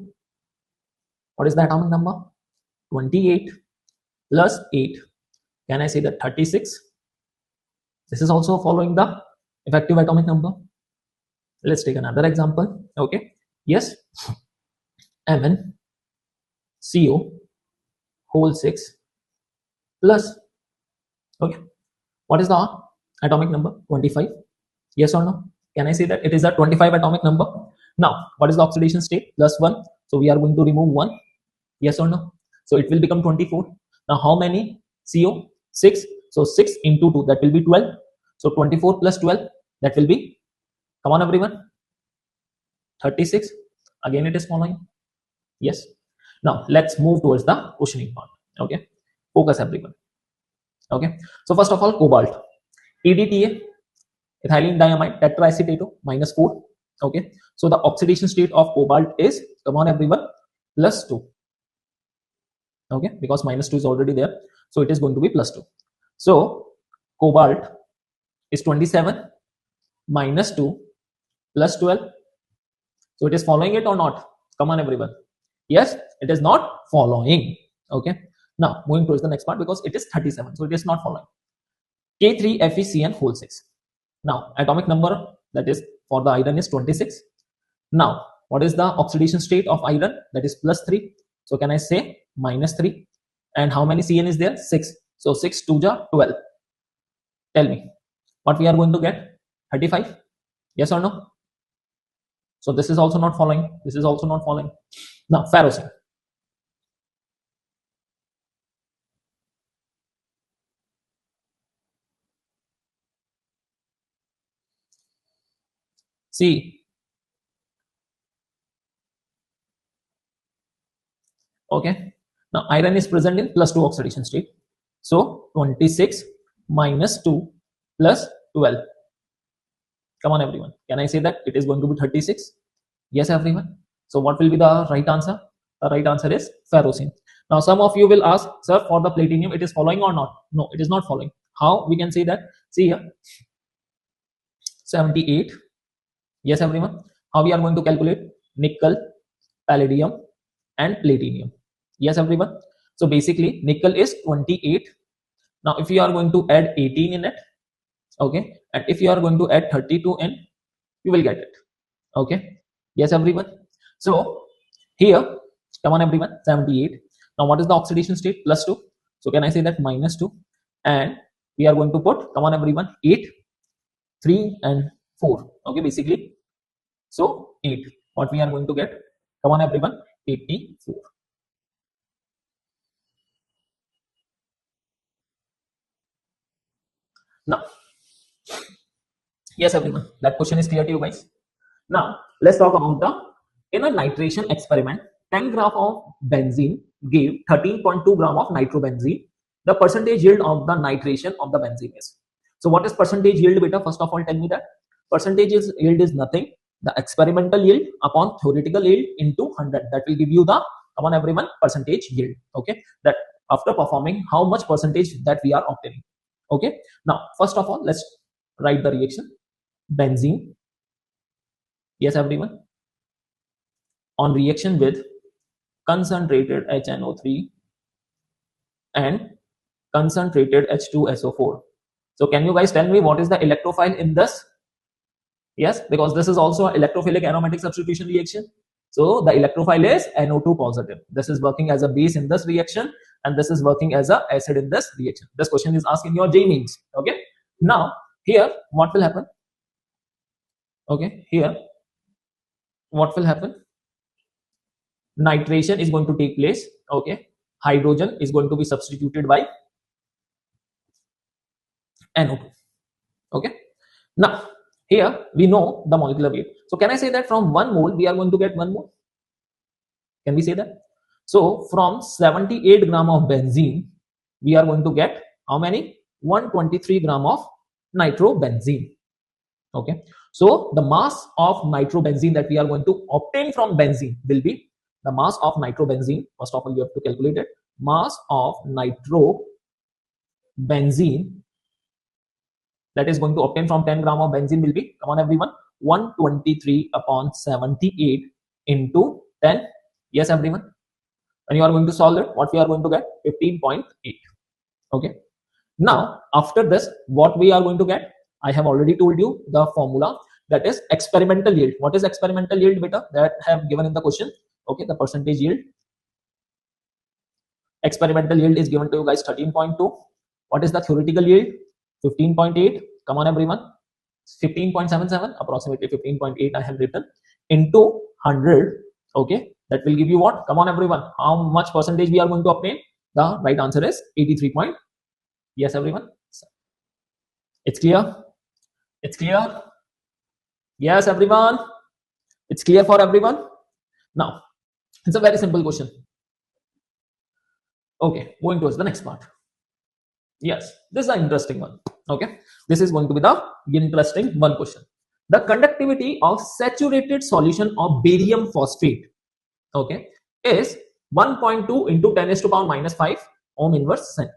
What is the atomic number? 28 plus 8. Can I say that 36? This is also following the effective atomic number. Let's take another example. Okay, yes, Amine CO whole 6 plus, okay, what is the atomic number? 25. Yes or no? Can I say that it is a 25 atomic number? Now, what is the oxidation state? Plus 1. So we are going to remove 1. Yes or no? So it will become 24. Now, how many CO? 6. So 6 into 2, that will be 12. So 24 plus 12, that will be, come on everyone, 36. Again it is following. Yes. Now let's move towards the questioning part. Okay, focus everyone. Okay, so first of all, cobalt, EDTA, ethylene diamide tetraacetate -4. Okay, so the oxidation state of cobalt is, come on everyone, +2. Okay, because -2 is already there, so it is going to be +2. So cobalt is 27 -2 plus 12. So it is following it or not? Come on everyone. Yes, it is not following. Okay, now moving towards the next part, because it is 37, so it is not following. K3FeCN whole 6. Now atomic number, that is for the iron, is 26. Now what is the oxidation state of iron? That is +3. So can I say -3? And how many CN is there? 6. So 6 2 ja 12. Tell me what we are going to get. 35. Yes or no? So this is also not following. This is also not following. Now ferrocene. See, okay, now iron is present in +2 oxidation state. So 26 -2 plus 12. Come on everyone, can I say that it is going to be 36? Yes everyone. So what will be the right answer? The right answer is ferrocene. Now some of you will ask, sir, for the platinum it is following or not? No, it is not following. How we can say that? See here, 78. Yes everyone. How we are going to calculate? Nickel, palladium and platinum. Yes everyone. So basically nickel is 28. Now if you are going to add 18 in it, okay, and if you are going to add 32 in, you will get it. Okay, yes everyone. So here, come on everyone, 78. Now what is the oxidation state? +2. So can I say that -2? And we are going to put, come on everyone, 8, 3 and 4. Okay, basically, so 8. What we are going to get? Come on everyone, 84. Now, yes everyone, that question is clear to you guys. Now let's talk about in a nitration experiment, 10 gram of benzene gave 13.2 gram of nitrobenzene. The percentage yield of the nitration of the benzene is. So what is percentage yield, beta? First of all, tell me that. Percentage yield is nothing. The experimental yield upon theoretical yield into 100. That will give you the, come on everyone, percentage yield. Okay, that after performing, how much percentage that we are obtaining. Okay, now first of all, let's write the reaction. Benzene, yes everyone, on reaction with concentrated HNO3 and concentrated H2SO4. So can you guys tell me what is the electrophile in this? Yes, because this is also an electrophilic aromatic substitution reaction. So the electrophile is NO2 positive. This is working as a base in this reaction, and this is working as an acid in this reaction. This question is asked in your JEE Mains. Okay, now here what will happen? Okay, here what will happen? Nitration is going to take place. Okay, hydrogen is going to be substituted by NO2. Okay, now here we know the molecular weight. So can I say that from 1 mole we are going to get 1 mole? Can we say that? So from 78 gram of benzene we are going to get how many? 123 gram of nitrobenzene. Okay, so the mass of nitrobenzene that we are going to obtain from benzene will be the mass of nitrobenzene. First of all, you have to calculate it. Mass of nitrobenzene that is going to obtain from 10 gram of benzene will be, come on everyone, 123 upon 78 into 10. Yes everyone, and you are going to solve it. What we are going to get? 15.8. Okay, now after this what we are going to get? I have already told you the formula, that is experimental yield. What is experimental yield, beta? That I have given in the question. Okay, the percentage yield. Experimental yield is given to you guys 13.2. What is the theoretical yield? 15.8. Come on everyone, 15.77, approximately 15.8 I have written, into 100. Okay, that will give you what? Come on everyone, how much percentage we are going to obtain? The right answer is 83. Yes everyone, it's clear? It's clear? Yes everyone, it's clear for everyone? Now it's a very simple question. Okay, going towards the next part. Yes, this is an interesting one. Okay, this is going to be the interesting one question. The conductivity of saturated solution of barium phosphate, okay, is 1.2 into 10 raised to power minus 5 ohm inverse cent.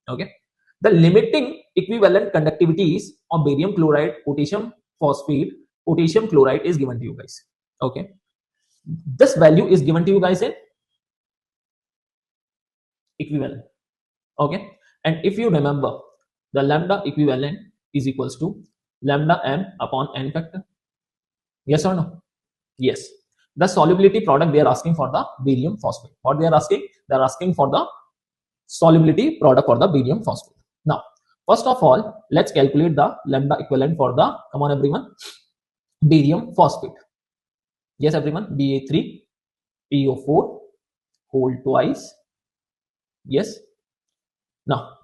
Okay, the limiting equivalent conductivities of barium chloride, potassium phosphate, potassium chloride is given to you guys. Okay, this value is given to you guys in equivalent. Okay, and if you remember, the lambda equivalent is equals to lambda m upon n factor. Yes or no? Yes. The solubility product they are asking for the barium phosphate. What they are asking? They are asking for the solubility product for the barium phosphate. Now, first of all, let's calculate the lambda equivalent for the, come on everyone, barium phosphate. Yes everyone, Ba3 PO4 whole twice. Yes. Now,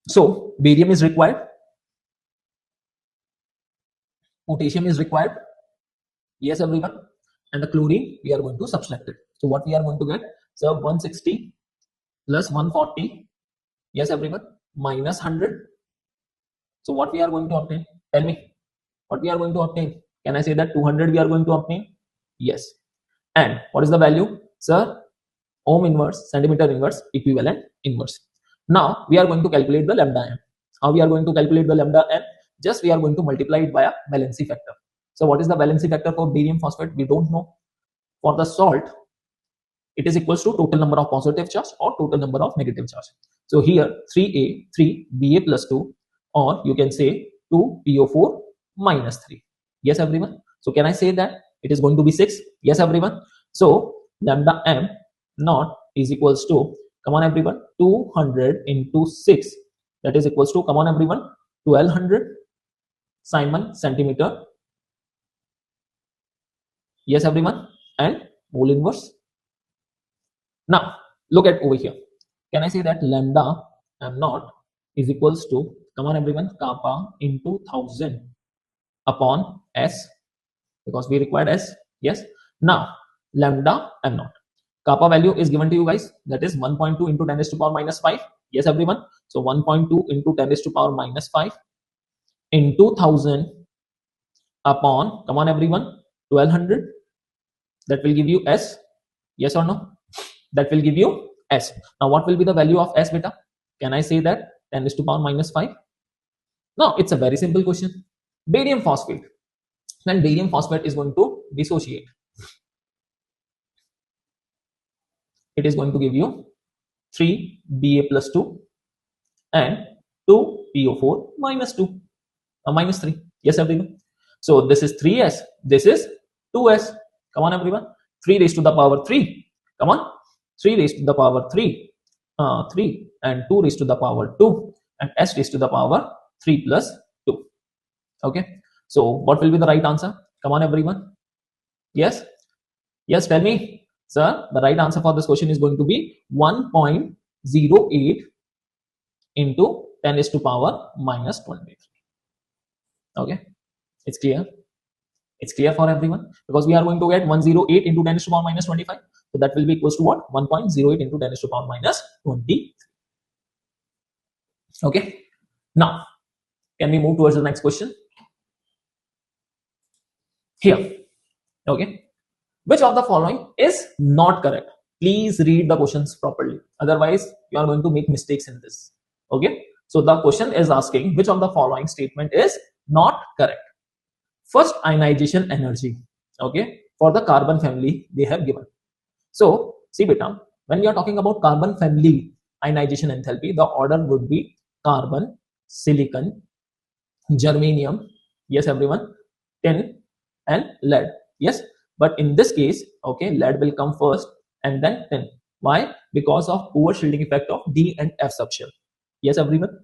so barium is required, potassium is required. Yes everyone, and the chlorine we are going to subtract it. So what we are going to get? So 160 plus 140. Yes everyone, minus 100. So what we are going to obtain? Tell me what we are going to obtain. Can I say that 200 we are going to obtain? Yes. And what is the value? Sir, ohm inverse, centimeter inverse, equivalent inverse. Now we are going to calculate the lambda m. How we are going to calculate the lambda m? Just we are going to multiply it by a valency factor. So what is the valency factor for barium phosphate? We don't know. For the salt, it is equals to total number of positive charge or total number of negative charge. So here 3a, 3 Ba plus 2, or you can say 2 PO4 minus 3. Yes everyone. So can I say that it is going to be 6? Yes everyone. So lambda m naught is equals to, come on everyone, 200 into 6, that is equals to, come on everyone, 1200 Simon centimeter. Yes everyone, and mole inverse. Now look at over here. Can I say that lambda m naught is equals to, come on everyone, kappa into 1000 upon s, because we required s. Yes. Now lambda m naught, kappa value is given to you guys, that is 1.2 into 10 raised to power minus 5. Yes everyone. So 1.2 into 10 raised to power minus 5 into 1000 upon, come on everyone, 1200. That will give you S. Yes or no? That will give you S. Now what will be the value of S, beta? Can I say that 10 is to power minus 5? No, it's a very simple question. Barium phosphate. When barium phosphate is going to dissociate, it is going to give you 3Ba plus 2 and 2PO4 minus 2, minus 3. Yes, everyone. So this is 3S, this is 2S. Come on, everyone. 3 raised to the power 3. Come on. 3 raised to the power 3. 3 and 2 raised to the power 2 and S raised to the power 3 plus 2. Okay. So what will be the right answer? Come on, everyone. Yes. Yes, tell me. Sir, the right answer for this question is going to be 1.08 into 10 raised to power minus 23. Okay. It's clear. It's clear for everyone because we are going to get 108 into 10 raised to power minus 25. So that will be equals to what? 1.08 into 10 raised to power minus 20. Okay. Now, can we move towards the next question? Here. Okay. Which of the following is not correct? Please read the questions properly. Otherwise, you are going to make mistakes in this. Okay. So the question is asking which of the following statement is not correct. First, ionization energy. Okay. For the carbon family, they have given. So, see beta, when we are talking about carbon family ionization enthalpy, the order would be carbon, silicon, germanium, yes everyone, tin and lead. Yes, but in this case, okay, lead will come first and then tin. Why? Because of over shielding effect of D and F subshell. Yes everyone,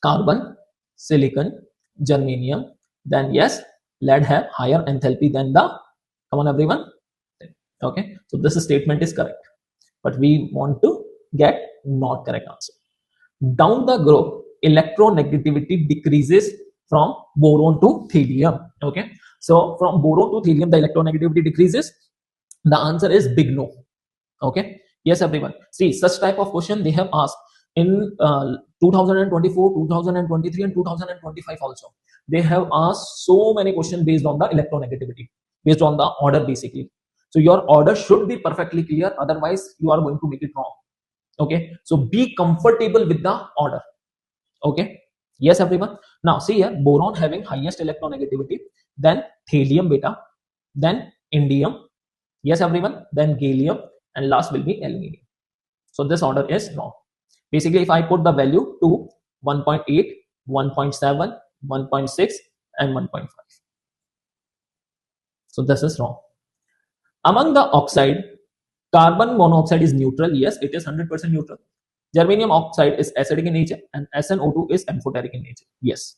carbon, silicon, germanium, then yes, lead have higher enthalpy than the, come on everyone. Okay, so this statement is correct, but we want to get not correct answer. Down the group, electronegativity decreases from boron to helium. Okay, so from boron to helium, the electronegativity decreases. The answer is big no. Okay, yes everyone. See, such type of question they have asked in 2024, 2023 and 2025 also. They have asked so many questions based on the electronegativity, based on the order basically. So your order should be perfectly clear, otherwise you are going to make it wrong. Okay, so be comfortable with the order. Okay, yes everyone. Now see here, boron having highest electronegativity, then helium beta, then indium, yes everyone, then gallium, and last will be aluminium. So this order is wrong. Basically, if I put the value to 1.8, 1.7, 1.6 and 1.5, so this is wrong. Among the oxide, carbon monoxide is neutral. Yes, it is 100% neutral. Germanium oxide is acidic in nature and SnO2 is amphoteric in nature. Yes,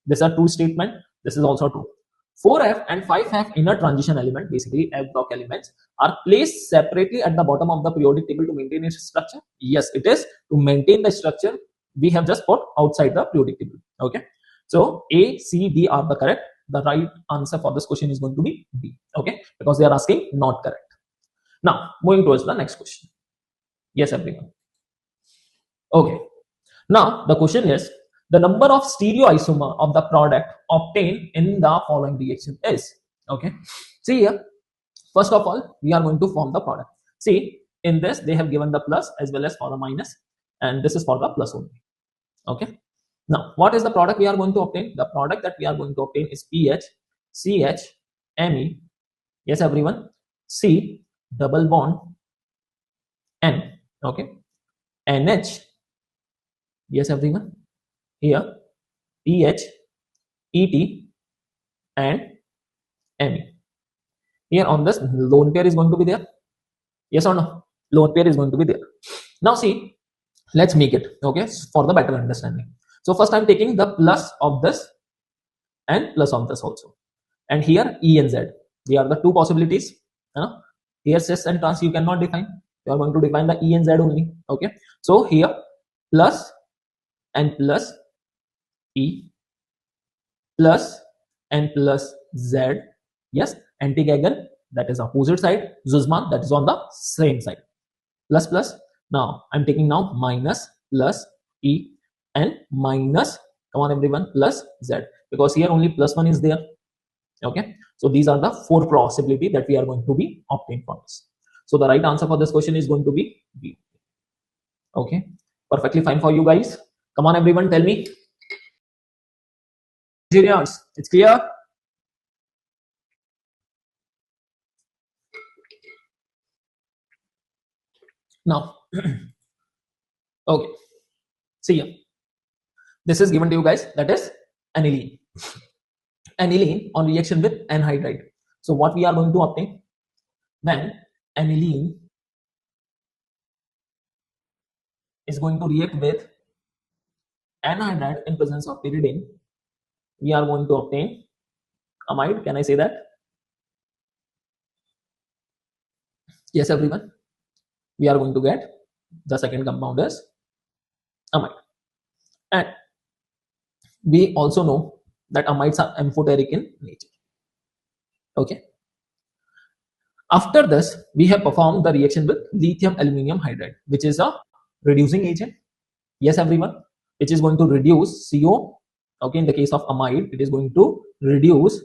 these are two statements. This is also true. 4F and 5F inner transition element, basically F block elements, are placed separately at the bottom of the periodic table to maintain its structure. Yes, it is to maintain the structure. We have just put outside the periodic table. Okay, so A, C, D are the correct. The right answer for this question is going to be B. Okay, because they are asking not correct. Now, moving towards the next question. Yes, everyone. Okay. Now, the question is, the number of stereoisomer of the product obtained in the following reaction is, okay. See here, first of all, we are going to form the product. See, in this, they have given the plus as well as for the minus, and this is for the plus only. Okay. Now, what is the product we are going to obtain? The product that we are going to obtain is PH, CH, Me, yes, everyone, C, double bond, N, okay, NH, yes, everyone, here, EH, ET, and Me. Here on this, lone pair is going to be there. Yes or no? Lone pair is going to be there. Now, see, let's make it, okay, for the better understanding. So, first I'm taking the plus of this and plus of this also. And here, E and Z. They are the two possibilities. Here, cis and trans you cannot define. You are going to define the E and Z only. Okay. So, here, plus and plus E, plus and plus Z. Yes, anti-Gagan, that is opposite side. Zuzman, that is on the same side. Plus plus. Now I'm taking now minus plus E and minus Come on everyone, plus Z, because here only +1 is there. Okay, so these are the 4 possibility that we are going to be obtained for this. So the right answer for this question is going to be B. Okay, perfectly fine for you guys. Come on everyone, tell me. Engineers, it's clear? Now, okay, see here. This is given to you guys, that is aniline. Aniline on reaction with anhydride. So what we are going to obtain when aniline is going to react with anhydride in presence of pyridine, we are going to obtain amide. Can I say that? Yes, everyone. We are going to get the second compound as amide. And we also know that amides are amphoteric in nature. Okay. After this, we have performed the reaction with lithium aluminium hydride, which is a reducing agent. Yes, everyone, which is going to reduce CO. Okay, in the case of amide, it is going to reduce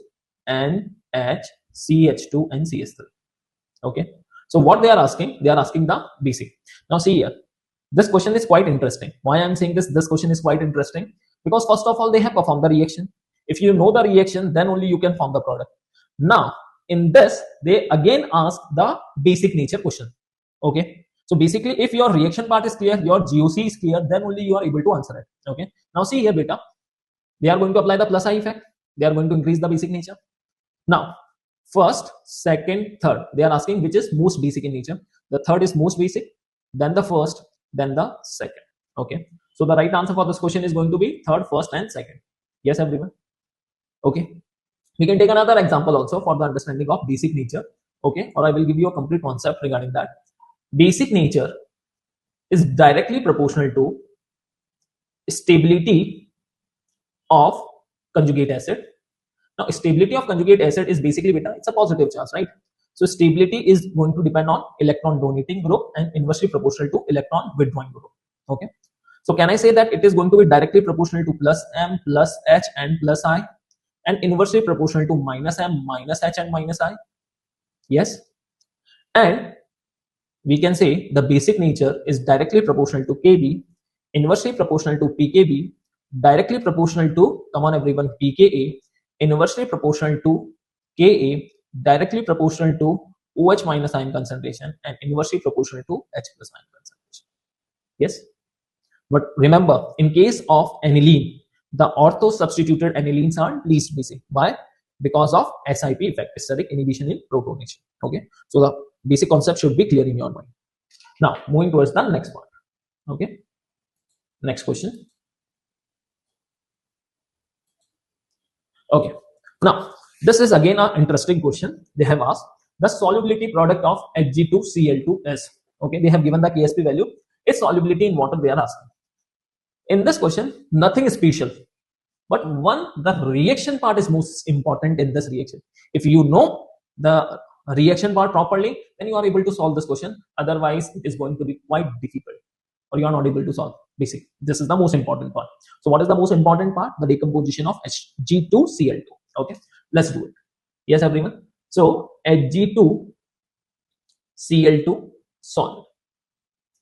NH, CH2, and CS3. Okay, so what they are asking the basic. Now see here, this question is quite interesting. Why I am saying this question is quite interesting? Because first of all, they have performed the reaction. If you know the reaction, then only you can form the product. Now, in this, they again ask the basic nature question. Okay, so basically, if your reaction part is clear, your GOC is clear, then only you are able to answer it. Okay, now see here, beta, they are going to apply the plus I effect. They are going to increase the basic nature. Now, first, second, third, they are asking which is most basic in nature. The third is most basic, then the first, then the second. Okay, so the right answer for this question is going to be third, first, and second. Yes, everyone. Okay, we can take another example also for the understanding of basic nature. Okay, or I will give you a complete concept regarding that. Basic nature is directly proportional to stability of conjugate acid. Now, stability of conjugate acid is basically beta, it's a positive charge, right? So stability is going to depend on electron donating group and inversely proportional to electron withdrawing group. Okay, so can I say that it is going to be directly proportional to plus M, plus H, and plus I, and inversely proportional to minus M, minus H, and minus I? Yes. And we can say the basic nature is directly proportional to Kb, inversely proportional to pKb, directly proportional to, come on everyone, pKa, inversely proportional to Ka, directly proportional to OH minus ion concentration, and inversely proportional to H plus ion concentration. Yes, but remember, in case of aniline, the ortho substituted anilines are least basic. Why? Because of SIP effect, steric inhibition in protonation. Okay, so the basic concept should be clear in your mind. Now, moving towards the next part. Okay, next question. Okay, now this is again an interesting question. They have asked the solubility product of Hg2Cl2 is. Okay, they have given the Ksp value. Its solubility in water they are asking. In this question, nothing is special, but the reaction part is most important in this reaction. If you know the reaction part properly, then you are able to solve this question. Otherwise, it is going to be quite difficult, or you are not able to solve. Basic. This is the most important part. So, what is the most important part? The decomposition of Hg2Cl2. Okay, let's do it. Yes, everyone. So, Hg2Cl2 solid.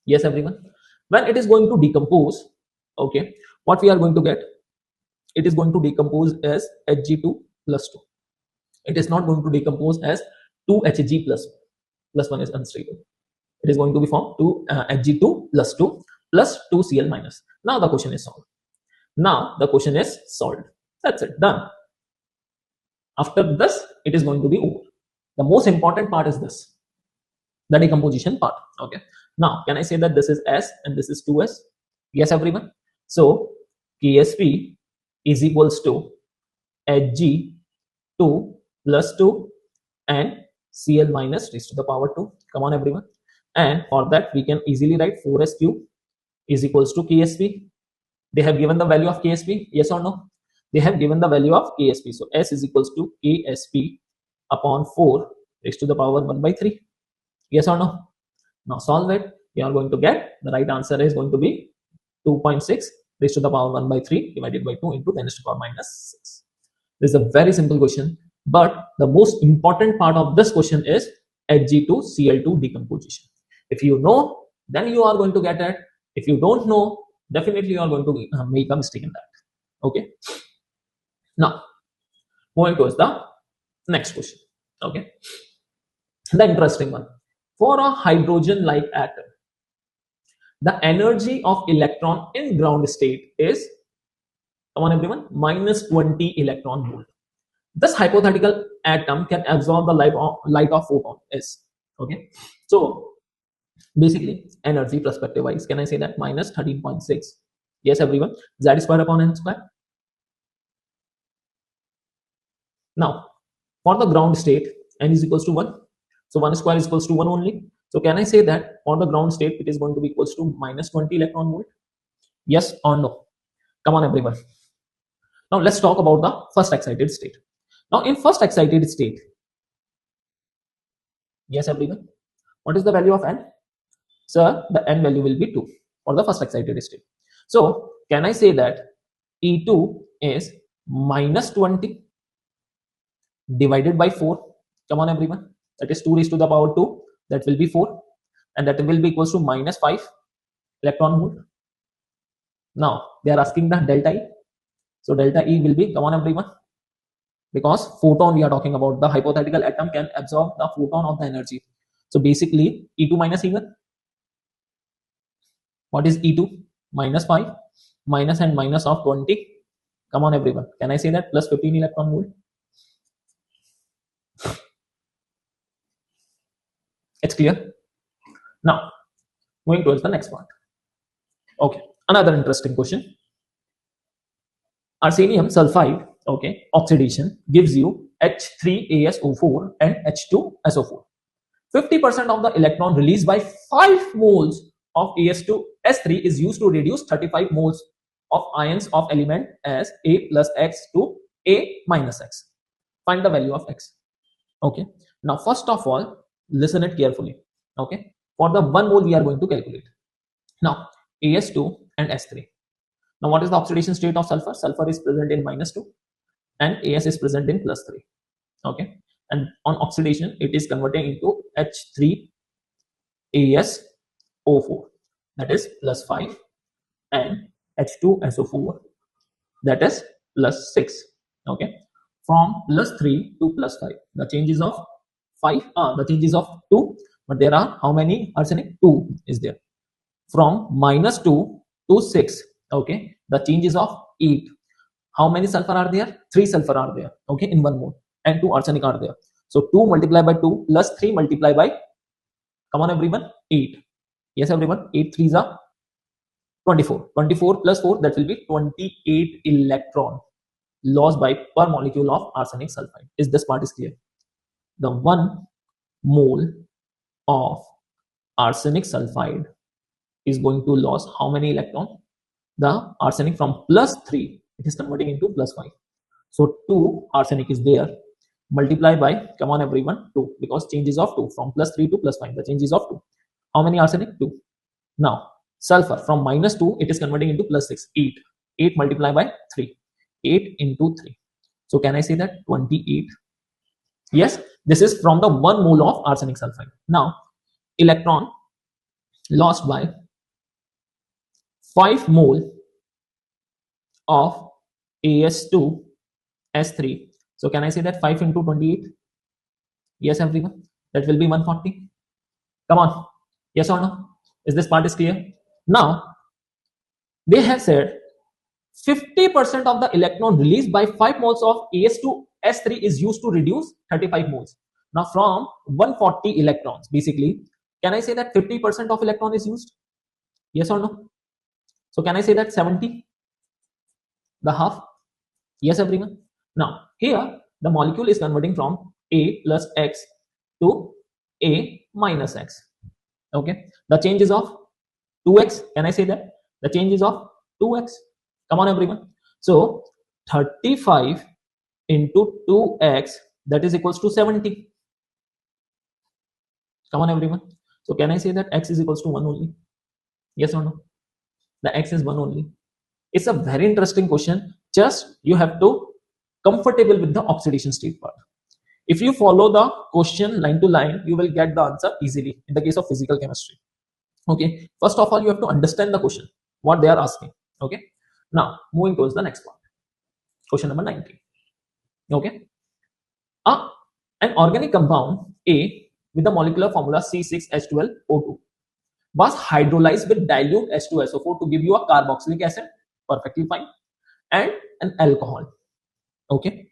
Yes, everyone. When it is going to decompose, okay, what we are going to get? It is going to decompose as Hg2 plus 2. It is not going to decompose as 2Hg plus 1 is unstable. It is going to be formed to Hg2 plus 2 plus 2Cl minus. Now the question is solved. That's it, done. After this, it is going to be over. The most important part is this, the decomposition part. Okay. Now, can I say that this is S and this is 2S? Yes, everyone. So, Ksp is equals to Hg2 plus 2 and Cl minus raised to the power 2. Come on, everyone. And for that, we can easily write 4S cube is equals to Ksp. They have given the value of Ksp, yes or no? They have given the value of Ksp. So, S is equals to Ksp upon 4 raised to the power 1 by 3. Yes or no? Now, solve it. You are going to get the right answer is going to be 2.6 raised to the power 1 by 3 divided by 2 into 10 raised to the power minus 6. This is a very simple question, but the most important part of this question is Hg2Cl2 decomposition. If you know, then you are going to get it. If you don't know, definitely you are going to make a mistake in that. Okay. Now, moving towards the next question. Okay. The interesting one. For a hydrogen-like atom, the energy of electron in ground state is, come on everyone, minus 20 electron volt. This hypothetical atom can absorb the light of photon is. Okay. So basically energy perspective wise, can I say that minus 13.6? Yes everyone, z square upon n square. Now for the ground state, n is equals to 1, so 1 square is equals to 1 only. So can I say that for the ground state it is going to be equals to minus 20 electron volt? Yes or no? Come on everyone. Now let's talk about the first excited state. Now in first excited state, yes everyone, what is the value of n? Sir, the n value will be 2 for the first excited state. So can I say that E2 is minus 20 divided by 4? Come on everyone, that is 2 raised to the power 2, that will be 4, and that will be equals to minus 5 electron volt. Now they are asking the delta E. So delta E will be, come on everyone, because photon we are talking about, the hypothetical atom can absorb the photon of the energy. So basically E2 minus E1. What is E2? Minus 5 minus and minus of 20. Come on everyone, can I say that plus 15 electron volt? It's clear. Now moving towards the next part. Okay, another interesting question. Arsenium sulfide, okay, oxidation gives you H3AsO4 and H2SO4. 50% of the electron released by 5 moles of As2S3 is used to reduce 35 moles of ions of element as A plus X to A minus X. Find the value of X. Okay. Now, first of all, listen it carefully. Okay. For the 1 mole, we are going to calculate. Now, As2 and S3. Now, what is the oxidation state of sulfur? Sulfur is present in minus 2 and As is present in plus 3. Okay. And on oxidation, it is converting into H3AsO4, that is plus 5, and H2SO4, that is plus 6. Okay. From plus 3 to plus 5, the changes of 5, the changes of 2, but there are how many arsenic? 2 is there. From minus 2 to 6, okay, the changes of 8. How many sulfur are there? 3 sulfur are there, okay, in 1 mole, and 2 arsenic are there. So 2 multiplied by 2 plus 3 multiplied by, come on everyone, 8. Yes everyone, 8 3s are 24. 24 plus 4, that will be 28 electron lost by per molecule of arsenic sulfide. Is this part is clear? The 1 mole of arsenic sulfide is going to lose how many electron? The arsenic from plus 3, it is converting into plus 5. So 2 arsenic is there, multiply by, come on everyone, 2, because changes of 2 from plus 3 to plus 5, the changes of 2. How many arsenic? 2. Now sulfur from minus 2, it is converting into plus 6, 8. 8 multiplied by 3, 8 into 3. So can I say that 28? Yes, this is from the 1 mole of arsenic sulfide. Now electron lost by 5 mole of As2S3. So can I say that 5 into 28? Yes everyone, that will be 140. Come on, yes or no? Is this part is clear? Now they have said 50% of the electron released by 5 moles of As2S3 is used to reduce 35 moles. Now from 140 electrons, basically, can I say that 50% of electron is used? Yes or no? So can I say that 70? The half? Yes everyone. Now here the molecule is converting from A plus X to A minus X. Okay. The change is of 2x. Can I say that? The change is of 2x. Come on everyone. So 35 into 2x, that is equals to 70. Come on everyone. So can I say that x is equals to 1 only? Yes or no? The x is 1 only. It's a very interesting question. Just you have to comfortable with the oxidation state part. If you follow the question line to line, you will get the answer easily in the case of physical chemistry. Okay, first of all, you have to understand the question, what they are asking. Okay, now moving towards the next part. Question number 19. Okay, an organic compound A with the molecular formula C6H12O2 was hydrolyzed with dilute H2SO4 to give you a carboxylic acid, perfectly fine, and an alcohol. Okay,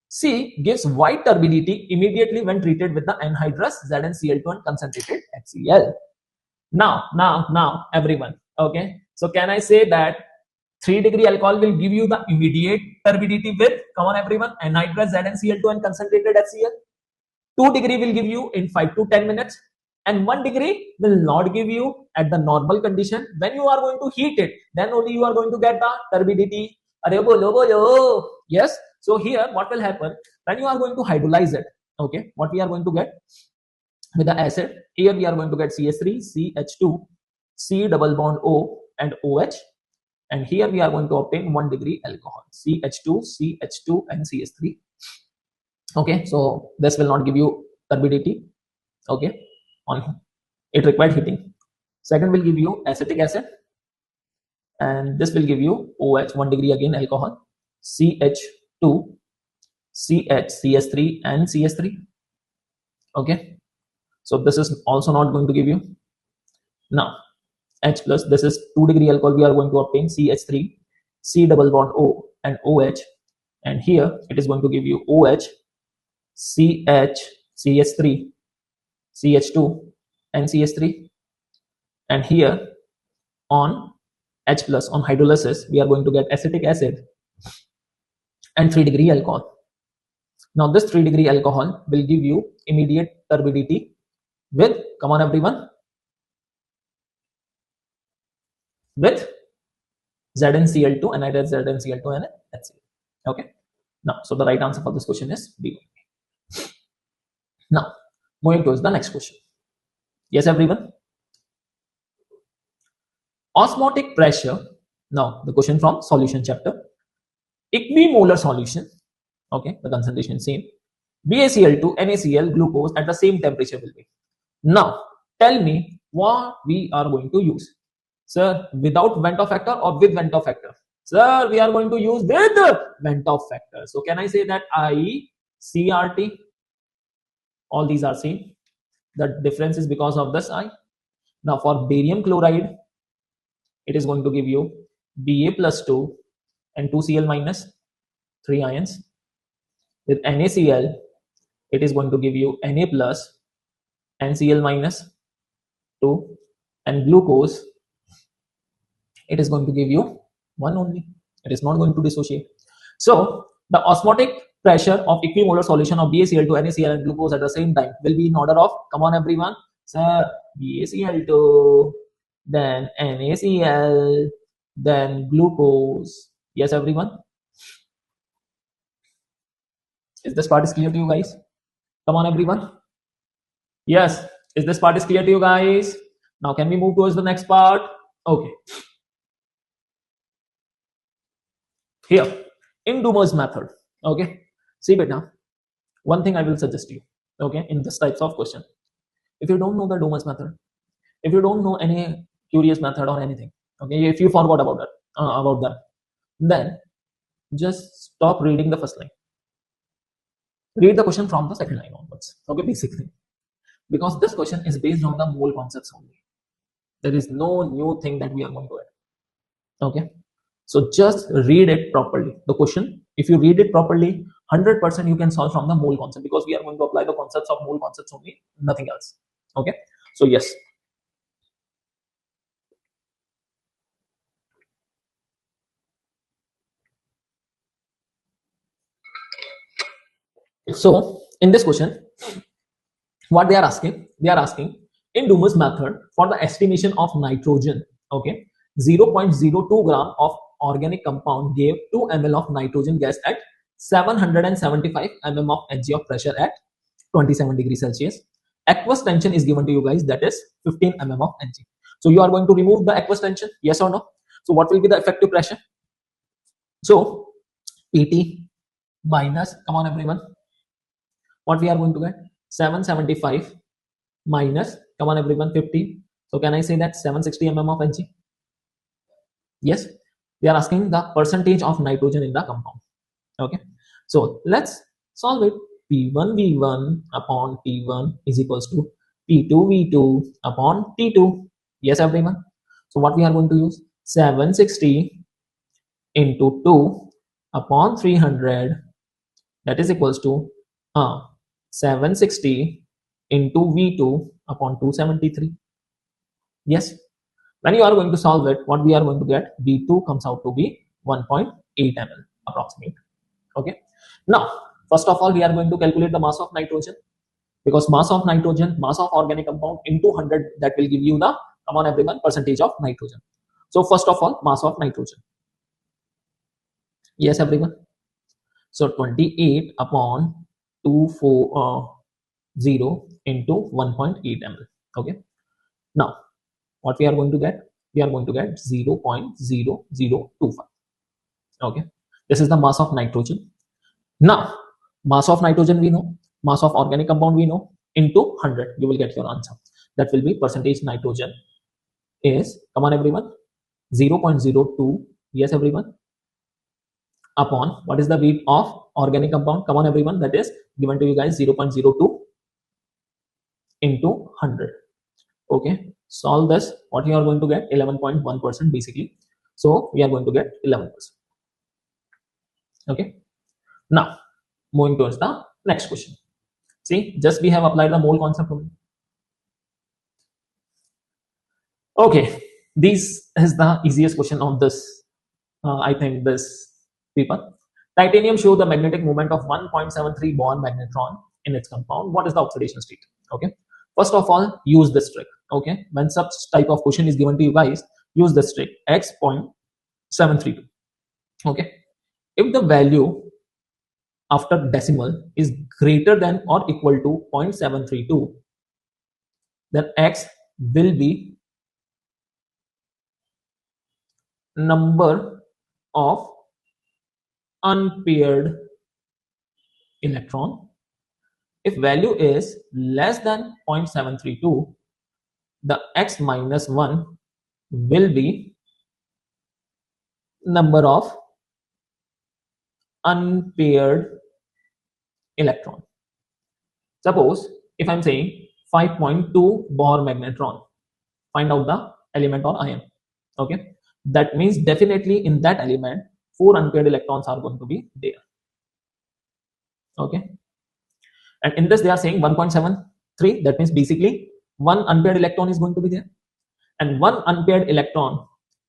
C gives white turbidity immediately when treated with the anhydrous ZnCl2 and concentrated HCl. Now, everyone. Okay, so can I say that 3-degree alcohol will give you the immediate turbidity with, come on everyone, anhydrous ZnCl2 and concentrated HCl? 2-degree will give you in 5 to 10 minutes, and 1-degree will not give you at the normal condition. When you are going to heat it, then only you are going to get the turbidity. Yes. So here, what will happen when you are going to hydrolyze it? Okay, what we are going to get with the acid? Here we are going to get CH3, CH2, C double bond O and OH, and here we are going to obtain 1-degree alcohol, CH2, CH2, and CH3. Okay, so this will not give you turbidity. Okay, on it required heating. Second will give you acetic acid, and this will give you OH, 1-degree again alcohol, CH2, CH, CH3, and CH3. Okay, so this is also not going to give you. Now H plus, this is 2-degree alcohol, we are going to obtain CH3, C double bond O and OH, and here it is going to give you OH, CH, CH3, CH2, and CH3, and here on H plus, on hydrolysis, we are going to get acetic acid and 3-degree alcohol. Now this 3-degree alcohol will give you immediate turbidity with, come on everyone, with ZnCl2, anhydrous ZnCl2 and HCl. Okay, now so the right answer for this question is B. Now moving towards the next question. Yes everyone, osmotic pressure. Now the question from solution chapter. Equimolar solution. Okay, the concentration same. BaCl2, NaCl, glucose at the same temperature will be. Now tell me what we are going to use. Sir, without Ventov factor or with Ventov factor? Sir, we are going to use with Ventov factor. So can I say that I, CRT, all these are same. The difference is because of this I. Now for barium chloride, it is going to give you Ba plus 2 and 2Cl minus, 3 ions. With NaCl, it is going to give you Na plus and Cl minus 2, and glucose, it is going to give you 1 only. It is not going to dissociate. So the osmotic pressure of equimolar solution of BaCl2, NaCl, and glucose at the same time will be in order of, come on everyone, sir, BaCl2, then NaCl, then glucose. Yes everyone, is this part is clear to you guys? Come on everyone. Yes, is this part is clear to you guys? Now can we move towards the next part? Okay, here in Dummer's method. Okay, see beta, one thing I will suggest you, okay, in this types of question, if you don't know the Dummer's method, if you don't know any curious method or anything, okay, if you forgot about that, then just stop reading the first line, read the question from the second line onwards. Okay, basically, because this question is based on the mole concepts only. There is no new thing that we are going to add. Okay, so just read it properly. The question, if you read it properly, 100% you can solve from the mole concept, because we are going to apply the concepts of mole concepts only, nothing else. Okay, so yes. So in this question, what they are asking in Dummer's method for the estimation of nitrogen, okay, 0.02 gram of organic compound gave 2 ml of nitrogen gas at 775 mm of Hg of pressure at 27 degrees Celsius. Aqueous tension is given to you guys, that is 15 mm of Hg. So you are going to remove the aqueous tension, yes or no? So what will be the effective pressure? So PT minus, come on everyone, what we are going to get? 775 minus, come on everyone, 50. So can I say that 760 mm of Hg? Yes, they are asking the percentage of nitrogen in the compound. Okay, so let's solve it. P1 V1 upon T1 is equals to P2 V2 upon T2. Yes everyone. So what we are going to use? 760 into 2 upon 300, that is equals to 760 into V2 upon 273. Yes, when you are going to solve it, what we are going to get? V2 comes out to be 1.8 ml approximate. Okay, now first of all we are going to calculate the mass of nitrogen, because mass of nitrogen, mass of organic compound into 100, that will give you the, come on everyone, percentage of nitrogen. So first of all, mass of nitrogen. Yes everyone. So 28 upon 240 into 1.8 ml. Okay, now what we are going to get? We are going to get 0.0025. Okay, this is the mass of nitrogen. Now mass of nitrogen we know, mass of organic compound we know, into 100 you will get your answer. That will be percentage nitrogen is, come on everyone, 0.02. Yes everyone, upon what is the weight of organic compound? Come on everyone, that is given to you guys 0.02 into 100. Okay, solve this. What you are going to get? 11.1% basically. So we are going to get 11%. Okay, now moving towards the next question. See, just we have applied the mole concept only. Okay, this is the easiest question of this, I think, this paper. Titanium show the magnetic moment of 1.73 Born magnetron in its compound. What is the oxidation state? Okay, first of all, use this trick. Okay, when such type of question is given to you guys, use this trick, x.732. Okay, if the value after decimal is greater than or equal to 0.732, then x will be number of unpaired electron. If value is less than 0.732, the x minus 1 will be number of unpaired electron. Suppose if I'm saying 5.2 Bohr magnetron, find out the element or ion. Okay, that means definitely in that element 4 unpaired electrons are going to be there. Okay, and in this they are saying 1.73, that means basically 1 unpaired electron is going to be there, and 1 unpaired electron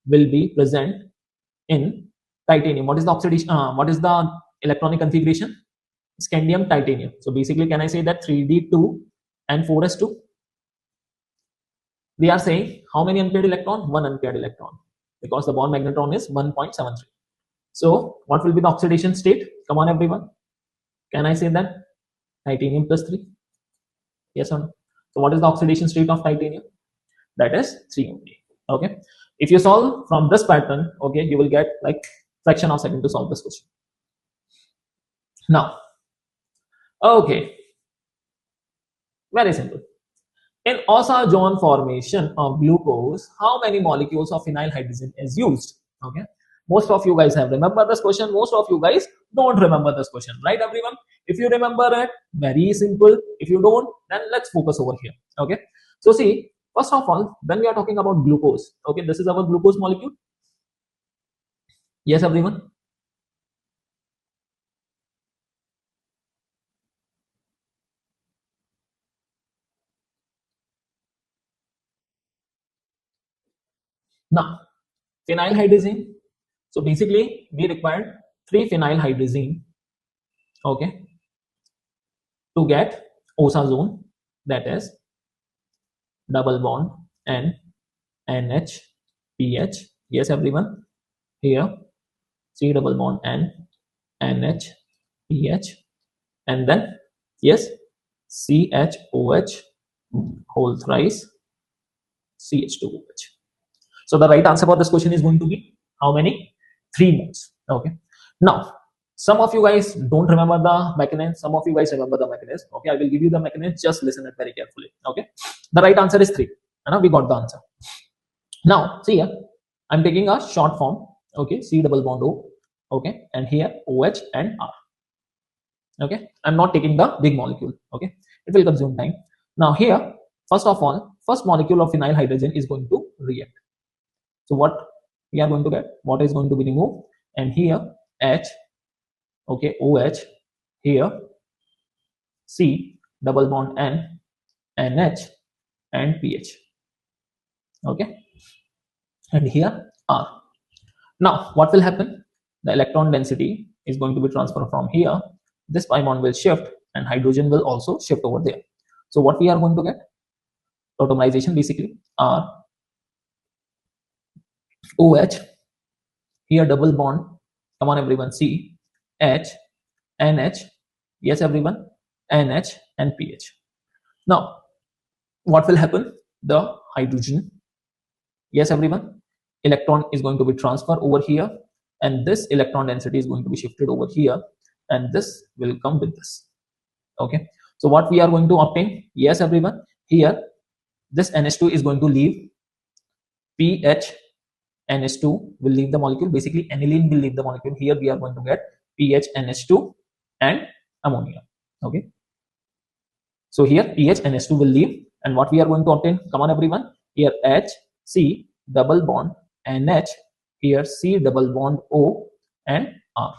will be present in titanium. What is the oxidation, what is the electronic configuration? Scandium titanium. So basically, can I say that 3d2 and 4s2? They are saying how many unpaired electron? 1 unpaired electron, because the Born magnetron is 1.73. So what will be the oxidation state? Come on everyone, can I say that? Titanium plus 3. Yes or no? So what is the oxidation state of titanium? That is 3 only. Okay, if you solve from this pattern, okay, you will get like fraction of a second to solve this question. Now, okay, very simple. In Osa-John formation of glucose, how many molecules of phenyl hydrogen is used? Okay, most of you guys have remembered this question. Most of you guys don't remember this question, right everyone? If you remember it, very simple. If you don't, then let's focus over here. Okay, so see, first of all, when we are talking about glucose, okay, this is our glucose molecule. Yes everyone. Now, phenyl hydrazine. So basically, we require 3 phenyl hydrazine, okay, to get Osa-Zone, that is double bond N, NH, PH. Yes everyone, here C double bond N, NH, PH, and then yes, CHOH whole thrice CH2OH. So the right answer for this question is going to be how many? 3 moles. Okay. Now, some of you guys don't remember the mechanism. Some of you guys remember the mechanism. Okay, I will give you the mechanism. Just listen it very carefully. Okay. The right answer is 3. And now we got the answer. Now, see here, I'm taking a short form. Okay, C double bond O. Okay, and here OH and R. Okay, I'm not taking the big molecule. Okay, it will consume time. Now here, first of all, first molecule of phenyl hydrogen is going to react. So what we are going to get? What is going to be removed? And here H, okay, OH, here C double bond N, NH, and pH. Okay, and here R. Now what will happen? The electron density is going to be transferred from here. This pi bond will shift, and hydrogen will also shift over there. So what we are going to get? Atomization basically. R, OH, here double bond, come on everyone, C, H, NH, yes everyone, NH, and pH. Now what will happen? The hydrogen, yes everyone, electron is going to be transferred over here, and this electron density is going to be shifted over here, and this will come with this. Okay, so what we are going to obtain? Yes everyone, here this NH2 is going to leave, pH, NH2 will leave the molecule, basically aniline will leave the molecule. Here we are going to get pH, NH2, and ammonia. Okay, so here pH, NH2 will leave, and what we are going to obtain? Come on everyone, here H, C double bond, NH, here C double bond O, and R.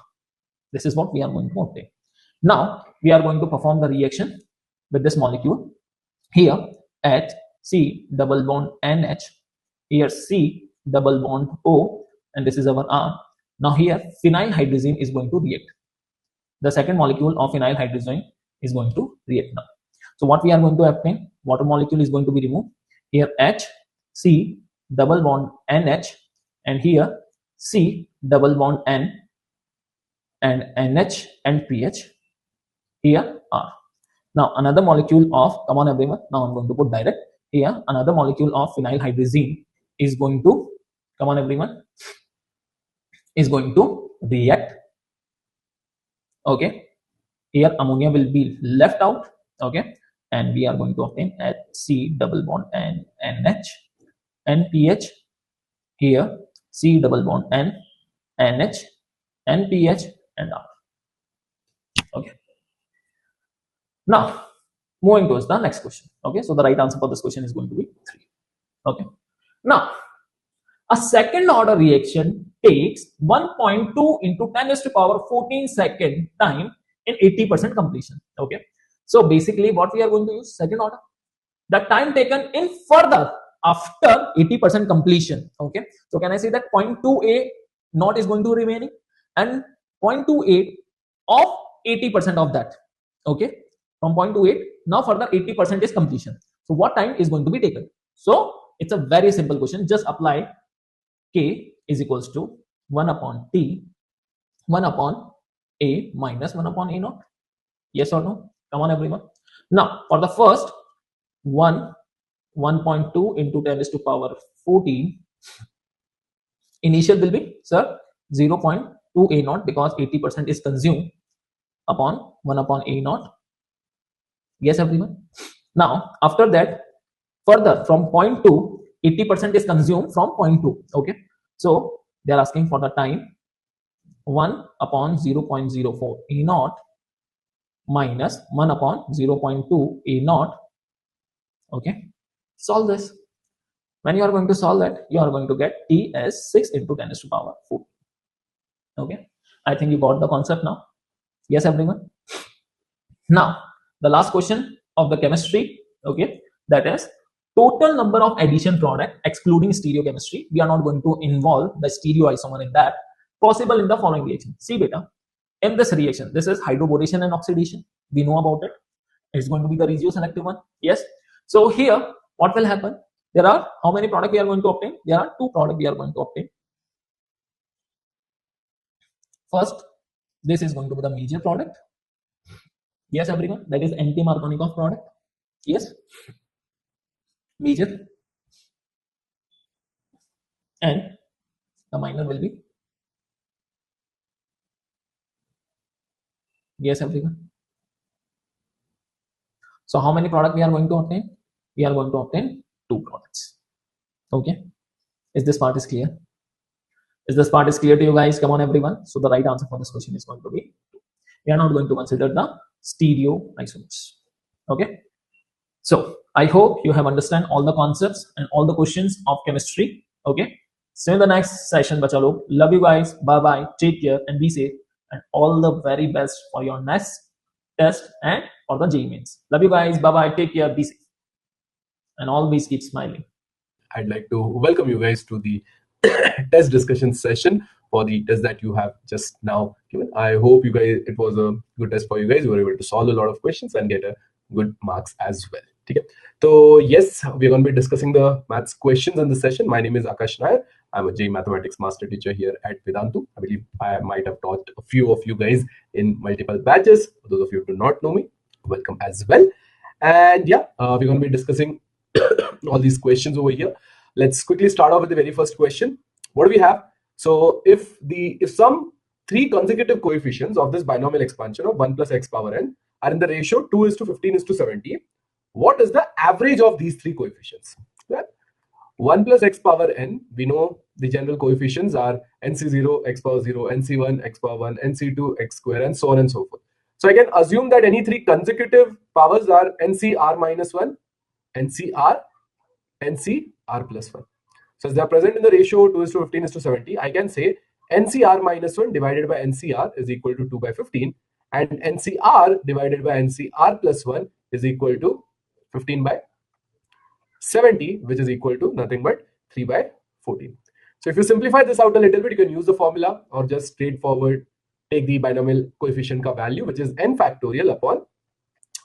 This is what we are going to obtain. Now we are going to perform the reaction with this molecule. Here H, C double bond, NH, here C double bond O, and this is our R. Now here phenyl hydrazine is going to react. The second molecule of phenyl hydrazine is going to react now. So what we are going to obtain? Water molecule is going to be removed. Here H, C double bond, NH, and here C double bond, N, and NH and pH. Here R. Now another molecule of, come on everyone, now I'm going to put direct. Here another molecule of phenyl hydrazine is going to, come on everyone, is going to react. Okay, here ammonia will be left out. Okay, and we are going to obtain HC double bond and NH and pH. Here C double bond N, NH, and pH, and R. Okay, now moving towards the next question. Okay, so the right answer for this question is going to be 3. Okay, now a second order reaction takes 1.2 into 10 raised to power 14 second time in 80% completion. Okay, so basically what we are going to use? Second order. The time taken in further after 80% completion. Okay, so can I say that 0.2a naught is going to remaining, and 0.28 of 80% of that. Okay, from 0.28 now further 80% is completion. So what time is going to be taken? So it's a very simple question. Just apply K is equals to 1 upon T, 1 upon A minus 1 upon A naught. Yes or no? Come on everyone. Now for the first 1.2 into 10 raised to power 14, initial will be, sir, 0.2 A naught, because 80% is consumed upon 1 upon A naught. Yes everyone. Now after that, further from 0.2, 80% is consumed from 0.2. Okay, so they are asking for the time 1 upon 0.04 A naught minus 1 upon 0.2 A naught. Okay, solve this. When you are going to solve that, you are going to get T as 6 into 10 raised to power 4. Okay, I think you got the concept now. Yes everyone. Now the last question of the chemistry. Okay, that is total number of addition product excluding stereochemistry. We are not going to involve the stereoisomer in that. Possible in the following reaction. See beta, in this reaction, this is hydroboration and oxidation. We know about it. It's going to be the regioselective one. Yes. So here what will happen? There are how many products we are going to obtain? There are 2 products we are going to obtain. First, this is going to be the major product. Yes everyone, that is anti-Markovnikov product. Yes, major, and the minor will be Yes, everyone. So how many products we are going to obtain? We are going to obtain 2 products. Okay. Is this part is clear? Is this part is clear to you guys? Come on, everyone. So the right answer for this question is going to be 2. We are not going to consider the stereoisomers. Okay. So I hope you have understand all the concepts and all the questions of chemistry. Okay. See you in the next session, bacha log. Love you guys. Bye bye. Take care and be safe. And all the very best for your next test and for the JEE Mains. Love you guys. Bye bye. Take care. Be safe. And always keep smiling. I'd like to welcome you guys to the test discussion session for the test that you have just now given. I hope you guys, it was a good test for you guys. You were able to solve a lot of questions and get a good marks as well. Okay. So yes, we're going to be discussing the maths questions in the session. My name is Akash Nair. I'm a JEE Mathematics Master Teacher here at Vedantu. I believe I might have taught a few of you guys in multiple batches. For those of you who do not know me, welcome as well. And yeah, we're going to be discussing all these questions over here. Let's quickly start off with the very first question. What do we have? So if some 3 consecutive coefficients of this binomial expansion of 1 plus x power n are in the ratio 2:15:70, what is the average of these 3 coefficients? Well, 1 plus x power n, we know the general coefficients are nc0 x power 0, nc1 x power 1, nc2 x square, and so on and so forth. So I can assume that any 3 consecutive powers are ncr minus 1, ncr, ncr plus 1. So as they are present in the ratio 2:15:70, I can say ncr minus 1 divided by ncr is equal to 2/15, and ncr divided by ncr plus 1 is equal to 15/70, which is equal to nothing but 3/14. So if you simplify this out a little bit, you can use the formula or just straightforward take the binomial coefficient ka value, which is n factorial upon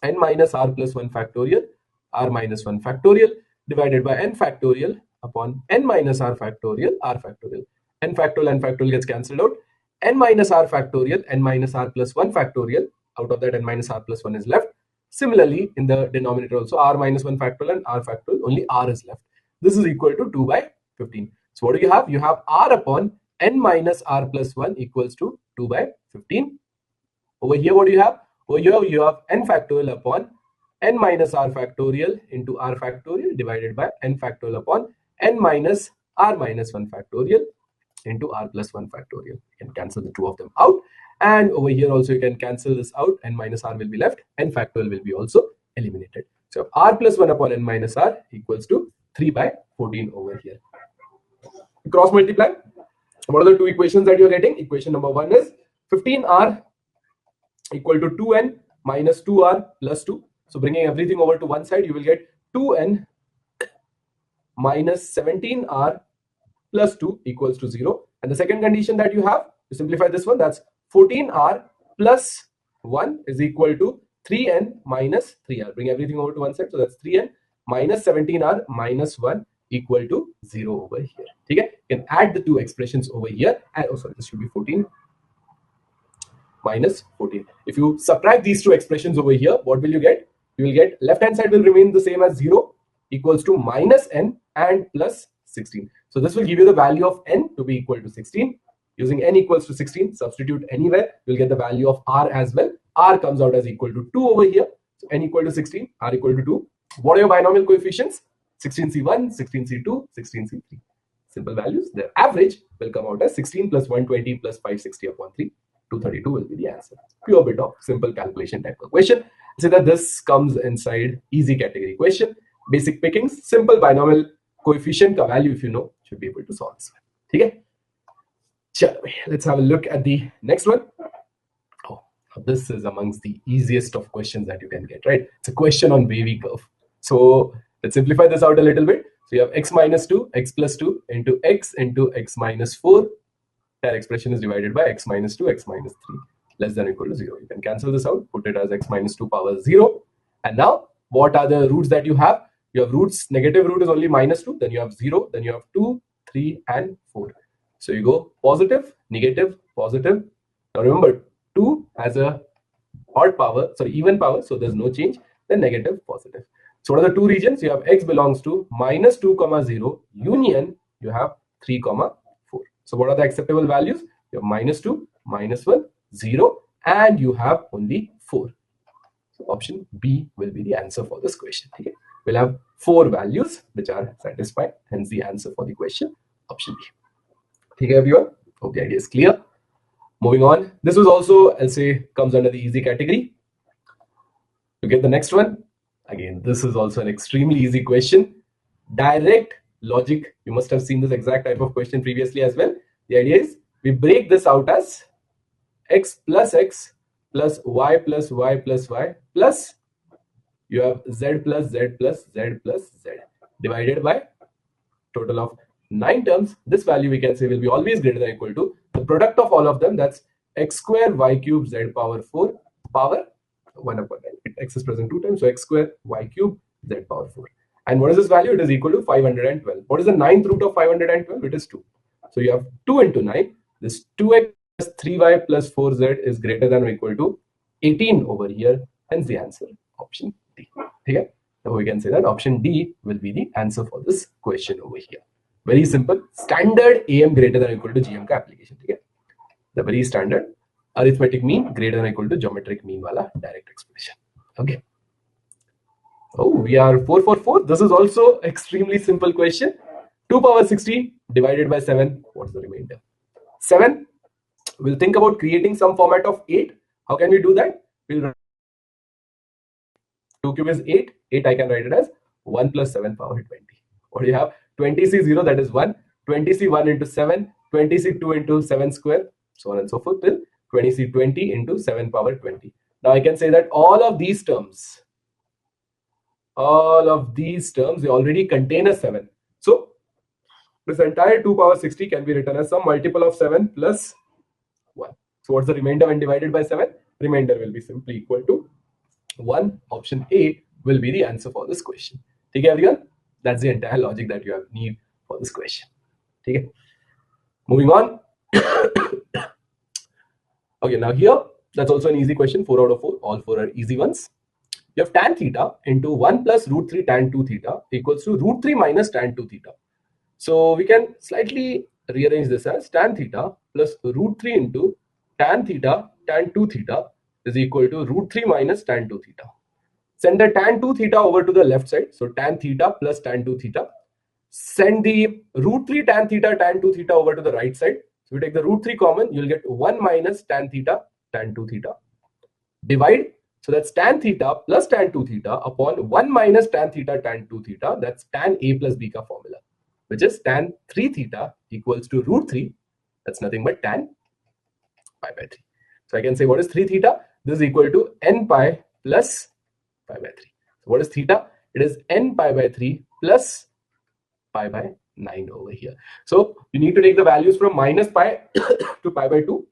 n minus r plus 1 factorial, r minus 1 factorial, divided by n factorial upon n minus r factorial, r factorial. N factorial gets cancelled out. N minus r factorial, n minus r plus 1 factorial. Out of that, n minus r plus 1 is left. Similarly, in the denominator also, r minus 1 factorial and r factorial, only r is left. This is equal to 2/15. So what do you have? You have r upon n minus r plus 1 equals to 2/15. Over here, what do you have? Over here, you have n factorial upon n minus r factorial into r factorial divided by n factorial upon n minus r minus 1 factorial into r plus 1 factorial. You can cancel the 2 of them out. And over here also you can cancel this out. N minus r will be left. N factorial will be also eliminated. So r plus 1 upon n minus r equals to 3/14 over here. Cross multiply. What are the 2 equations that you're getting? Equation number 1 is 15r equal to 2n minus 2r plus 2. So bringing everything over to one side, you will get 2n minus 17r plus 2 equals to 0. And the second condition that you have, to simplify this one, that's 14r plus 1 is equal to 3n minus 3r. Bring everything over to one side. So that's 3n minus 17r minus 1 equal to 0 over here. Okay? You can add the 2 expressions over here. And oh, sorry, this should be 14 minus 14. If you subtract these 2 expressions over here, what will you get? You will get left hand side will remain the same as 0 equals to minus n and plus 16. So this will give you the value of n to be equal to 16. Using n equals to 16, substitute anywhere, you'll get the value of r as well. R comes out as equal to 2 over here. So n equal to 16, r equal to 2. What are your binomial coefficients? 16C1, 16C2, 16C3. Simple values. Their average will come out as 16 plus 120 plus 560 upon 3. 232 will be the answer. Pure bit of simple calculation type of question. So that this comes inside easy category question. Basic pickings, simple binomial coefficient ka value, if you know, should be able to solve this one. Okay? Let's have a look at the next one. Oh, this is amongst the easiest of questions that you can get, right? It's a question on wavy curve. So let's simplify this out a little bit. So you have x minus 2, x plus 2 into x minus 4. That expression is divided by x minus 2, x minus 3 less than or equal to 0. You can cancel this out, put it as x minus 2 power 0. And now, what are the roots that you have? You have roots, negative root is only minus 2, then you have 0, then you have 2, 3, and 4. So you go positive, negative, positive. Now remember, 2 has a odd power, sorry, even power, so there's no change, then negative, positive. So what are the 2 regions? You have x belongs to minus 2, 0, union, you have 3, 4. So what are the acceptable values? You have minus 2, minus 1, 0, and you have only 4. So option B will be the answer for this question. Okay? We'll have 4 values which are satisfied, hence the answer for the question option B. Okay, everyone? Hope the idea is clear. Moving on, this was also, I'll say, comes under the easy category. To get the next one, again, this is also an extremely easy question. Direct logic. You must have seen this exact type of question previously as well. The idea is we break this out as x plus y plus y plus y plus you have z plus z plus z plus z divided by total of 9 terms. This value we can say will be always greater than or equal to the product of all of them, that's x square y cube z power 4 power 1 upon 9. X is present 2 times, so x square y cube z power 4. And what is this value? It is equal to 512. What is the 9th root of 512? It is 2. So you have 2 into 9. This 2x plus 3y plus 4z is greater than or equal to 18 over here. Hence the answer option D. Okay? So we can say that option D will be the answer for this question over here. Very simple. Standard AM greater than or equal to GM ka application. Okay? The very standard arithmetic mean greater than or equal to geometric mean wala direct expression. Okay. Oh, we are 444. This is also extremely simple question. 2 power 60 divided by 7. What's the remainder? 7. We'll think about creating some format of 8. How can we do that? We'll 2 cube is 8. 8 I can write it as 1 plus 7 power 20. What do you have? 20C0, that is 1. 20C1 into 7. 20C2 into 7 square. So on and so forth till 20C20 into 7 power 20. Now I can say that all of these terms, they already contain a 7. So this entire 2 power 60 can be written as some multiple of 7 plus 1. So what's the remainder when divided by 7? Remainder will be simply equal to 1. Option A will be the answer for this question. Okay, everyone? That's the entire logic that you need for this question. Okay. Moving on. Okay, now here, that's also an easy question. 4 out of 4. All 4 are easy ones. You have tan theta into 1 plus root 3 tan 2 theta equals to root 3 minus tan 2 theta. So we can slightly rearrange this as tan theta plus root 3 into tan theta tan 2 theta is equal to root 3 minus tan 2 theta. Send the tan 2 theta over to the left side. So tan theta plus tan 2 theta. Send the root 3 tan theta tan 2 theta over to the right side. So we take the root 3 common, you'll get 1 minus tan theta tan 2 theta. Divide. So that's tan theta plus tan 2 theta upon 1 minus tan theta tan 2 theta. That's tan A plus B ka formula, which is tan 3 theta equals to root 3. That's nothing but tan pi by 3. So I can say what is 3 theta? This is equal to n pi plus pi by 3. So what is theta? It is n pi by 3 plus pi by 9 over here. So you need to take the values from minus pi to pi by 2.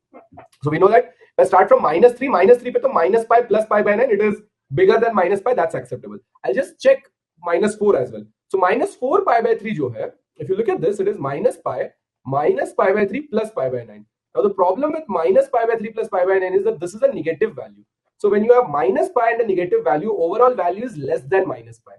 So we know that if I start from minus 3 pe to minus pi plus pi by 9, it is bigger than minus pi. That's acceptable. I'll just check minus 4 as well. So minus 4 pi by 3 jo hai, if you look at this, it is minus pi by 3 plus pi by 9. Now the problem with minus pi by 3 plus pi by 9 is that this is a negative value. So when you have minus pi and a negative value, overall value is less than minus pi.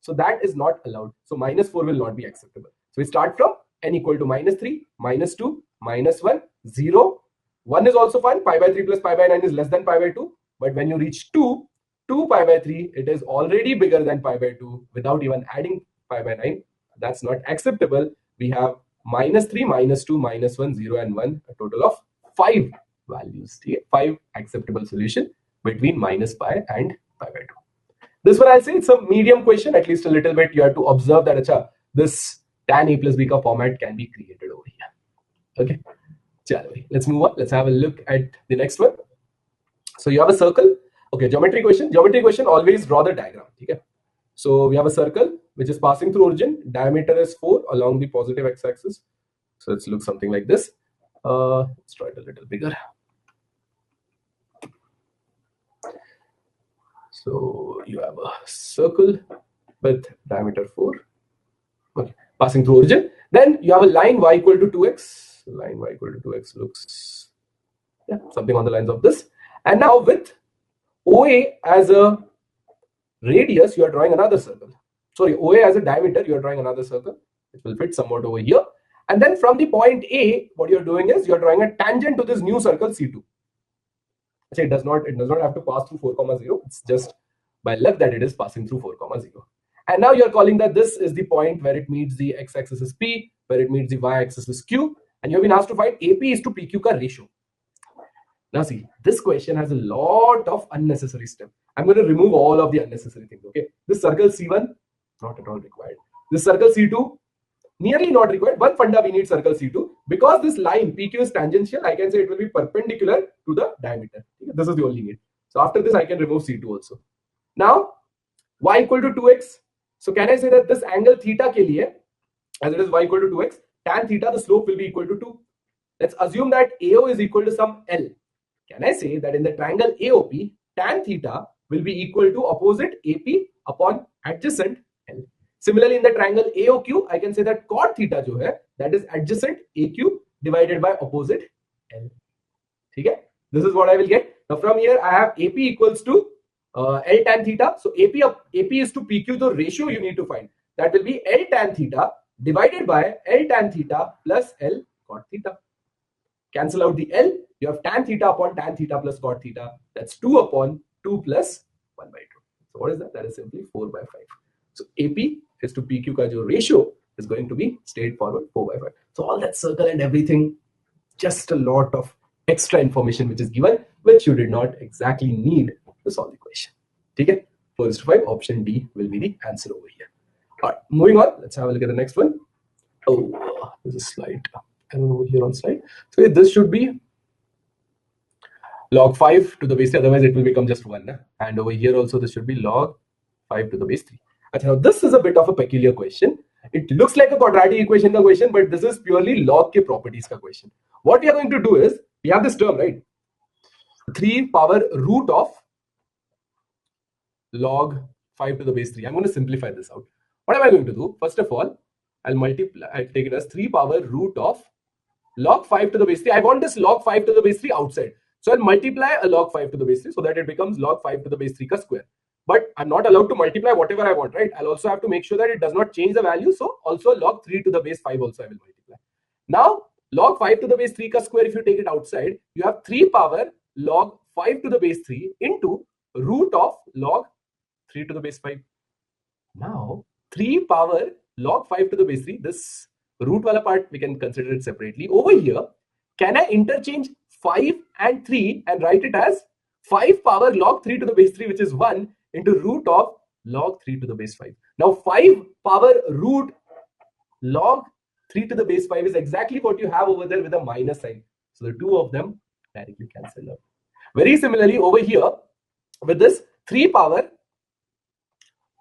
So that is not allowed. So minus 4 will not be acceptable. So we start from n equal to minus 3, minus 2, minus 1, 0. 1 is also fine. Pi by 3 plus pi by 9 is less than pi by 2. But when you reach 2 pi by 3, it is already bigger than pi by 2 without even adding pi by 9. That's not acceptable. We have minus 3, minus 2, minus 1, 0 and 1, a total of 5 values. 5 acceptable solution between minus pi and pi by 2. This one I'll say it's a medium question, at least a little bit. You have to observe that this tan A plus B ka format can be created over here. Okay. Let's move on. Let's have a look at the next one. So you have a circle. Okay, geometry question. Geometry question, always draw the diagram. Okay. So we have a circle which is passing through origin. Diameter is 4 along the positive x-axis. So let's look something like this. Let's try it a little bigger. So you have a circle with diameter 4. Okay, passing through origin. Then you have a line y equal to 2x. Line y equal to 2x looks something on the lines of this. And now with OA as a radius, you are drawing another circle. Sorry, OA as a diameter, you are drawing another circle. It will fit somewhat over here. And then from the point A, what you're doing is you're drawing a tangent to this new circle C2. It does not have to pass through 4, 0. It's just by luck that it is passing through 4, 0. And now you're calling that this is the point where it meets the x-axis is P, where it meets the y-axis is Q, and you have been asked to find AP is to PQ ka ratio. Now see, this question has a lot of unnecessary stuff. I'm going to remove all of the unnecessary things. Okay, this circle C1, not at all required. This circle C2, nearly not required. One funda we need circle C2 because this line PQ is tangential. I can say it will be perpendicular to the diameter. This is the only need. So after this, I can remove C2 also. Now y equal to 2x. So can I say that this angle theta ke liye, as it is y equal to 2x, tan theta, the slope will be equal to 2. Let's assume that AO is equal to some L. Can I say that in the triangle AOP, tan theta will be equal to opposite AP upon adjacent L. Similarly, in the triangle AOQ, I can say that cot theta jo hai, that is adjacent AQ divided by opposite L. Okay? This is what I will get. Now from here, I have AP equals to L tan theta. So AP is to PQ, the ratio you need to find. That will be L tan theta divided by L tan theta plus L cot theta. Cancel out the L. You have tan theta upon tan theta plus cot theta. That's 2 upon 2 plus 1 by 2. So what is that? That is simply 4 by 5. So AP is to PQ ka jo ratio is going to be straightforward 4 by 5. So all that circle and everything, just a lot of extra information which is given, which you did not exactly need to solve the question. Okay? 4 to 5, option D will be the answer over here. All right, moving on. Let's have a look at the next one. Oh, there's a slide. I don't know over here on slide. So this should be log 5 to the base 3, otherwise it will become just 1. And over here also this should be log 5 to the base 3. Now this is a bit of a peculiar question. It looks like a quadratic equation ka question, but this is purely log ke properties ka question. What we are going to do is, we have this term, right? 3 power root of log 5 to the base 3. I'm going to simplify this out. What am I going to do? First of all, I'll take it as 3 power root of log 5 to the base 3. I want this log 5 to the base 3 outside. So I'll multiply a log 5 to the base 3 so that it becomes log 5 to the base 3 ka square. But I'm not allowed to multiply whatever I want, right? I'll also have to make sure that it does not change the value. So also log 3 to the base 5 also I will multiply. Now log 5 to the base 3 ka square, if you take it outside, you have 3 power log 5 to the base 3 into root of log 3 to the base 5. Now 3 power log 5 to the base 3, this root wala part we can consider it separately. Over here, can I interchange 5 and 3 and write it as 5 power log 3 to the base 3, which is 1 into root of log 3 to the base 5. Now 5 power root log 3 to the base 5 is exactly what you have over there with a minus sign. So the two of them directly cancel out. Very similarly over here with this 3 power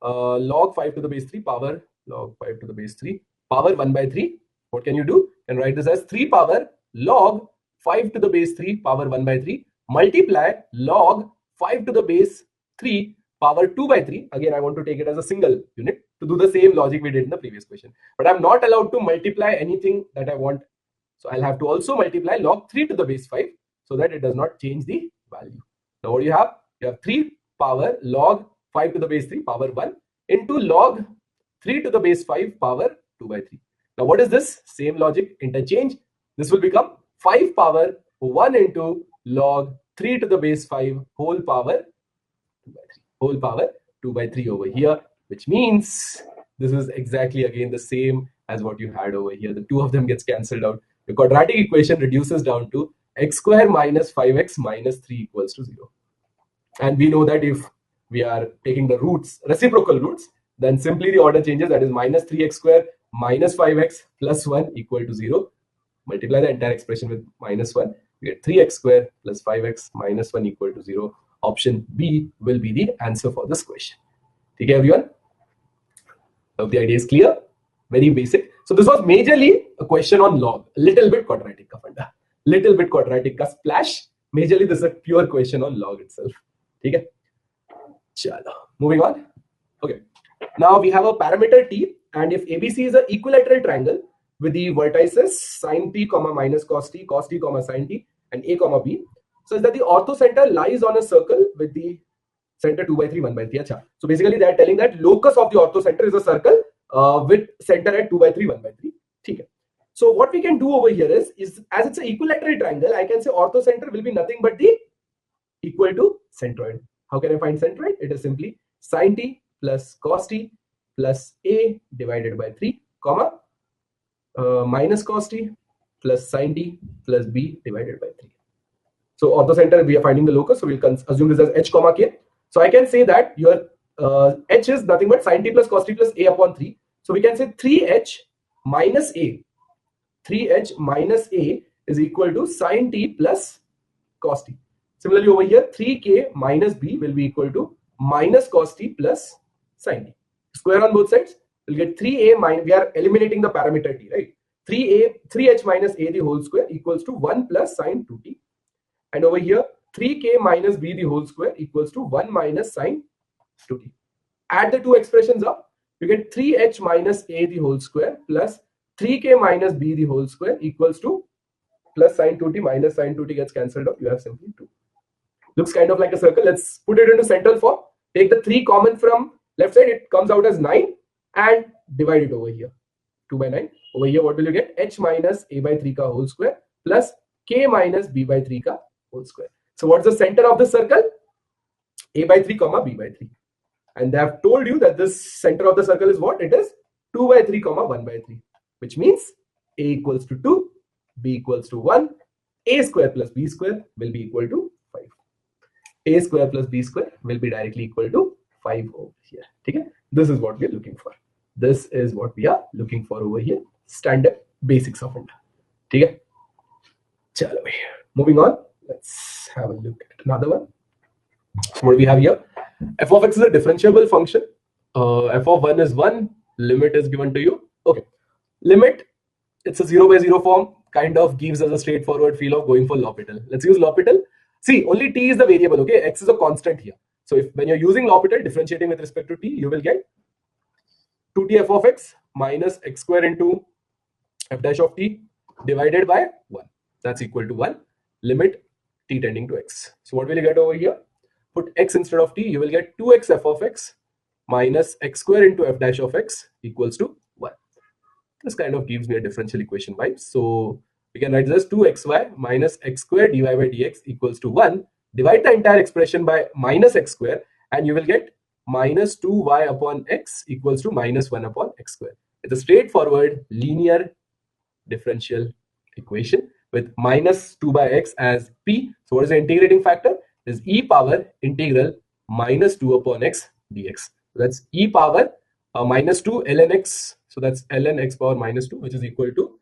log 5 to the base 3 power log 5 to the base 3 power 1 by 3. What can you do? And write this as 3 power log 5 to the base 3 power 1 by 3 multiply log 5 to the base 3 power 2 by 3. Again, I want to take it as a single unit to do the same logic we did in the previous question. But I'm not allowed to multiply anything that I want. So I'll have to also multiply log 3 to the base 5 so that it does not change the value. Now what do you have? You have 3 power log 5 to the base 3 power 1 into log 3 to the base 5 power 2 by 3. Now what is this? Same logic, interchange. This will become 5 power 1 into log 3 to the base 5 whole power 2 by 3. Whole power 2 by 3 over here, which means this is exactly again the same as what you had over here. The two of them gets cancelled out. The quadratic equation reduces down to x square minus 5x minus 3 equals to 0. And we know that if we are taking the roots, reciprocal roots, then simply the order changes. That is minus 3x square minus 5x plus 1 equal to 0. Multiply the entire expression with minus 1. We get 3x square plus 5x minus 1 equal to 0. Option B will be the answer for this question. Okay, everyone? Hope the idea is clear. Very basic. So this was majorly a question on log. A little bit quadratic ka funda. Little bit quadratic ka splash. Majorly this is a pure question on log itself. Okay? Chalo. Moving on. Okay. Now we have a parameter T, and if ABC is an equilateral triangle with the vertices sin T, minus cos T, sin T, and A, B, such that the orthocenter lies on a circle with the center 2 by 3, 1 by 3. Achha. So basically they are telling that locus of the orthocenter is a circle with center at 2 by 3, 1 by 3. Okay. So what we can do over here is as it's an equilateral triangle, I can say orthocenter will be nothing but the equal to centroid. How can I find centroid? It is simply sine t plus cos t plus a divided by 3, comma, minus cos t plus sine t plus b divided by 3. So orthocenter, we are finding the locus, so we'll assume this as h comma k. So I can say that your h is nothing but sine t plus cos t plus a upon 3. So we can say 3h minus a. 3h minus a is equal to sine t plus cos t. Similarly over here, 3k minus b will be equal to minus cos t plus sine t. Square on both sides, we'll get 3a minus, we are eliminating the parameter t, right? 3h minus a the whole square equals to 1 plus sine 2t. And over here, 3k minus b the whole square equals to 1 minus sine 2t. Add the two expressions up, you get 3h minus a the whole square plus 3k minus b the whole square equals to plus sine 2t minus sine 2t gets cancelled out. You have simply 2. Looks kind of like a circle. Let's put it into central form. Take the 3 common from left side. It comes out as 9 and divide it over here. 2 by 9. Over here, what will you get? H minus a by 3 ka whole square plus k minus b by 3 ka whole square. So what's the center of the circle? A by 3 comma b by 3. And they have told you that this center of the circle is what? It is 2 by 3 comma 1 by 3. Which means a equals to 2, b equals to 1, a square plus b square will be equal to 5. A square plus b square will be directly equal to 5 over here. Okay? This is what we are looking for. This is what we are looking for over here. Standard basics of it. Okay? Chalo. Moving on. Let's have a look at another one. So what do we have here? F of x is a differentiable function. F of 1 is 1. Limit is given to you. Okay. Limit, it's a 0 by 0 form. Kind of gives us a straightforward feel of going for L'Hopital. Let's use L'Hopital. See, only t is the variable. Okay, x is a constant here. So if when you're using L'Hopital, differentiating with respect to t, you will get 2t f of x minus x square into f dash of t divided by 1. That's equal to 1. Limit t tending to x. So what will you get over here? Put x instead of t, you will get 2x f of x minus x square into f dash of x equals to 1. This kind of gives me a differential equation vibe. So we can write this as 2xy minus x square dy by dx equals to 1. Divide the entire expression by minus x square and you will get minus 2y upon x equals to minus 1 upon x square. It's a straightforward linear differential equation with minus 2 by x as p. So what is the integrating factor? Is e power integral minus 2 upon x dx. So that's e power minus 2 ln x. So that's ln x power minus 2, which is equal to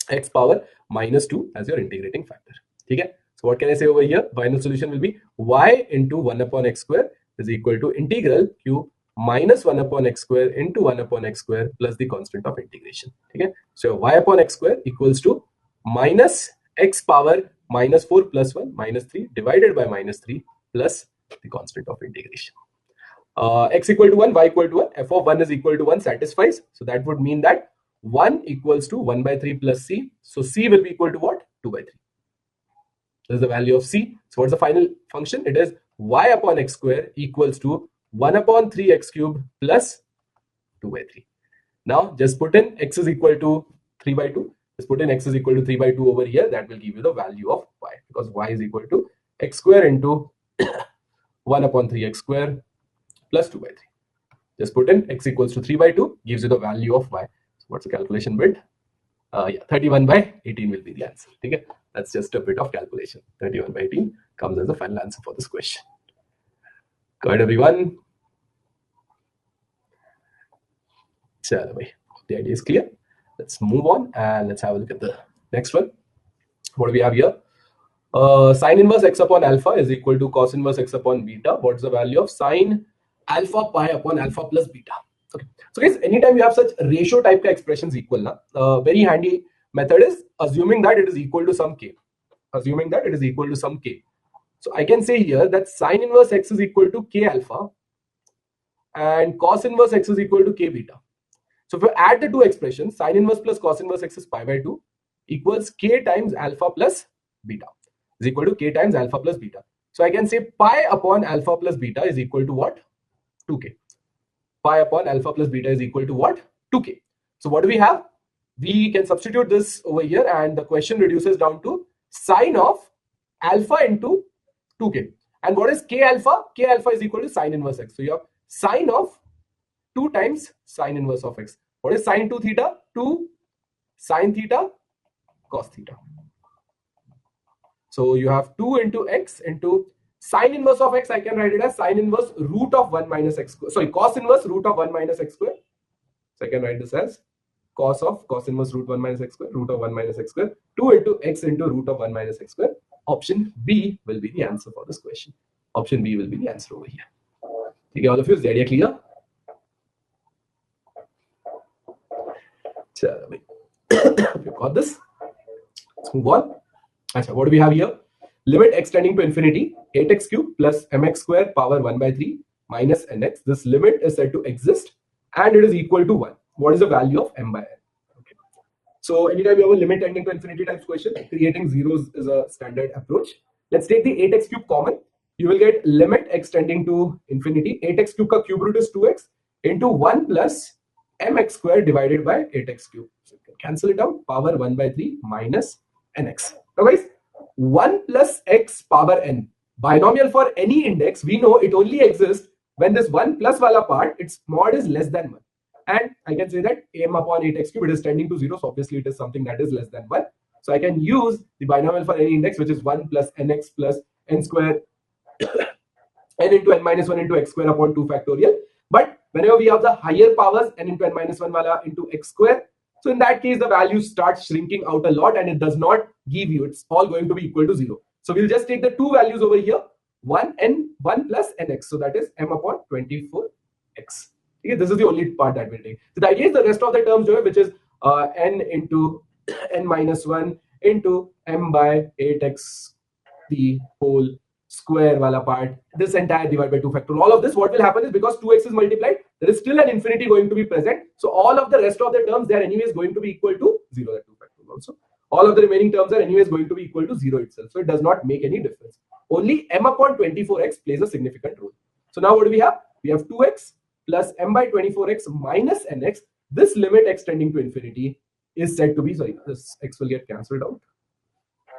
x power minus 2 as your integrating factor. Okay? So what can I say over here? Final solution will be y into 1 upon x square is equal to integral q minus 1 upon x square into 1 upon x square plus the constant of integration. Okay? So y upon x square equals to minus x power minus 4 plus 1 minus 3 divided by minus 3 plus the constant of integration. X equal to 1, y equal to 1, f of 1 is equal to 1 satisfies. So that would mean that 1 equals to 1 by 3 plus c. So c will be equal to what? 2 by 3. This is the value of c. So what's the final function? It is y upon x square equals to 1 upon 3x cube plus 2 by 3. Now just put in x is equal to 3 by 2. Just put in x is equal to 3 by 2 over here. That will give you the value of y, because y is equal to x square into 1 upon 3x square plus 2 by 3. Just put in x equals to 3 by 2, gives you the value of y. So what's the calculation bit? Yeah, 31 by 18 will be the answer. Okay? That's just a bit of calculation. 31 by 18 comes as the final answer for this question. Got everyone? Chalo bhai. The idea is clear. Let's move on and let's have a look at the next one. What do we have here? Sine inverse x upon alpha is equal to cos inverse x upon beta. What's the value of sine alpha pi upon alpha plus beta? Okay. So guys, anytime you have such ratio type ka expressions equal, very handy method is assuming that it is equal to some k. Assuming that it is equal to some k. So I can say here that sine inverse x is equal to k alpha and cos inverse x is equal to k beta. So if you add the two expressions, sine inverse plus cos inverse x is pi by 2 equals k times alpha plus beta is equal to k times alpha plus beta. So I can say pi upon alpha plus beta is equal to what? 2k. Pi upon alpha plus beta is equal to what? 2k. So what do we have? We can substitute this over here and the question reduces down to sine of alpha into 2k. And what is k alpha? K alpha is equal to sine inverse x. So you have sine of 2 times sine inverse of x. What is sine 2 theta? 2 sine theta cos theta. So you have 2 into x into sine inverse of x. I can write it as sine inverse root of 1 minus x square. Sorry, cos inverse root of 1 minus x square. So I can write this as cos inverse root 1 minus x square, root of 1 minus x square, 2 into x into root of 1 minus x square. Option B will be the answer for this question. Option B will be the answer over here. Okay, all of you, is the idea clear? You got this? Let's move on. Achha, what do we have here? Limit x tending to infinity, 8x cube plus mx square power 1 by 3 minus nx. This limit is said to exist and it is equal to 1. What is the value of m by n? Okay. So anytime you have a limit tending to infinity type question, creating zeros is a standard approach. Let's take the 8x cube common. You will get limit x tending to infinity. 8x cube ka cube root is 2x into 1 plus mx square divided by 8x cube. So you can cancel it out. Power 1 by 3 minus nx. Now guys, 1 plus x power n. Binomial for any index, we know it only exists when this 1 plus wala part, its mod is less than 1. And I can say that m upon 8x cube, it is tending to 0. So obviously it is something that is less than 1. So I can use the binomial for any index, which is 1 plus nx plus n square n into n minus 1 into x square upon 2 factorial. But whenever we have the higher powers, n into n minus 1 wala into x square, so in that case, the value starts shrinking out a lot and it does not give you, it's all going to be equal to 0. So we'll just take the two values over here, 1 plus nx. So that is m upon 24x. Okay, this is the only part that we'll take. So the idea is the rest of the terms, which is n into n minus 1 into m by 8x the whole square wala part, this entire divided by 2 factorial. All of this, what will happen is because 2x is multiplied, there is still an infinity going to be present. So all of the rest of the terms, they are anyways going to be equal to 0, that 2 factorial also. All of the remaining terms are anyways going to be equal to 0 itself. So it does not make any difference. Only m upon 24x plays a significant role. So now what do we have? We have 2x plus m by 24x minus nx. This limit x tending to infinity is said to be, sorry, this x will get cancelled out.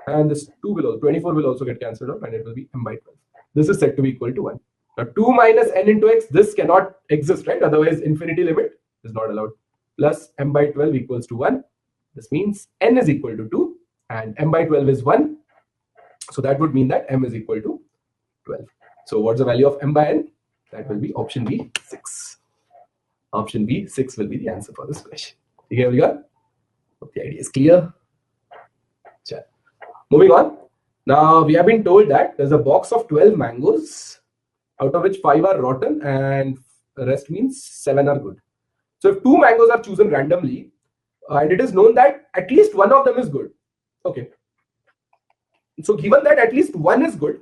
And this 24 will also get cancelled out and it will be m by 12. This is said to be equal to 1. Now 2 minus n into x, this cannot exist, right? Otherwise infinity limit is not allowed. Plus m by 12 equals to 1. This means n is equal to 2 and m by 12 is 1. So that would mean that m is equal to 12. So what's the value of m by n? That will be option B, 6. Option B, 6 will be the answer for this question. Okay, everyone? Hope the idea is clear. Sure. Moving on. Now we have been told that there's a box of 12 mangoes, out of which 5 are rotten and the rest means 7 are good. So if 2 mangoes are chosen randomly, and it is known that at least one of them is good. Okay. So given that at least one is good,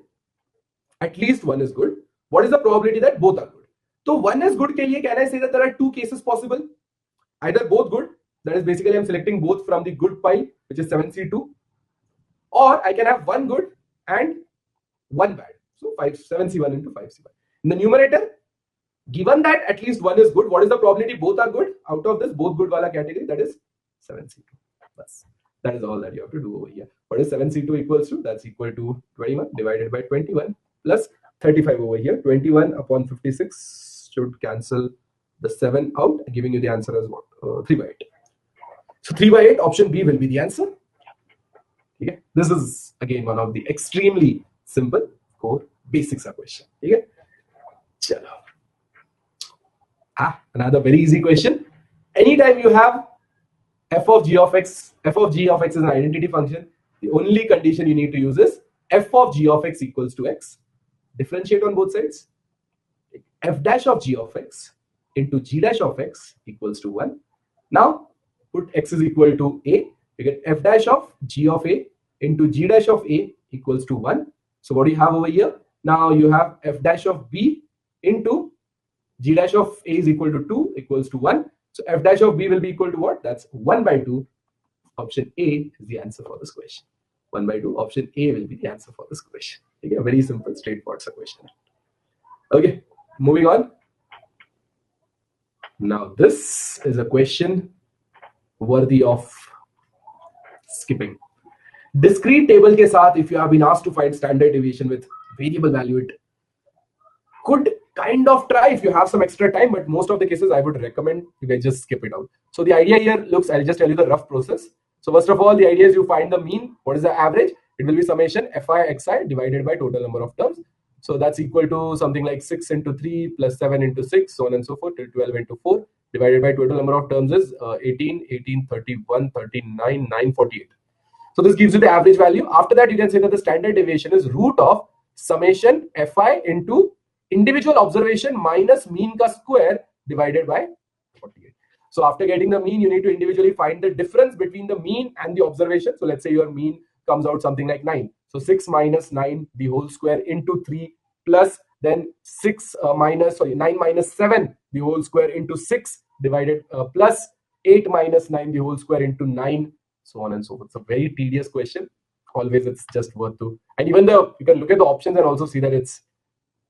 what is the probability that both are good? So one is good ke liye, can I say that there are 2 cases possible? Either both good, that is basically I'm selecting both from the good pile, which is 7C2, or I can have one good and one bad. So 7C1 into 5C1. In the numerator, given that at least one is good, what is the probability both are good? Out of this both good wala category, that is 7C2. Bas. That is all that you have to do over here. What is 7C2 equals to? That's equal to 21 divided by 21 plus 35 over here. 21 upon 56 should cancel the 7 out, giving you the answer as what? 3 by 8. So 3 by 8, option B will be the answer. Okay. This is again one of the extremely simple core basics question. Okay. Chalo. Another very easy question. Anytime you have f of g of x is an identity function, the only condition you need to use is f of g of x equals to x. Differentiate on both sides. F dash of g of x into g dash of x equals to 1. Now put x is equal to a. You get f dash of g of a into g dash of a equals to 1. So what do you have over here? Now you have f dash of b into g dash of a is equal to 2 equals to 1. So f dash of b will be equal to what? That's 1 by 2. Option A is the answer for this question. 1 by 2. Option A will be the answer for this question. Okay, a very simple, straightforward question. Okay, moving on. Now this is a question worthy of skipping. Discrete table के साथ, if you have been asked to find standard deviation with variable value, it could kind of try if you have some extra time, but most of the cases I would recommend you guys just skip it out. So the idea here looks, I'll just tell you the rough process. So first of all, the idea is you find the mean. What is the average? It will be summation fi xi divided by total number of terms. So that's equal to something like 6 into 3 plus 7 into 6, so on and so forth, till 12 into 4 divided by total number of terms is 18, 18, 31, 39, 948. So this gives you the average value. After that, you can say that the standard deviation is root of summation fi into individual observation minus mean ka square divided by 48. So after getting the mean, you need to individually find the difference between the mean and the observation. So let's say your mean comes out something like 9. So 6 minus 9 the whole square into 3 plus then 9 minus 7 the whole square into 6 divided plus 8 minus 9 the whole square into 9, so on and so forth. It's a very tedious question. Always it's just worth to, and even you can look at the options and also see that it's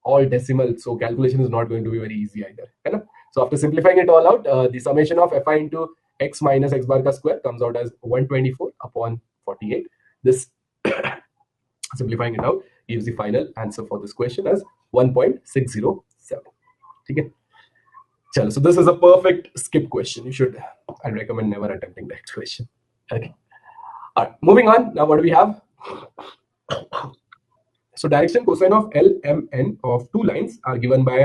all decimal, so calculation is not going to be very easy either. Right? So after simplifying it all out, the summation of fi into x minus x bar ka square comes out as 124 upon 48. This simplifying it out gives the final answer for this question as 1.607. Okay. So this is a perfect skip question. I recommend never attempting that question. Okay. All right, moving on. Now what do we have? So direction cosine of LMN of two lines are given by,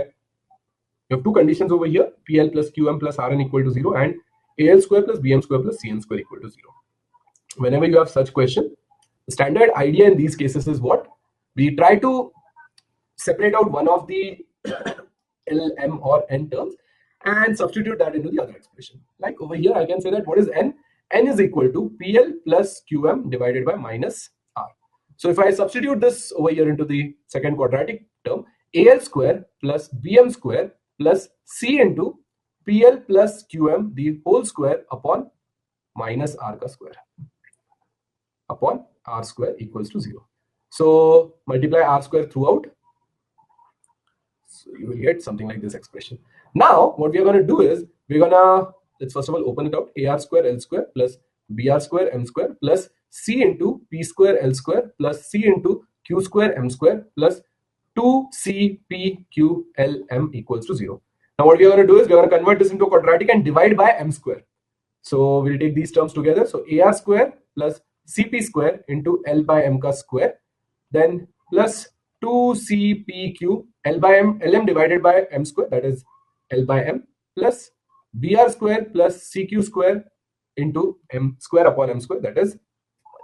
you have two conditions over here, PL plus QM plus RN equal to 0 and AL square plus BM square plus CN square equal to 0. Whenever you have such question, the standard idea in these cases is what? We try to separate out one of the LM or N terms and substitute that into the other expression. Like over here, I can say that what is N? N is equal to PL plus QM divided by minus R. So if I substitute this over here into the second quadratic term, AL square plus BM square plus C into PL plus QM the whole square upon minus R ka square upon R square equals to 0. So multiply R square throughout. So you will get something like this expression. Now what we are going to do is let's first of all open it out. AR square L square plus BR square M square plus C into P square L square plus C into Q square M square plus 2CPQLM equals to 0. Now what we are going to do is we are going to convert this into a quadratic and divide by M square. So we'll take these terms together. So AR square plus CP square into L by M ka square, then plus 2CPQ L by M, LM divided by M square, that is L by M, plus BR square plus CQ square into M square upon M square, that is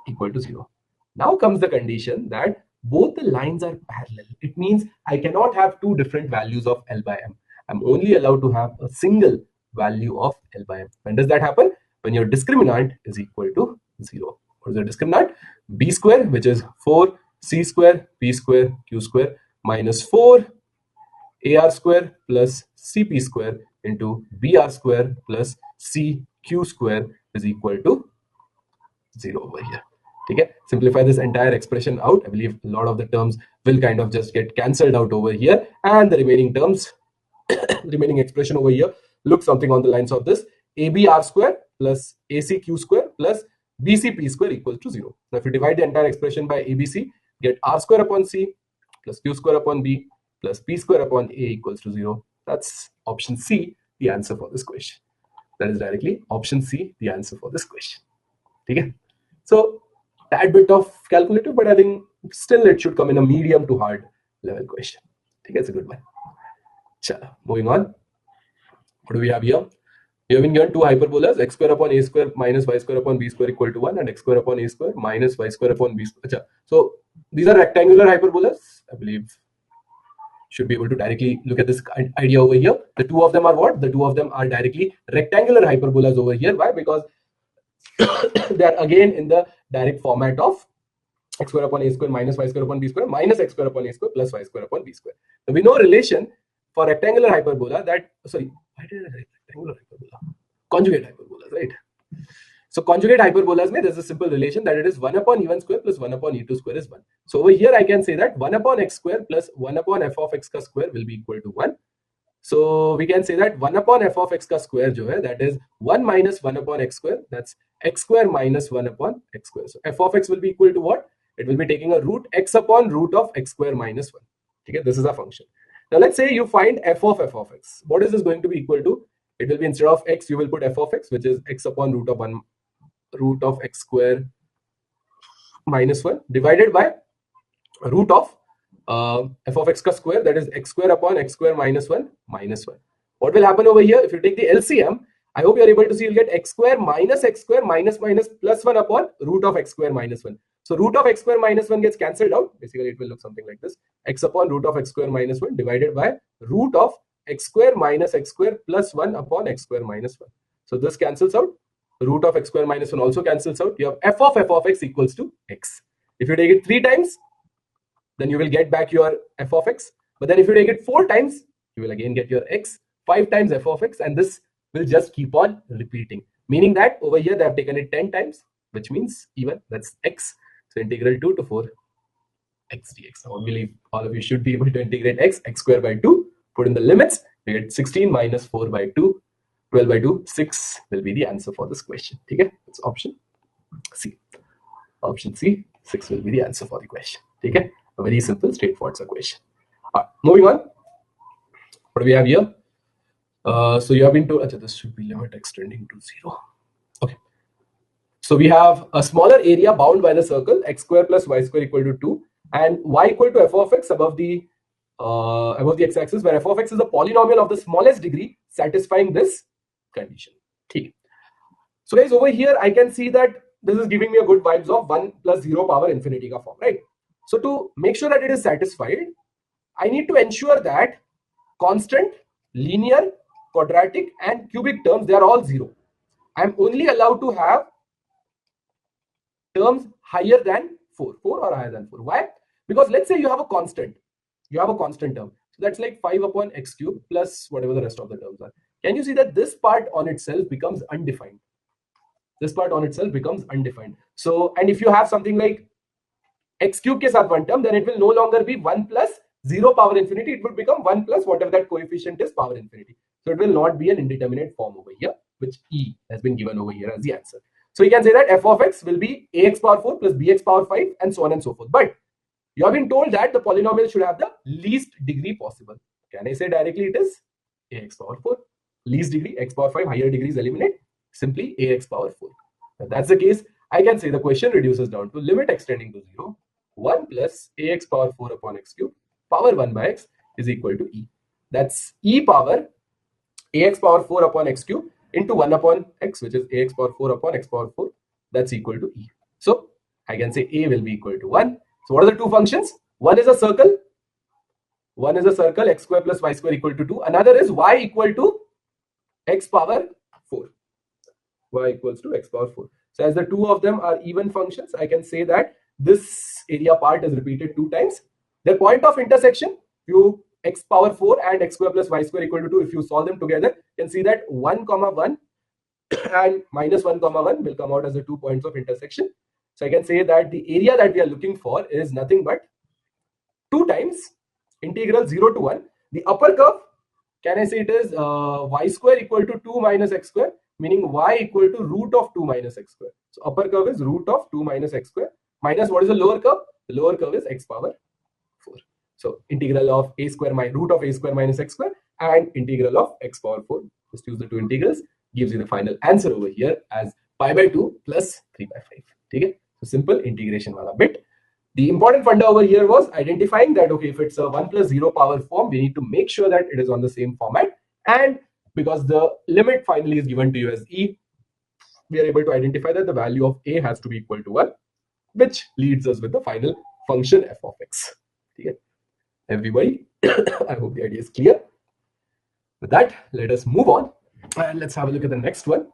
equal to 0. Now comes the condition that both the lines are parallel. It means I cannot have two different values of L by M. I'm only allowed to have a single value of L by M. When does that happen? When your discriminant is equal to 0. What is the discriminant? B square, which is 4C square, P square, Q square minus 4 AR square plus CP square into BR square plus CQ square is equal to 0 over here. Okay, simplify this entire expression out. I believe a lot of the terms will kind of just get cancelled out over here, and the remaining terms, remaining expression over here looks something on the lines of this: ABR square plus ACQ square plus BCP square equals to 0. Now if you divide the entire expression by ABC, get R square upon C plus Q square upon B plus P square upon A equals to 0. That's option C, the answer for this question. That is directly option C, the answer for this question. Okay, so that bit of calculative, but I think still it should come in a medium to hard level question. I think it's a good one. Chala, moving on. What do we have here? We have been given two hyperbolas, x square upon a square minus y square upon b square equal to 1 and x square upon a square minus y square upon b square. So these are rectangular hyperbolas. I believe should be able to directly look at this idea over here. The two of them are what? The two of them are directly rectangular hyperbolas over here. Why? Because they are again in the direct format of x square upon a square minus y square upon b square minus x square upon a square plus y square upon b square. Now we know relation for rectangular hyperbola that, sorry, why did I write rectangular hyperbola? Conjugate hyperbolas, right? So conjugate hyperbolas, there's a simple relation that it is 1 upon e1 square plus 1 upon e2 square is 1. So over here I can say that 1 upon x square plus 1 upon f of x ka square will be equal to 1. So we can say that 1 upon f of x का square जो है, that is 1 minus 1 upon x square, that's x square minus 1 upon x square. So f of x will be equal to what? It will be taking a root x upon root of x square minus 1. Okay, this is a function. Now let's say you find f of x. What is this going to be equal to? It will be, instead of x, you will put f of x, which is x upon root of 1 root of x square minus 1 divided by root of f of x ka square, that is x square upon x square minus 1 minus 1. What will happen over here? If you take the LCM, I hope you are able to see, you'll get x square minus minus plus 1 upon root of x square minus 1. So root of x square minus 1 gets cancelled out. Basically, it will look something like this. X upon root of x square minus 1 divided by root of x square minus x square plus 1 upon x square minus 1. So this cancels out. Root of x square minus 1 also cancels out. You have f of x equals to x. If you take it 3 times, then you will get back your f of x. But then if you take it 4 times, you will again get your x. 5 times f of x, and this will just keep on repeating. Meaning that over here they have taken it 10 times, which means even, that's x. So integral 2 to 4 x dx. Now I believe all of you should be able to integrate x square by 2. Put in the limits, you get 16 minus 4 by 2. 12 by 2, 6 will be the answer for this question. Okay, that's option C. Option C, 6 will be the answer for the question. Okay, a very simple, straightforward question. Moving on. What do we have here? So you have been told, this should be limit extending to 0. Okay. So we have a smaller area bound by the circle, x square plus y square equal to 2, and y equal to f of x above the x-axis, where f of x is a polynomial of the smallest degree satisfying this condition. Okay. So guys, over here I can see that this is giving me a good vibes of 1 plus 0 power infinity ka form, right? So to make sure that it is satisfied, I need to ensure that constant, linear, quadratic and cubic terms, they are all 0. I am only allowed to have terms higher than 4 or higher than 4. Why? Because let's say you have a constant term. So that's like 5 upon x cube plus whatever the rest of the terms are. Can you see that this part on itself becomes undefined? This part on itself becomes undefined. So, and if you have something like x cube ke saath one term, then it will no longer be 1 plus 0 power infinity. It will become 1 plus whatever that coefficient is, power infinity. So it will not be an indeterminate form over here, which E has been given over here as the answer. So you can say that f of x will be ax power 4 plus bx power 5 and so on and so forth. But you have been told that the polynomial should have the least degree possible. Can I say directly it is ax power 4? Least degree, x power 5, higher degrees eliminate, simply ax power 4. If that's the case, I can say the question reduces down to limit extending to 0, 1 plus ax power 4 upon x cube, power 1 by x is equal to E. That's E power ax power 4 upon x cube into 1 upon x, which is ax power 4 upon x power 4, that's equal to E. So I can say A will be equal to 1. So what are the two functions? One is a circle. One is a circle, x square plus y square equal to 2. Another is y equal to x power 4. Y equals to x power 4. So as the two of them are even functions, I can say that this area part is repeated 2 times. Their point of intersection, you x power 4 and x square plus y square equal to 2, if you solve them together, you can see that 1 comma 1 and minus 1 comma 1 will come out as the 2 points of intersection. So I can say that the area that we are looking for is nothing but 2 times integral 0 to 1. The upper curve, can I say it is y square equal to 2 minus x square, meaning y equal to root of 2 minus x square. So upper curve is root of 2 minus x square minus what is the lower curve? The lower curve is x power 4. So integral of a square minus root of a square minus x square and integral of x power 4. Just use the two integrals, gives you the final answer over here as pi by 2 plus 3 by 5. Okay? So simple integration wala bit. The important funda over here was identifying that, okay, if it's a 1 plus 0 power form, we need to make sure that it is on the same format. And because the limit finally is given to you as E, we are able to identify that the value of A has to be equal to 1, which leads us with the final function f of x. Okay. Everybody, I hope the idea is clear. With that, let us move on and let's have a look at the next one.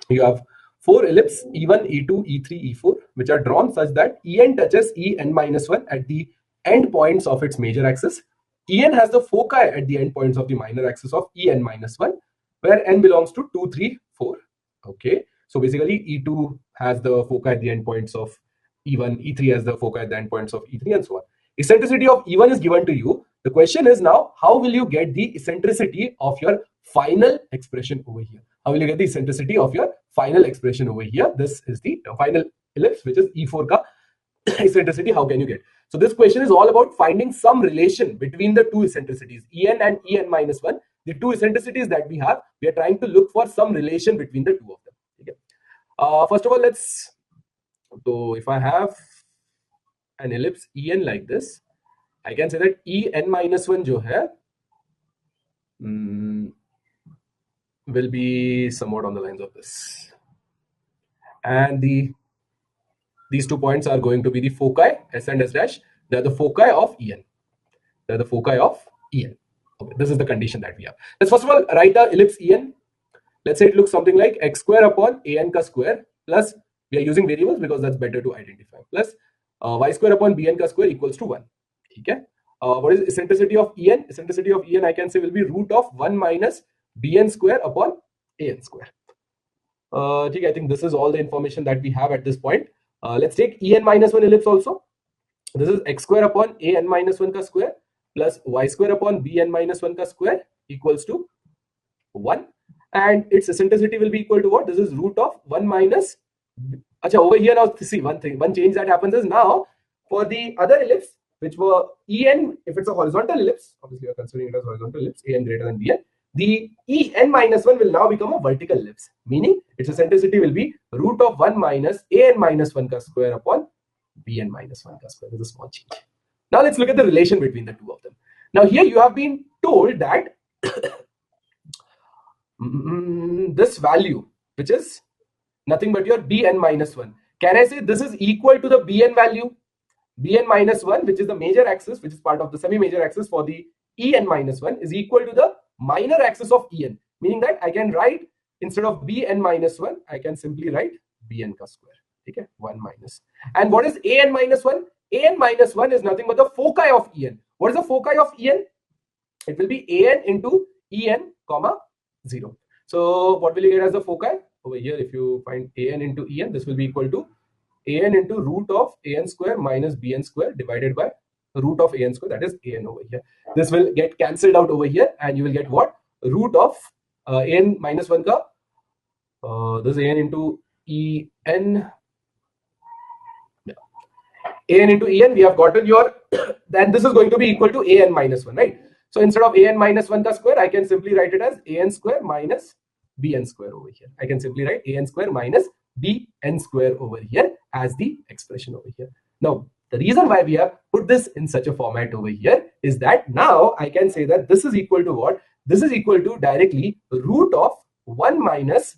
You have 4 ellipses E1, E2, E3, E4, which are drawn such that En touches En minus 1 at the end points of its major axis. En has the foci at the end points of the minor axis of En minus 1, where n belongs to 2, 3, 4. Okay, so basically E2 has the foci at the end points of E1, E3 has the foci at the end points of E3, and so on. Eccentricity of E1 is given to you The question is now, how will you get the eccentricity of your final expression over here? How will you get the eccentricity of your final expression over here? This is the final ellipse, which is E4 ka eccentricity. How can you get? So this question is all about finding some relation between the two eccentricities, En and En minus 1. The two eccentricities that we have, we are trying to look for some relation between the two of them. Okay. First of all, so if I have an ellipse En like this, I can say that En minus 1 jo hai, will be somewhat on the lines of this. And these 2 points are going to be the foci, S and S dash. They are the foci of En. They are the foci of En. Okay, this is the condition that we have. Let's first of all write the ellipse En. Let's say it looks something like x square upon an ka square plus, we are using variables because that's better to identify, plus y square upon bn ka square equals to 1. Okay. What is eccentricity of En? Eccentricity of En, I can say, will be root of 1 minus bn square upon an square. Okay, I think this is all the information that we have at this point. Let's take En minus 1 ellipse also. This is x square upon an minus 1 ka square plus y square upon bn minus 1 ka square equals to 1. And its eccentricity will be equal to what? This is root of 1 minus. Acha, over here now, see one change that happens is now for the other ellipse, which were En, if it's a horizontal ellipse, obviously we are considering it as horizontal ellipse, An greater than Bn, the En minus 1 will now become a vertical ellipse, meaning its eccentricity will be root of 1 minus An minus 1 ka square upon Bn minus 1 ka square. There's a small change. Now let's look at the relation between the two of them. Now here you have been told that this value, which is nothing but your Bn minus 1. Can I say this is equal to the Bn value? Bn minus 1, which is the major axis, which is part of the semi-major axis for the En minus 1, is equal to the minor axis of En. Meaning that I can write, instead of Bn minus 1, I can simply write Bn ka square. Okay, 1 minus. And what is An minus 1? An minus 1 is nothing but the foci of En. What is the foci of En? It will be An into En, comma 0. So what will you get as the foci? Over here, if you find An into En, this will be equal to An into root of An square minus Bn square divided by root of An square, that is An over here. This will get cancelled out over here and you will get what? Root of An minus 1 ka, this An into En. An into En, we have gotten your, then this is going to be equal to An minus 1, right? So instead of An minus 1 ka square, I can simply write it as An square minus Bn square over here. I can simply write An square minus Bn square over here as the expression over here. Now, the reason why we have put this in such a format over here is that now I can say that this is equal to what? This is equal to directly root of 1 minus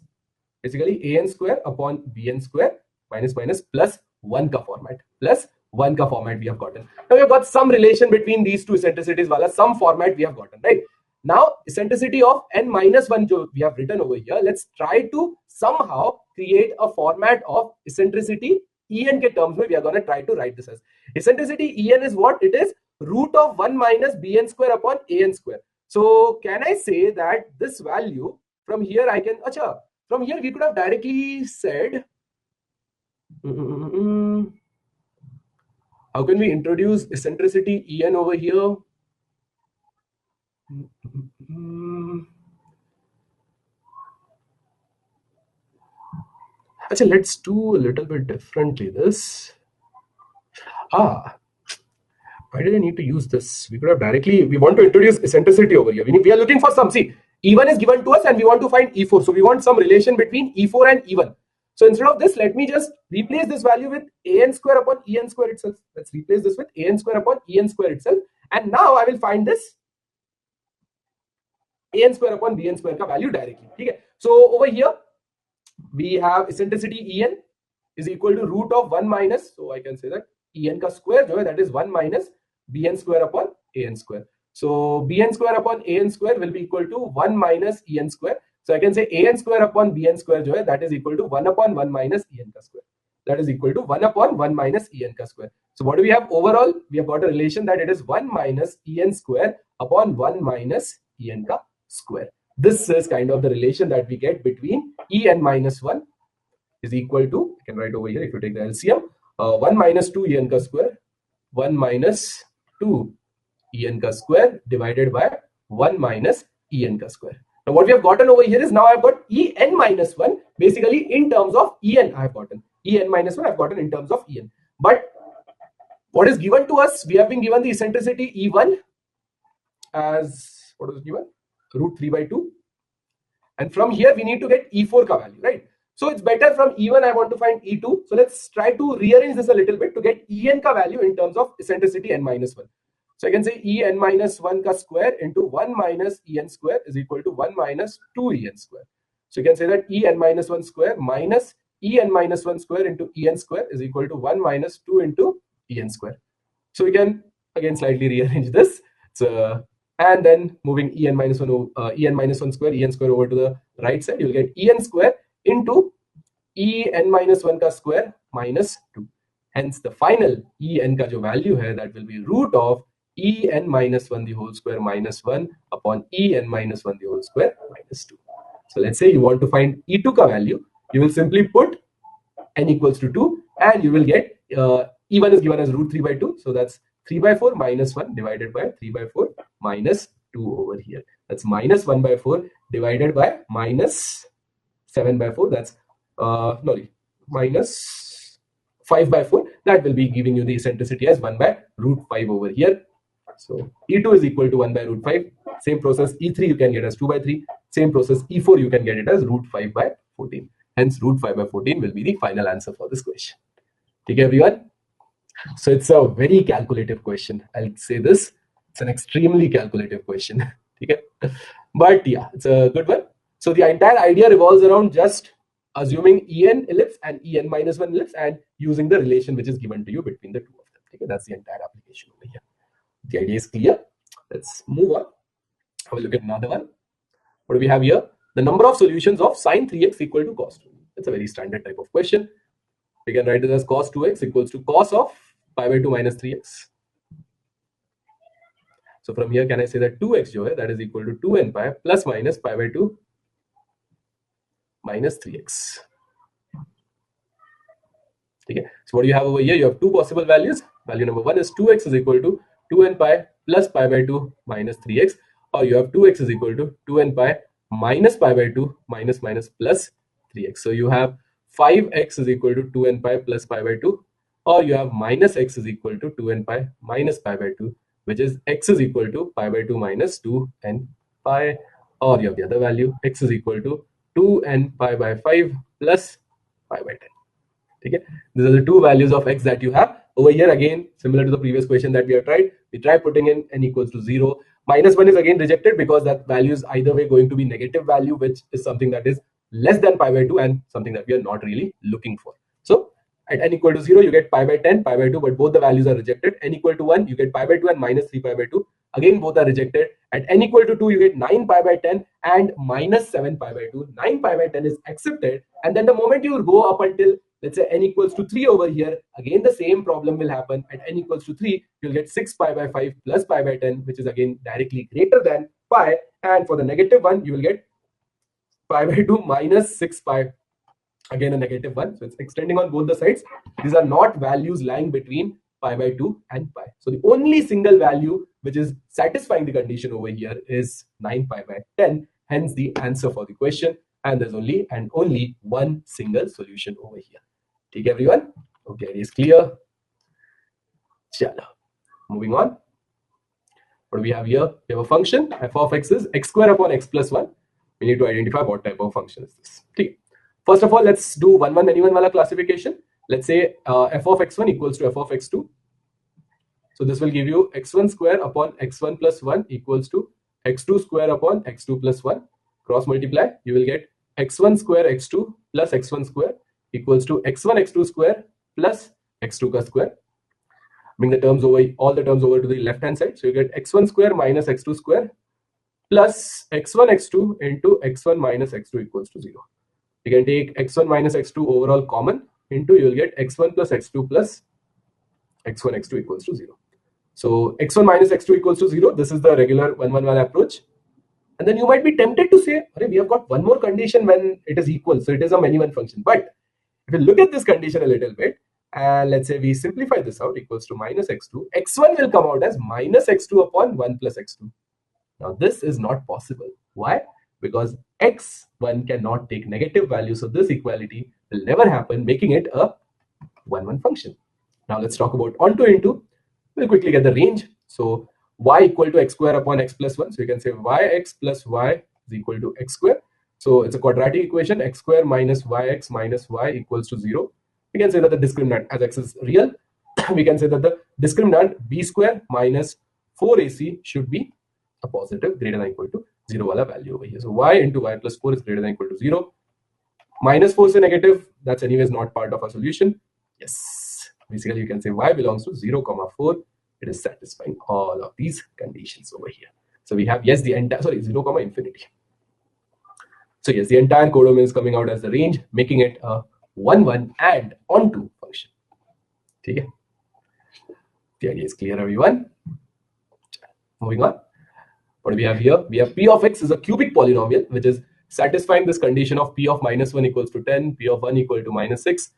basically An square upon Bn square minus plus 1 ka format. Plus 1 ka format we have gotten. Now we have got some relation between these two eccentricities, wala some format we have gotten, right? Now eccentricity of n minus 1 jo we have written over here, let's try to somehow create a format of eccentricity En ke terms mein. We are going to try to write this as eccentricity En is what? It is root of 1 minus Bn square upon An square. So can I say that this value from here I can, from here we could have directly said, how can we introduce eccentricity En over here? Actually, let's do a little bit differently this. Why did I need to use this? We could have directly, we want to introduce eccentricity over here. We are looking for some, see, E1 is given to us and we want to find E4. So we want some relation between E4 and E1. So instead of this, let me just replace this value with An square upon En square itself. Let's replace this with An square upon En square itself. And now I will find this An square upon Bn square ka value directly. Okay? So over here, we have eccentricity En is equal to root of 1 minus, so I can say that En ka square, that is 1 minus Bn square upon An square. So Bn square upon An square will be equal to 1 minus En square. So I can say An square upon Bn square, that is equal to 1 upon 1 minus En ka square. That is equal to 1 upon 1 minus En ka square. So what do we have overall? We have got a relation that it is 1 minus En square upon 1 minus En ka square. This is kind of the relation that we get between En minus 1 is equal to, I can write over here if you take the LCM, 1 minus 2 En ka square, 1 minus 2 En ka square divided by 1 minus En ka square. Now what we have gotten over here is now I've got En minus 1 basically in terms of En. I've gotten En minus 1 I've gotten in terms of En. But what is given to us, we have been given the eccentricity E1 as what was given, root 3 by 2, and from here we need to get E4 ka value, right? So it's better from E1 I want to find E2. So let's try to rearrange this a little bit to get En ka value in terms of eccentricity n minus 1. So I can say En minus 1 ka square into 1 minus En square is equal to 1 minus 2 En square. So you can say that En minus 1 square minus En minus 1 square into En square is equal to 1 minus 2 into En square. So we can again slightly rearrange this. So and then moving En minus 1 square, En square over to the right side, you'll get En square into En minus 1 ka square minus 2. Hence the final En ka jo value hai, that will be root of En minus 1 the whole square minus 1 upon En minus 1 the whole square minus 2. So let's say you want to find E2 ka value, you will simply put n equals to 2 and you will get E1 is given as root 3 by 2. So that's 3 by 4 minus 1 divided by 3 by 4 minus 2 over here. That's minus 1 by 4 divided by minus 7 by 4. That's minus 5 by 4. That will be giving you the eccentricity as 1 by root 5 over here. So E2 is equal to 1 by root 5. Same process E3 you can get as 2 by 3. Same process E4 you can get it as root 5 by 14. Hence root 5 by 14 will be the final answer for this question. Okay, everyone? So it's a very calculative question. I'll say this. It's an extremely calculative question. Okay? But yeah, it's a good one. So the entire idea revolves around just assuming En ellipse and En minus 1 ellipse and using the relation which is given to you between the two of them. Okay? That's the entire application over here. The idea is clear. Let's move on. Have a look at another one. What do we have here? The number of solutions of sine 3x equal to cos 2. It's a very standard type of question. We can write this as cos 2x equals to cos of pi by 2 minus 3x. So from here, can I say that 2x jo hai, that is equal to 2n pi plus minus pi by 2 minus 3x. Okay. So what do you have over here? You have two possible values. Value number 1 is 2x is equal to 2n pi plus pi by 2 minus 3x, or you have 2x is equal to 2n pi minus pi by 2 minus plus 3x. So you have 5x is equal to 2n pi plus pi by 2, or you have minus x is equal to 2n pi minus pi by 2, which is x is equal to pi by 2 minus 2n pi, or you have the other value, x is equal to 2n pi by 5 plus pi by 10. Okay, these are the two values of x that you have. Over here again, similar to the previous question that we have tried, we try putting in n equals to 0. Minus 1 is again rejected because that value is either way going to be negative value, which is something that is less than pi by 2 and something that we are not really looking for. So at n equal to 0, you get pi by 10, pi by 2, but both the values are rejected. N equal to 1, you get pi by 2 and minus 3 pi by 2. Again, both are rejected. At n equal to 2, you get 9 pi by 10 and minus 7 pi by 2. 9 pi by 10 is accepted. And then the moment you go up until, let's say, n equals to 3 over here, again, the same problem will happen. At n equals to 3, you'll get 6 pi by 5 plus pi by 10, which is again directly greater than pi. And for the negative one, you will get pi by 2 minus 6 pi, again a negative 1. So it's extending on both the sides. These are not values lying between pi by 2 and pi. So the only single value which is satisfying the condition over here is 9 pi by 10. Hence the answer for the question. And there's only one single solution over here. Take everyone. Okay, it is clear. Chala. Moving on. What do we have here? We have a function. F of x is x square upon x plus 1. We need to identify what type of function is this. Okay. First of all, let's do 1-1 anyone wala classification. Let's say f of x1 equals to f of x2. So this will give you x1 square upon x1 plus 1 equals to x2 square upon x2 plus 1. Cross multiply, you will get x1 square x2 plus x1 square equals to x1 x2 square plus x2 ka square. Bring the terms over, all the terms over to the left hand side. So you get x1 square minus x2 square plus x1 x2 into x1 minus x2 equals to 0. You can take x1 minus x2 overall common into, you will get x1 plus x2 plus x1 x2 equals to 0. So x1 minus x2 equals to 0. This is the regular 1-1-1 approach. And then you might be tempted to say, okay, we have got one more condition when it is equal. So it is a many-one function. But if you look at this condition a little bit, And let's say we simplify this out, equals to minus x2. x1 will come out as minus x2 upon 1 plus x2. Now this is not possible. Why? Because x1 cannot take negative value. So this equality will never happen, making it a 1-1 function. Now let's talk about onto into. We'll quickly get the range. So y equal to x square upon x plus 1. So you can say yx plus y is equal to x square. So it's a quadratic equation, x square minus yx minus y equals to 0. We can say that the discriminant, as x is real, we can say that the discriminant b square minus 4ac should be a positive greater than or equal to 0 wala value over here. So y into y plus 4 is greater than or equal to 0. Minus 4 is a negative. That's anyways not part of our solution. Yes. Basically, you can say y belongs to 0, 4. It is satisfying all of these conditions over here. So we have, yes, the entire, 0, infinity. So yes, the entire codomain is coming out as the range, making it a 1-1 and onto function. Okay. The idea is clear, everyone. Moving on. What do we have here? We have p of x is a cubic polynomial, which is satisfying this condition of p of minus 1 equals to 10, p of 1 equal to minus 6.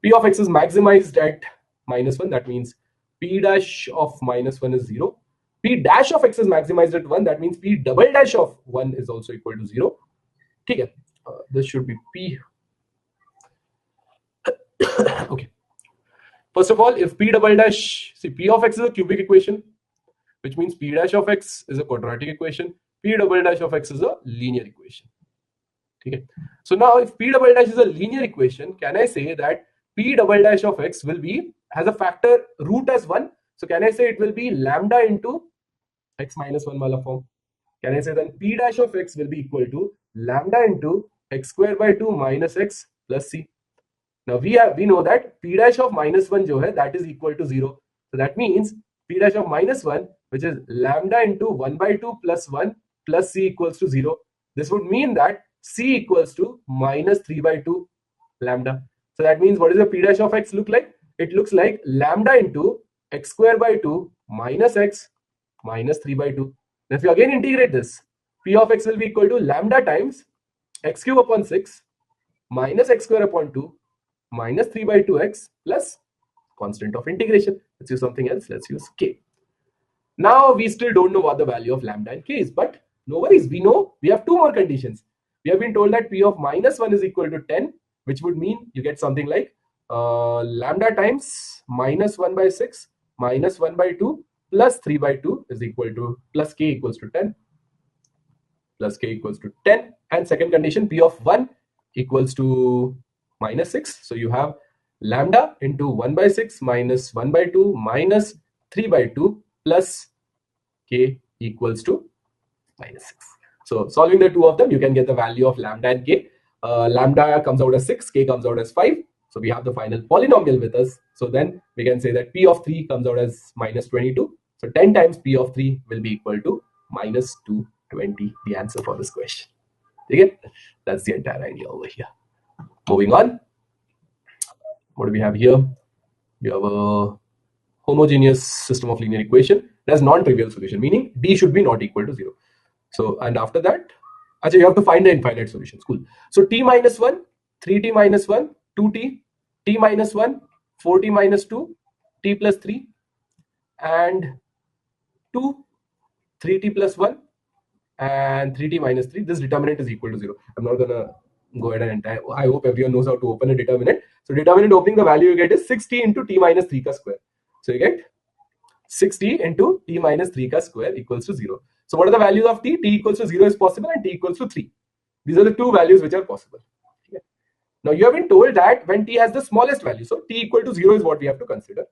P of x is maximized at minus 1. That means p dash of minus 1 is 0. P dash of x is maximized at 1. That means p double dash of 1 is also equal to 0. Okay. This should be p. Okay. First of all, if p double dash, see, p of x is a cubic equation, which means p dash of x is a quadratic equation. P double dash of x is a linear equation. Okay. So now, if p double dash is a linear equation, can I say that p double dash of x will be, has a factor root as 1? So can I say it will be lambda into x minus 1 wala form? Can I say then p dash of x will be equal to lambda into x square by 2 minus x plus c? Now we know that p dash of minus 1 jo hai, that is equal to 0. So that means p dash of minus 1, which is lambda into 1 by 2 plus 1 plus c equals to 0. This would mean that c equals to minus 3 by 2 lambda. So that means, what does the p dash of x look like? It looks like lambda into x square by 2 minus x minus 3 by 2. Now if you again integrate this, p of x will be equal to lambda times x cube upon 6 minus x square upon 2 minus 3 by 2x plus constant of integration. Let's use something else. Let's use k. Now we still don't know what the value of lambda and k is, but no worries. We know we have two more conditions. We have been told that p of minus 1 is equal to 10, which would mean you get something like lambda times minus 1 by 6 minus 1 by 2 plus 3 by 2 is equal to plus k equals to 10. Plus k equals to 10. And second condition, p of 1 equals to minus 6. So you have lambda into 1 by 6 minus 1 by 2 minus 3 by 2 plus k equals to minus 6. So solving the two of them, you can get the value of lambda and k. Lambda comes out as 6, k comes out as 5. So we have the final polynomial with us. So then we can say that p of 3 comes out as minus 22. So 10 times p of 3 will be equal to minus 220, the answer for this question. Okay? That's the entire idea over here. Moving on. What do we have here? You have a homogeneous system of linear equation. It has non-trivial solution, meaning d should be not equal to 0. So, and after that, you have to find the infinite solutions. Cool. So t minus 1, 3t minus 1, 2t, t minus 1, 4t minus 2, t plus 3, and 2, 3t plus 1, and 3t minus 3. This determinant is equal to 0. I'm not gonna go ahead and I hope everyone knows how to open a determinant. So determinant opening, the value you get is 6t into t minus 3 ka square. So you get 6t into t minus 3 ka square equals to 0. So what are the values of t? T equals to 0 is possible and t equals to 3. These are the two values which are possible. Okay. Now you have been told that when t has the smallest value, so t equal to 0 is what we have to consider.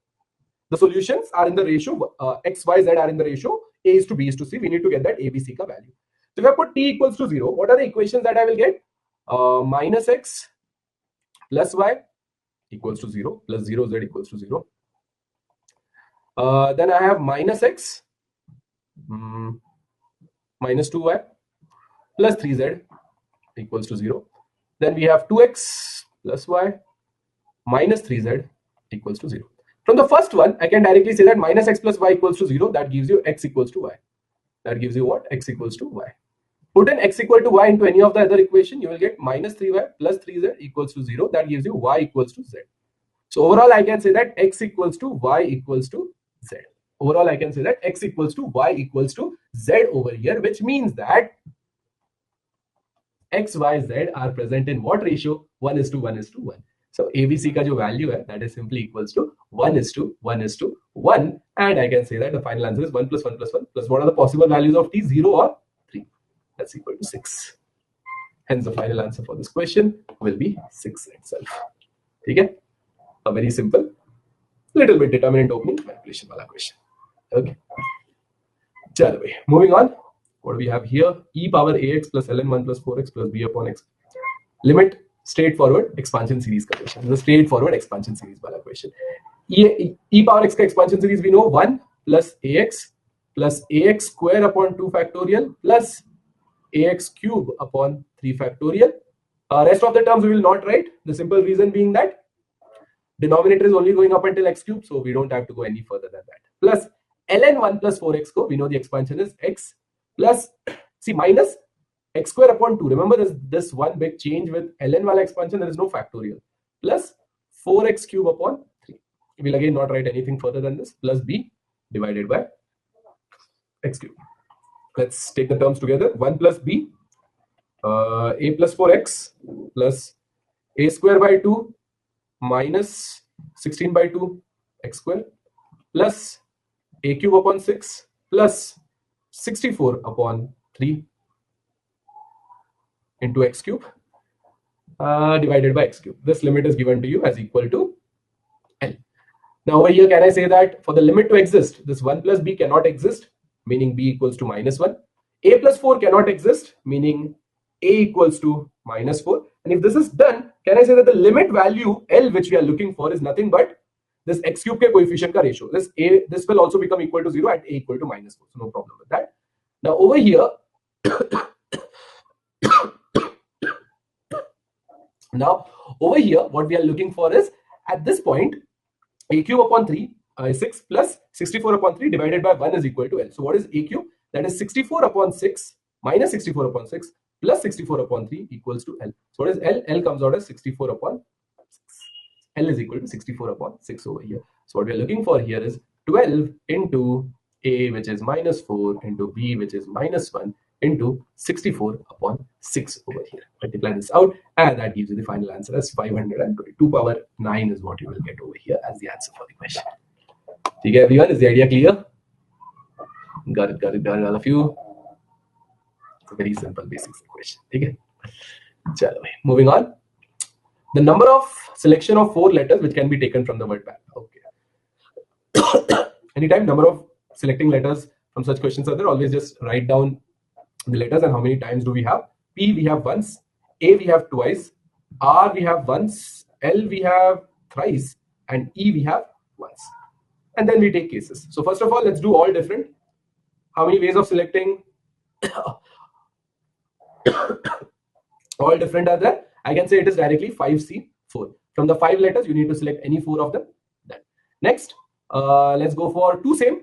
The solutions are in the ratio x, y, z are in the ratio a is to b is to c. We need to get that a, b, c ka value. So if I put t equals to 0, what are the equations that I will get? Minus x plus y equals to 0 plus 0z equals to 0. Then I have minus x minus 2y plus 3z equals to 0. Then we have 2x plus y minus 3z equals to 0. From the first one, I can directly say that minus x plus y equals to 0. That gives you x equals to y. That gives you what? X equals to y. Put in x equal to y into any of the other equation, you will get minus 3y plus 3z equals to 0. That gives you y equals to z. So overall, I can say that x equals to y equals to z. Overall, I can say that x equals to y equals to z over here, which means that x, y, z are present in what ratio? 1:1:1. So ABC ka jo value hai, that is simply equals to 1:1:1, and I can say that the final answer is 1 plus 1 plus 1 plus what are the possible values of t? 0 or 3. That's equal to 6. Hence, the final answer for this question will be 6 itself. Okay? A very simple, little bit determinant opening manipulation wala question. Okay. Chalo bhai. Moving on. What do we have here? E power ax plus ln 1 plus 4x plus b upon x. Limit straightforward expansion series ka question. This is a straightforward expansion series wala question. E power x ka expansion series we know 1 plus ax square upon 2 factorial plus ax cube upon 3 factorial. Rest of the terms we will not write. The simple reason being that denominator is only going up until x cube, so we don't have to go any further than that. Plus ln 1 plus 4x ko, we know the expansion is x plus, see, minus x square upon 2. Remember this one big change with ln wala expansion, there is no factorial. Plus 4x cube upon 3. We will again not write anything further than this. Plus b divided by x cube. Let's take the terms together. 1 plus b, a plus 4x plus a square by 2 minus 16 by 2 x square plus a cube upon 6 plus 64 upon 3 into x cube divided by x cube. This limit is given to you as equal to L. Now over here, can I say that for the limit to exist, this 1 plus b cannot exist, meaning b equals to minus 1. A plus 4 cannot exist, meaning a equals to minus 4. And if this is done, can I say that the limit value L which we are looking for is nothing but this x cube ke coefficient ka ratio. This will also become equal to 0 at a equal to minus 4. So no problem with that. Now over here, what we are looking for is at this point, a cube upon 3 is 6 plus 64 upon 3 divided by 1 is equal to L. So what is a cube? That is 64 upon 6 minus 64 upon 6 plus 64 upon 3 equals to L. So what is L? L comes out as 64 upon 6. L is equal to 64 upon 6 over here. So what we are looking for here is 12 into A, which is minus 4, into B, which is minus 1, into 64 upon 6 over here. Multiply this out, and that gives you the final answer as 522 power 9 is what you will get over here as the answer for the question. Okay, everyone, is the idea clear? Got it, all of you. It's a very simple basic question. Okay. Chalo, moving on. The number of selection of 4 letters which can be taken from the word pattern. Okay. Anytime number of selecting letters from such questions are there, always just write down the letters and how many times do we have. P we have once, A we have twice, R we have once, L we have thrice, and E we have once. And then we take cases. So first of all, let's do all different. How many ways of selecting? All different are there. I can say it is directly 5C4. From the 5 letters, you need to select any 4 of them. Then next, let's go for 2 same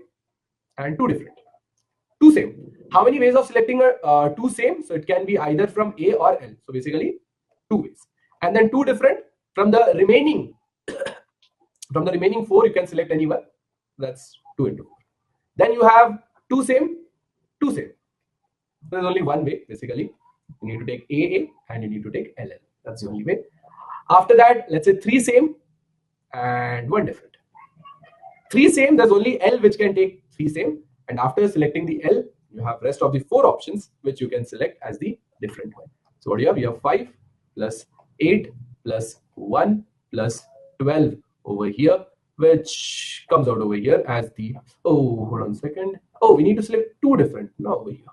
and 2 different. 2 same. How many ways of selecting 2 same? So it can be either from A or L. So basically 2 ways. And then 2 different. From the remaining 4, you can select any one. That's 2 into 4. Then you have 2 same, 2 same. There's only one way basically. You need to take AA and you need to take LL. That's the only way. After that, let's say 3 same and 1 different. 3 same, there's only L which can take 3 same. And after selecting the L, you have rest of the 4 options which you can select as the different one. So what do you have? You have 5 plus 8 plus 1 plus 12 over here, which comes out over here as the, oh, hold on a second. Oh, we need to select 2 different. No, over here.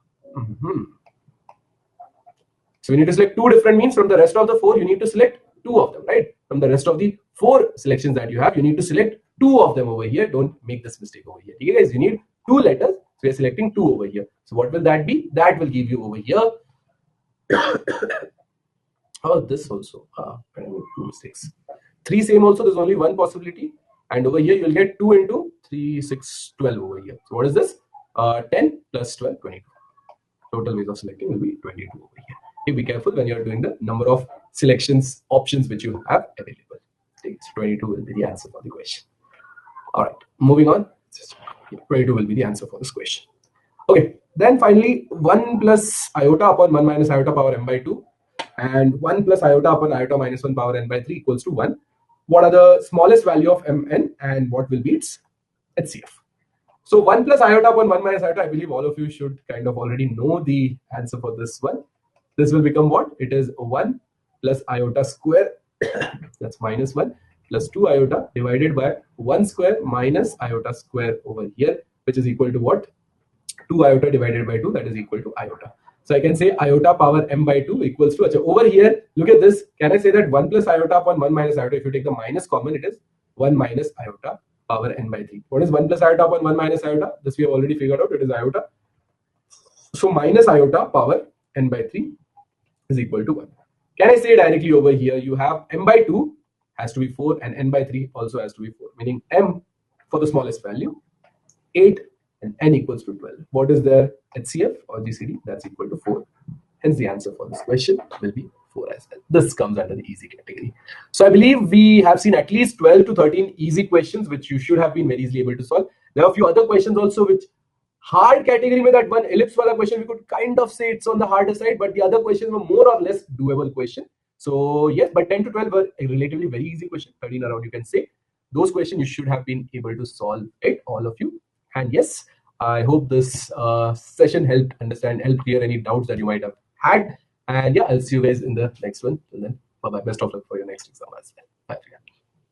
So we need to select 2 different means from the rest of the 4, you need to select 2 of them, right? From the rest of the 4 selections that you have, you need to select 2 of them over here. Don't make this mistake over here. Okay, guys, you need 2 letters. So we are selecting 2 over here. So what will that be? That will give you over here. Oh, this also. I made 2 mistakes. 3 same also, there's only 1 possibility. And over here, you'll get 2 into 3, 6, 12 over here. So what is this? 10 plus 12, 22. Total ways of selecting will be 22 over here. Okay, be careful when you're doing the number of selections options which you have available. So 22 will be the answer for the question. All right, moving on. 22 will be the answer for this question. Okay, then finally 1 plus iota upon 1 minus iota power m by 2 and 1 plus iota upon iota minus 1 power n by 3 equals to 1. What are the smallest value of mn and what will be its HCF? So 1 plus iota upon 1 minus iota, I believe all of you should kind of already know the answer for this one. This will become what? It is 1 plus iota square, that's minus 1, plus 2 iota divided by 1 square minus iota square over here, which is equal to what? 2 iota divided by 2, that is equal to iota. So I can say iota power m by 2 equals to, over here, look at this. Can I say that 1 plus iota upon 1 minus iota, if you take the minus common, it is 1 minus iota power n by 3. What is 1 plus iota upon 1 minus iota? This we have already figured out, it is iota. So minus iota power n by 3 is equal to 1. Can I say directly over here, you have m by 2 has to be 4 and n by 3 also has to be 4, meaning m for the smallest value, 8 and n equals to 12. What is the HCF or GCD? That's equal to 4. Hence the answer for this question will be 4 as well. This comes under the easy category. So I believe we have seen at least 12 to 13 easy questions which you should have been very easily able to solve. There are a few other questions also which hard category में that one ellipse wala question we could kind of say it's on the harder side, but the other questions were more or less doable question. So yes, but 10 to 12 were a relatively very easy question. 13 around you can say. Those questions you should have been able to solve it, all of you. And yes, I hope this session helped clear any doubts that you might have had. And yeah, I'll see you guys in the next one. Till then, bye bye. Best of luck for your next exam as well.